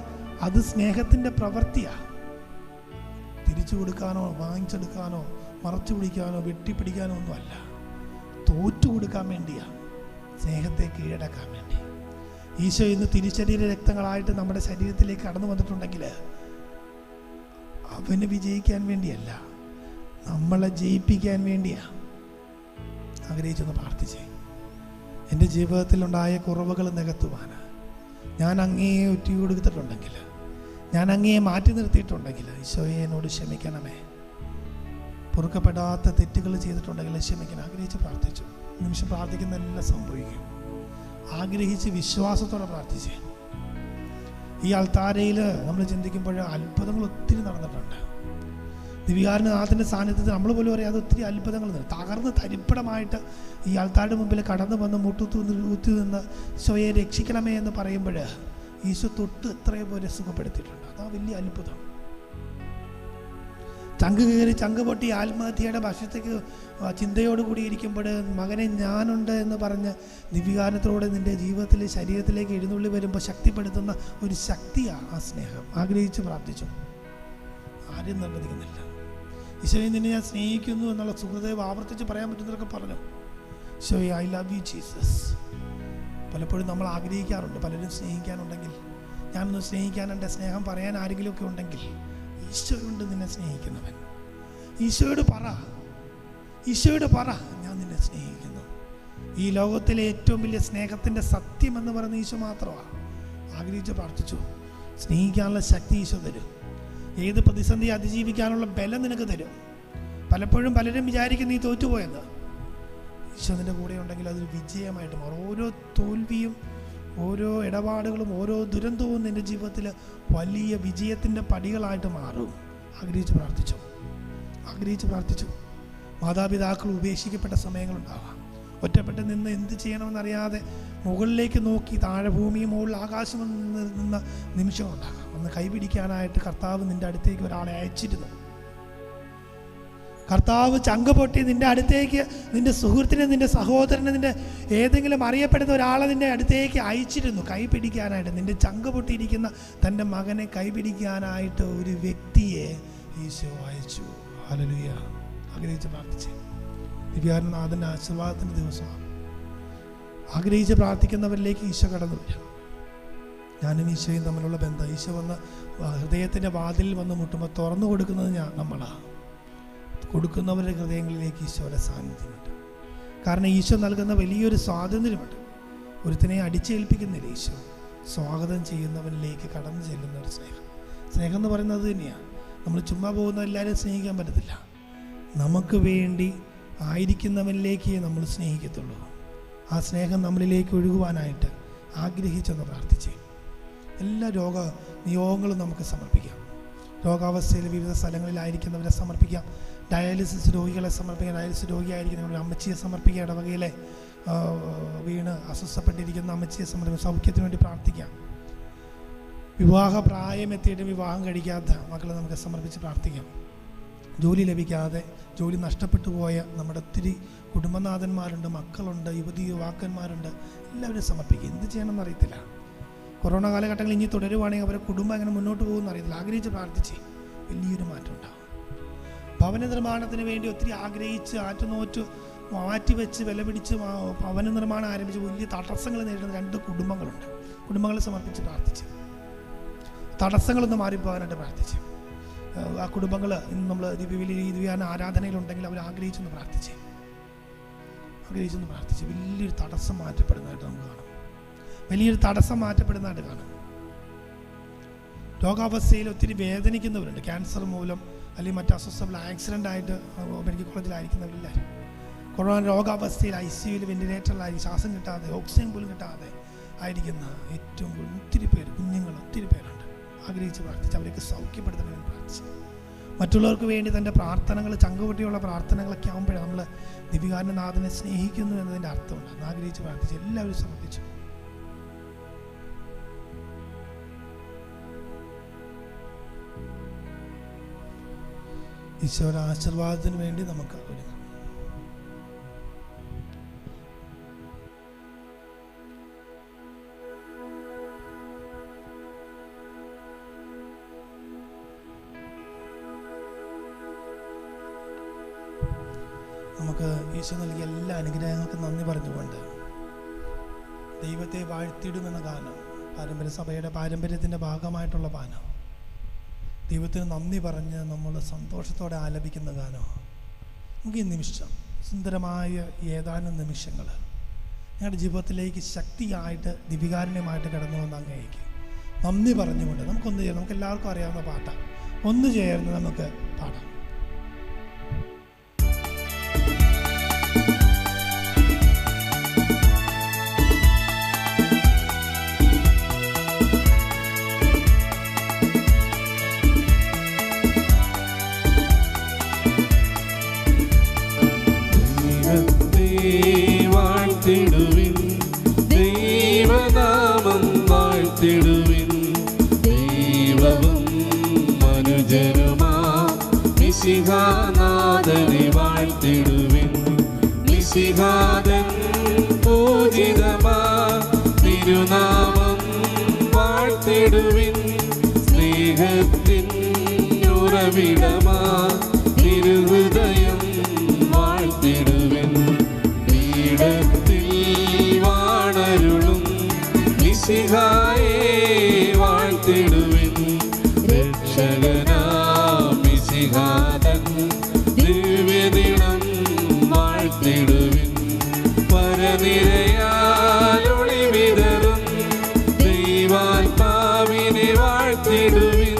അത് സ്നേഹത്തിൻ്റെ പ്രവൃത്തിയാണ്. തിരിച്ചു കൊടുക്കാനോ വാങ്ങിച്ചെടുക്കാനോ മറച്ചു പിടിക്കാനോ വെട്ടിപ്പിടിക്കാനോ ഒന്നുമല്ല. തോറ്റു കൊടുക്കാൻ വേണ്ടിയാണ്, സ്നേഹത്തെ കീഴടക്കാൻ വേണ്ടി. ഈശോ ഇന്ന് തിരുശരീര രക്തങ്ങളായിട്ട് നമ്മുടെ ശരീരത്തിലേക്ക് കടന്നു വന്നിട്ടുണ്ടെങ്കിൽ അവന് വിജയിക്കാൻ വേണ്ടിയല്ല, നമ്മളെ ജയിപ്പിക്കാൻ വേണ്ടിയാണ്. ആഗ്രഹിച്ചൊന്ന് പ്രാർത്ഥിച്ചേ. എൻ്റെ ജീവിതത്തിലുണ്ടായ കുറവുകൾ നികത്തുവാന് ഞാൻ അങ്ങയെ ഒറ്റ കൊടുത്തിട്ടുണ്ടെങ്കിൽ, ഞാൻ അങ്ങയെ മാറ്റി നിർത്തിയിട്ടുണ്ടെങ്കിൽ ഈശോയെ എന്നോട് ക്ഷമിക്കണമേ. പൊറുക്കപ്പെടാത്ത തെറ്റുകൾ ചെയ്തിട്ടുണ്ടെങ്കിൽ ക്ഷമിക്കണം. ആഗ്രഹിച്ച് പ്രാർത്ഥിച്ചു. നിമിഷം പ്രാർത്ഥിക്കുന്ന എല്ലാം സംഭവിക്കും. ആഗ്രഹിച്ച് വിശ്വാസത്തോടെ പ്രാർത്ഥിച്ചേ. ഈ അൾത്താരയിൽ നമ്മൾ ചിന്തിക്കുമ്പോൾ അത്ഭുതങ്ങൾ ഒത്തിരി നടന്നിട്ടുണ്ട്. ദിവ്യകാരുണ്യനാഥൻ്റെ സാന്നിധ്യത്തിൽ നമ്മൾ പോലും അറിയാതെ ഒത്തിരി അത്ഭുതങ്ങൾ തകർന്ന് തരിപ്പടമായിട്ട് ഈ ആൾക്കാരുടെ മുമ്പിൽ കടന്നു വന്ന് മുട്ടുത്തി നിന്ന് ഈശോയെ രക്ഷിക്കണമേ എന്ന് പറയുമ്പോൾ ഈശോ തൊട്ട് എത്രയോ പോലെ സുഖപ്പെടുത്തിയിട്ടുണ്ട്. അതാ വലിയ അത്ഭുതം. ചങ്ക് കയറി ചങ്ക് പൊട്ടി ആത്മഹത്യയുടെ ഭക്ഷണത്തേക്ക് ചിന്തയോടുകൂടി ഇരിക്കുമ്പോൾ മകനെ ഞാനുണ്ട് എന്ന് പറഞ്ഞ് ദിവ്യകാരുണ്യത്തോടെ നിൻ്റെ ജീവിതത്തിൽ ശരീരത്തിലേക്ക് എഴുന്നള്ളി വരുമ്പോൾ ശക്തിപ്പെടുത്തുന്ന ഒരു ശക്തിയാണ് ആ സ്നേഹം. ആഗ്രഹിച്ച് പ്രാർത്ഥിച്ചു. ആരും നിർബന്ധിക്കുന്നില്ല. ഈശോയെ നിന്നെ ഞാൻ സ്നേഹിക്കുന്നു എന്നുള്ള സുഹൃദയം ആവർത്തിച്ച് പറയാൻ പറ്റുന്നതൊക്കെ പറഞ്ഞു. ഈശോയെ ഐ ലവ് യു ജീസസ്. പലപ്പോഴും നമ്മൾ ആഗ്രഹിക്കാറുണ്ട് പലരും സ്നേഹിക്കാനുണ്ടെങ്കിൽ, ഞാനൊന്ന് സ്നേഹിക്കാൻ, എൻ്റെ സ്നേഹം പറയാൻ ആരെങ്കിലുമൊക്കെ ഉണ്ടെങ്കിൽ, ഈശോയുണ്ട് നിന്നെ സ്നേഹിക്കുന്നവൻ. ഈശോയോട് പറ ഞാൻ നിന്നെ സ്നേഹിക്കുന്നു. ഈ ലോകത്തിലെ ഏറ്റവും വലിയ സ്നേഹത്തിൻ്റെ സത്യം എന്ന് പറയുന്ന ഈശോ മാത്രമാണ്. ആഗ്രഹിച്ച് പ്രാർത്ഥിച്ചു. സ്നേഹിക്കാനുള്ള ശക്തി ഈശോ തരും. ഏത് പ്രതിസന്ധി അതിജീവിക്കാനുള്ള ബലം നിനക്ക് തരും. പലപ്പോഴും പലരും വിചാരിക്കും നീ തോറ്റുപോയെന്ന്. ഈശോ നിൻ്റെ കൂടെ ഉണ്ടെങ്കിൽ അതൊരു വിജയമായിട്ട് മാറും. ഓരോ തോൽവിയും, ഓരോ ഇടപാടുകളും, ഓരോ ദുരന്തവും നിൻ്റെ ജീവിതത്തിൽ വലിയ വിജയത്തിൻ്റെ പടികളായിട്ട് മാറും. ആഗ്രഹിച്ച് പ്രാർത്ഥിച്ചു. മാതാപിതാക്കൾ ഉപേക്ഷിക്കപ്പെട്ട സമയങ്ങളുണ്ടാവാം. ഒറ്റപ്പെട്ട് നിന്ന് എന്ത് ചെയ്യണമെന്നറിയാതെ മുകളിലേക്ക് നോക്കി താഴെ ഭൂമിയും മുകളിൽ ആകാശം നിന്ന നിമിഷമുണ്ടാകാം. ഒന്ന് കൈപിടിക്കാനായിട്ട് കർത്താവ് നിൻ്റെ അടുത്തേക്ക് ഒരാളെ അയച്ചിരുന്നു. കർത്താവ് ചങ്ക് പൊട്ടി നിൻ്റെ അടുത്തേക്ക് നിൻ്റെ സുഹൃത്തിനെ, നിൻ്റെ സഹോദരനെ, നിൻ്റെ ഏതെങ്കിലും അറിയപ്പെടുന്ന ഒരാളെ നിൻ്റെ അടുത്തേക്ക് അയച്ചിരുന്നു കൈപിടിക്കാനായിട്ട്. നിൻ്റെ ചങ്ക് പൊട്ടിയിരിക്കുന്ന തൻ്റെ മകനെ കൈപിടിക്കാനായിട്ട് ഒരു വ്യക്തിയെ ഈശോ അയച്ചു. ഹല്ലേലൂയ. ആഗ്രഹിച്ച് പ്രാർത്ഥിച്ചേ. ദിവ്യാനാഥൻ്റെ ആശീർവാദത്തിൻ്റെ ദിവസമാണ്. ആഗ്രഹിച്ച് പ്രാർത്ഥിക്കുന്നവരിലേക്ക് ഈശോ കടന്നു വരും. ഞാനും ഈശോയും തമ്മിലുള്ള ബന്ധം. ഈശോ വന്ന് ഹൃദയത്തിൻ്റെ വാതിലിൽ വന്ന് മുട്ടുമ്പോൾ തുറന്നു കൊടുക്കുന്നത് നമ്മളാണ്. കൊടുക്കുന്നവരുടെ ഹൃദയങ്ങളിലേക്ക് ഈശോയുടെ സാന്നിധ്യമുണ്ട്. കാരണം ഈശോ നൽകുന്ന വലിയൊരു സ്വാതന്ത്ര്യമുണ്ട്. ഒരുത്തിനെ അടിച്ചേൽപ്പിക്കുന്നില്ല ഈശോ. സ്വാഗതം ചെയ്യുന്നവനിലേക്ക് കടന്നു ചെല്ലുന്ന ഒരു സ്നേഹം. സ്നേഹം എന്ന് പറയുന്നത് തന്നെയാണ്. നമ്മൾ ചുമ്മാ പോകുന്ന എല്ലാവരും സ്നേഹിക്കാൻ പറ്റത്തില്ല. നമുക്ക് വേണ്ടി ആയിരിക്കുന്നവനിലേക്ക് നമ്മൾ സ്നേഹിക്കത്തുള്ളൂ. ആ സ്നേഹം നമ്മളിലേക്ക് ഒഴുകുവാനായിട്ട് ആഗ്രഹിച്ചൊന്ന് പ്രാർത്ഥിച്ചേ. എല്ലാ നിയോഗങ്ങളും നമുക്ക് സമർപ്പിക്കാം. രോഗാവസ്ഥയിൽ വിവിധ സ്ഥലങ്ങളിലായിരിക്കുന്നവരെ സമർപ്പിക്കാം. ഡയാലിസിസ് രോഗികളെ സമർപ്പിക്കാം. ഡയാലിസിസ് രോഗിയായിരിക്കുന്ന അമ്മച്ചിയെ സമർപ്പിക്കാം. ഇടവകയിലെ വീണ് അസ്വസ്ഥപ്പെട്ടിരിക്കുന്ന അമ്മച്ചിയെ സമർപ്പിക്കാം. സൗഖ്യത്തിന് വേണ്ടി പ്രാർത്ഥിക്കാം. വിവാഹ പ്രായമെത്തിയിട്ട് വിവാഹം കഴിക്കാത്ത മക്കളെ നമുക്ക് സമർപ്പിച്ച് പ്രാർത്ഥിക്കാം. ജോലി ലഭിക്കാതെ ജോലി നഷ്ടപ്പെട്ടു പോയ നമ്മുടെ ഒത്തിരി കുടുംബനാഥന്മാരുണ്ട്, മക്കളുണ്ട്, യുവാക്കന്മാരുണ്ട്. എല്ലാവരും സമർപ്പിക്കുക. എന്ത് ചെയ്യണമെന്ന് അറിയത്തില്ല. കൊറോണ കാലഘട്ടങ്ങളിൽ ഇനി തുടരുവാണെങ്കിൽ അവരുടെ കുടുംബം എങ്ങനെ മുന്നോട്ട് പോകുമെന്ന് അറിയത്തില്ല. ആഗ്രഹിച്ച് പ്രാർത്ഥിച്ച് വലിയൊരു മാറ്റം ഉണ്ടാകും. ഭവന നിർമ്മാണത്തിന് വേണ്ടി ഒത്തിരി ആഗ്രഹിച്ച് ആറ്റുനോറ്റ് മാറ്റിവെച്ച് വില പിടിച്ച് ഭവന നിർമ്മാണം ആരംഭിച്ച് വലിയ തടസ്സങ്ങൾ നേരിടുന്ന 2 കുടുംബങ്ങളുണ്ട്. കുടുംബങ്ങളെ സമർപ്പിച്ച് പ്രാർത്ഥിച്ച് തടസ്സങ്ങളൊന്ന് മാറിപ്പോകാനായിട്ട് പ്രാർത്ഥിച്ച് ആ കുടുംബങ്ങൾ ഇന്ന് നമ്മൾ ദിവ്യാന ആരാധനയിലുണ്ടെങ്കിൽ അവർ ആഗ്രഹിച്ചൊന്ന് പ്രാർത്ഥിച്ച് വലിയൊരു തടസ്സം മാറ്റപ്പെടുന്നതായിട്ട് നമുക്ക് കാണാം. വലിയൊരു തടസ്സം മാറ്റപ്പെടുന്നതായിട്ട് കാണാം. രോഗാവസ്ഥയിൽ ഒത്തിരി വേദനിക്കുന്നവരുണ്ട്. ക്യാൻസർ മൂലം അല്ലെങ്കിൽ മറ്റ് അസ്വസ്ഥമുള്ള ആക്സിഡൻ്റ് ആയിട്ട് മെഡിക്കൽ കോളേജിലായിരിക്കുന്നവരില്ലാരും കൊറോണ രോഗാവസ്ഥയിൽ ICUയിൽ വെന്റിലേറ്ററിലായി ശ്വാസം കിട്ടാതെ ഓക്സിജൻ പോലും കിട്ടാതെ ആയിരിക്കുന്ന ഏറ്റവും കൂടുതൽ ഒത്തിരി പേര്, കുഞ്ഞുങ്ങൾ ഒത്തിരി പേരുണ്ട്. ആഗ്രഹിച്ച് പ്രാർത്ഥിച്ച് അവരെയൊക്കെ സൗഖ്യപ്പെടുത്തണമെന്ന് പ്രാർത്ഥിച്ച് മറ്റുള്ളവർക്ക് വേണ്ടി തൻ്റെ പ്രാർത്ഥനകൾ ചങ്കുപൊട്ടിയുള്ള പ്രാർത്ഥനകളൊക്കെ ആകുമ്പോഴേ നമ്മൾ ദിവ്യകാരുണ്യനാഥനെ സ്നേഹിക്കുന്നു എന്നതിൻ്റെ അർത്ഥമുണ്ട്. ആഗ്രഹിച്ച് പ്രാർത്ഥിച്ച് എല്ലാവരും സമർപ്പിച്ചു. ഈശോയുടെ ആശീർവാദത്തിന് വേണ്ടി നമുക്ക് ഒരുങ്ങാം. നമുക്ക് ഈശോ നൽകിയ എല്ലാ അനുഗ്രഹങ്ങൾക്കും നന്ദി പറഞ്ഞുകൊണ്ട് ദൈവത്തെ വാഴ്ത്തിയിടുമെന്ന ഗാനം, സഭയുടെ പാരമ്പര്യത്തിൻ്റെ ഭാഗമായിട്ടുള്ള ഗാനം, ദൈവത്തിന് നന്ദി പറഞ്ഞ് നമ്മൾ സന്തോഷത്തോടെ ആലപിക്കുന്ന ഗാനം. നമുക്ക് ഈ നിമിഷം സുന്ദരമായ ഏതാനും നിമിഷങ്ങൾ ഞങ്ങളുടെ ജീവിതത്തിലേക്ക് ശക്തിയായിട്ട് ദിവ്യകാരുണ്യമായിട്ട് കടന്നു വന്ന അങ്ങേക്ക് നന്ദി പറഞ്ഞുകൊണ്ട് നമുക്കൊന്ന് ചെയ്യാം. നമുക്ക് എല്ലാവർക്കും അറിയാവുന്ന പാട്ടാണ്. ഒന്ന് ചേർന്ന് നമുക്ക് പാടാം. ദൈവനാമം വാഴ്ത്തിടുവിൻ, ദൈവവും മനുജനുമാ മിശിഹാനാഥനെ വാഴ്ത്തിടുവിൻ. മിശിഹാദൻ പൂജിതമാ തിരുനാമം വാഴ്ത്തിടുവിൻ. സ്നേഹത്തിൻ ഉറവിടമാ തിരുഹൃദയം വാഴ്ത്തിടുവിൻ. പീഠത്തിൽ വാണരുളും മിശിഹായെ വാഴ്ത്തിടുവിൻ. രക്ഷകനാം മിശിഹാതൻ ദിവ്യദിനം വാഴ്ത്തിടുവിൻ. പരനിരയാലൊളി വിതറും ദൈവാത്മാവിനെ വാഴ്ത്തിടുവിൻ.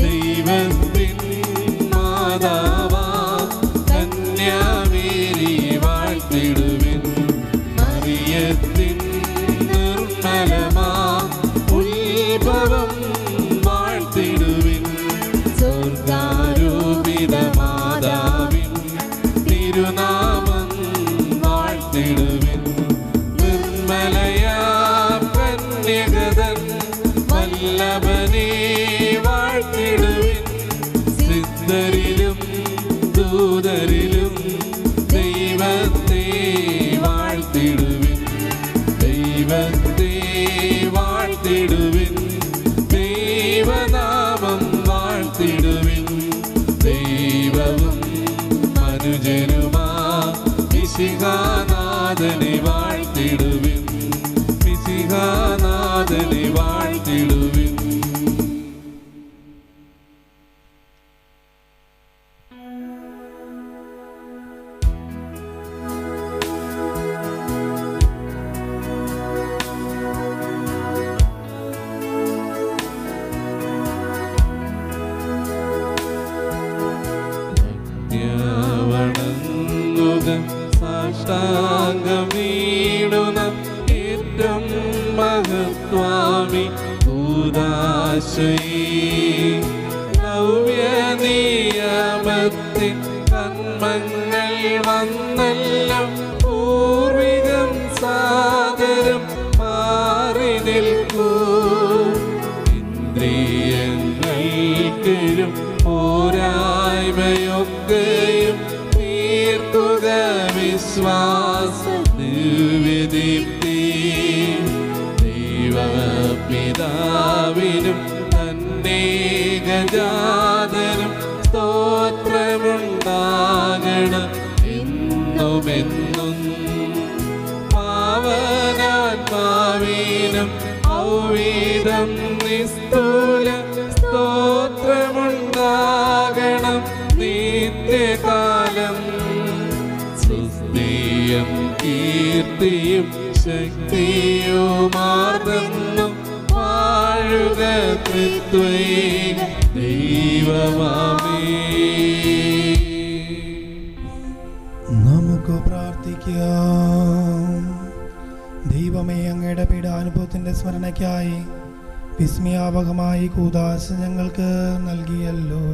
ദൈവത്തിൻ മാതാവാ കന്യാമേരിയെ വാഴ്ത്തിടുവിൻ. മറിയത്തിൻ നിർമ്മലമാ ഉത്ഭവം പ്രിയതൻ വല്ലഭനെ വാഴ്ത്തിടുവിൻ. സിദ്ധരിലും ദൂതരിലും ദൈവത്തെ വാഴ്ത്തിടുവിൻ. ദൈവത്തെ വാഴ്ത്തിടുവിൻ. ദൈവനാമം വാഴ്ത്തിടുവിൻ. ദൈവവും മനുജനുമാ മിശിഹാനാഥനെ വാഴ്ത്തിടുവിൻ. മിശിഹാനാഥനെ വാഴ്ത്തിടുവിൻ. സാഷ്ടാംഗം വീണുന ഏറ്റവും മഹത്വാമി കൂദാശയേ. നവ്യനിയമത്തിൻ കർമ്മങ്ങൾ വന്നല്ലോ. പൂർവികം സാദരം മാറി നിൽക്കൂ. ഇന്ദ്രിയങ്ങൾക്കും പോരായ്മയൊക്കെയും തീർക്കുക വിശ്വാസ ദിവ്യദീപ്തി. ദൈവപിതാവിനും തന്നേകജാതനും സ്തോത്രമുണ്ടാകണം എന്നുമെന്നും. പാവനാത്മാവിനും ഔവീതം നിസ്തൂല സ്തോത്രമുണ്ടാകണം നിത്യകാലം. സ്തുതിയും കീർത്തിയും ശക്തിയുമാർന്നു വാഴുക ത്രിത്വൈക ദൈവമാമേ. നമുക്ക് പ്രാർത്ഥിക്കാം. ദൈവമേ, അങ്ങയുടെ പീഡാനുഭവത്തിൻ്റെ സ്മരണയ്ക്കായി വിസ്മയാപകമായി കൂദാശ ഞങ്ങൾക്ക് നൽകിയല്ലോ.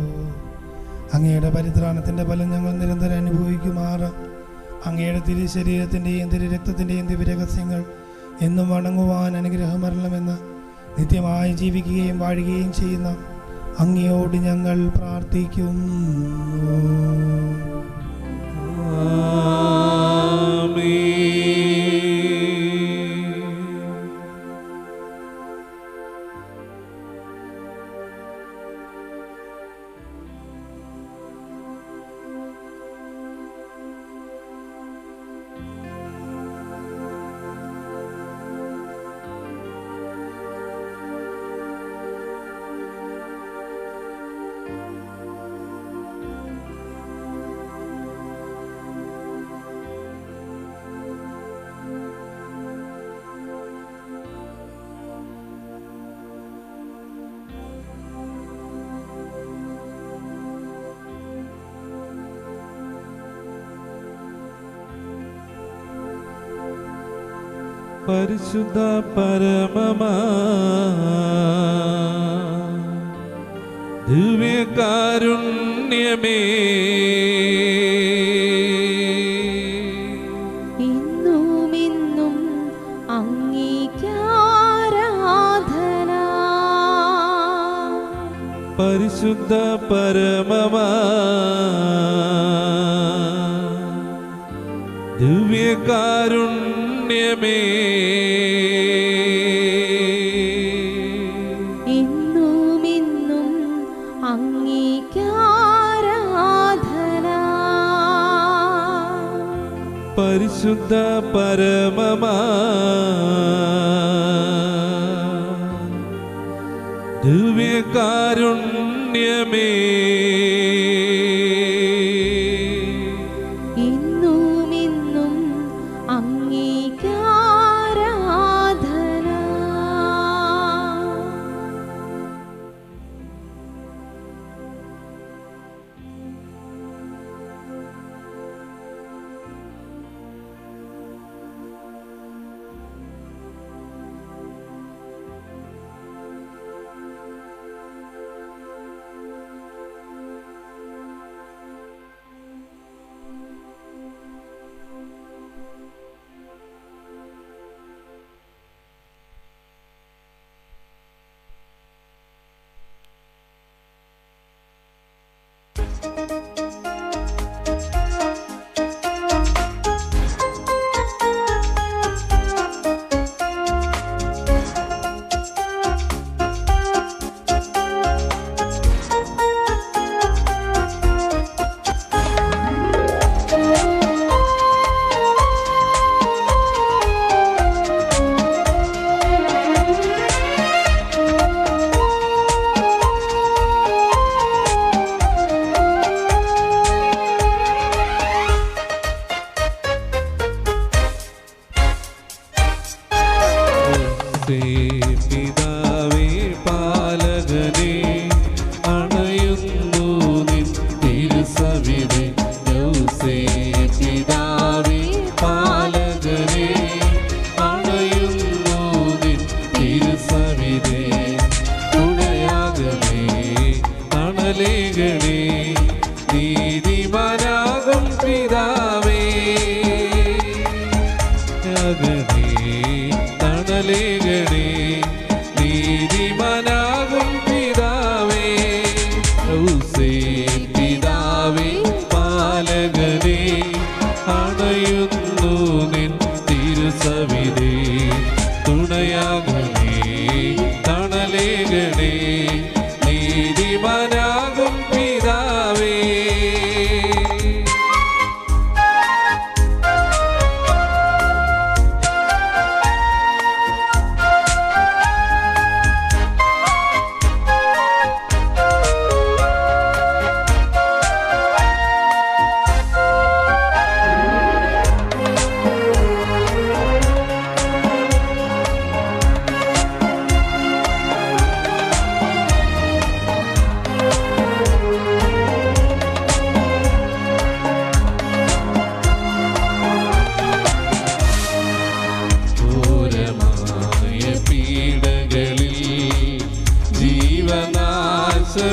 അങ്ങയുടെ പരിത്രാണത്തിൻ്റെ ഫലം ഞങ്ങൾ നിരന്തരം അനുഭവിക്കുമാറ് അങ്ങയുടെ തിരുശരീരത്തിൻ്റെയും തിരുരക്തത്തിൻ്റെയും ദിവ്യരഹസ്യങ്ങൾ എന്നും വണങ്ങുവാൻ അനുഗ്രഹമരണമെന്ന് നിത്യമായി ജീവിക്കുകയും വാഴുകയും ചെയ്യുന്ന അങ്ങയോട് ഞങ്ങൾ പ്രാർത്ഥിക്കുന്നു. പരിശുദ്ധ പരമമാ ദിവ്യകാരുണ്യമേ, ഇന്നുമിന്നും അങ്ങേക്കാരാധന. പരിശുദ്ധ പരമമാ ദിവ്യകാരുണ്യമേ, ഇന്നുമിന്നും അങ്ങേക്കാരാധന. പരിശുദ്ധ പരമമാ ദിവ്യകാരുണ്യമേ, ഇന്നുമിന്നും അങ്ങേക്കാരാധന. തിരുസവിധേ തുണയാകണേ തണലേകണേ നീതിമാനാകും പിതാവേ യാകണേ തണലേകണേ നീതിമാനാകും പിതാവേ ഔസേപ്പ് പിതാവേ പാലകനേ അണയുന്നു നിൻ തിരുസവിധേ തുണയാകണേ തണലേകണേ നീതിമാനാകും പിതാവേ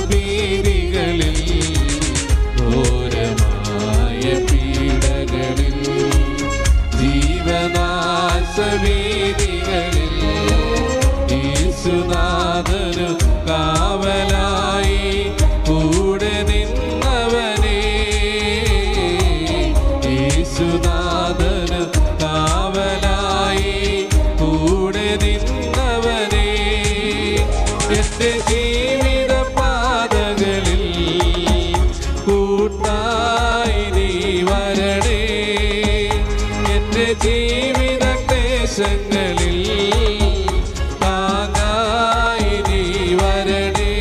ഭീതികളിൽ ഘോരമായ പീഡകളിൽ ജീവനാശഭീതികളിൽ യേശുനാഥനു കാവലായി കൂടെ നിന്നവനേ യേശുനാഥനു കാവലായി കൂടെ നിന്നവനേ എന്റെ ജീവിത പാതകളിൽ കൂട്ടായി നീ വരണേ എന്റെ ജീവിത ക്ലേശങ്ങളിൽ താങ്ങായി നീ വരണേ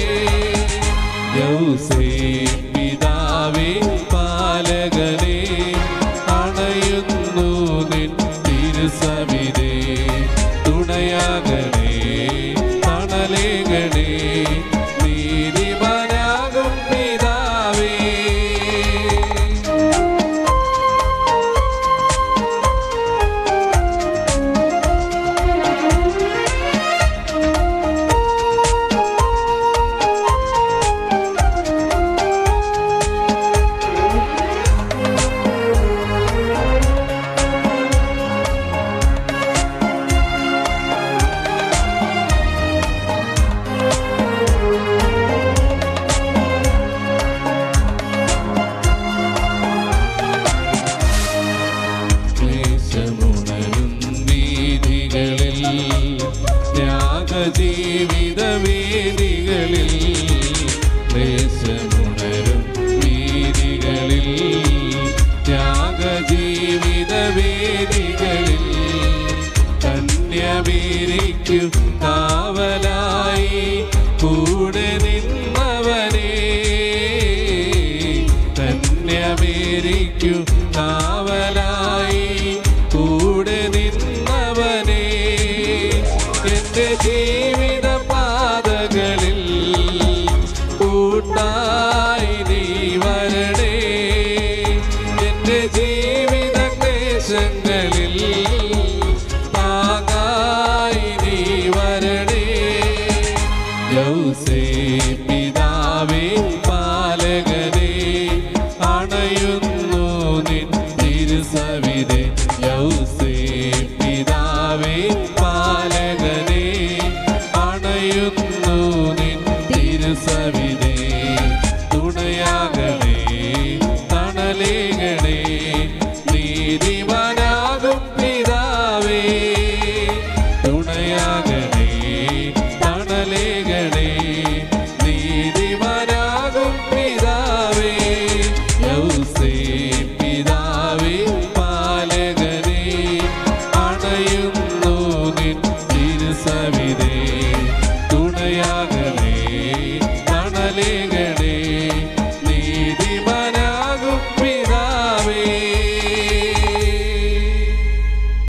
ഔസേപ്പ് പിതാവേ പാലകനേ അണയുന്നു നിൻ തിരുസവിധേ തുണയാകണേ തണലേകണേ നീതിമാനാകും പിതാവേ ജീവിത വേദികളിൽ ദേശമുണരും വീതികളിൽ ത്യാഗജീവിത വേദികളിൽ കന്യമേരിക്കു കാവലായി കൂടെ നിന്നവനേ കന്യമേരിക്കു കാവലായി കൂടെ നിന്നവനേ എന്റെ ജീവിത പാതകളിൽ കൂട്ടായി നീ വരണേ എന്റെ ജീവിത ക്ലേശങ്ങളിൽ താങ്ങായി നീ വരണേ ഔസേപ്പ്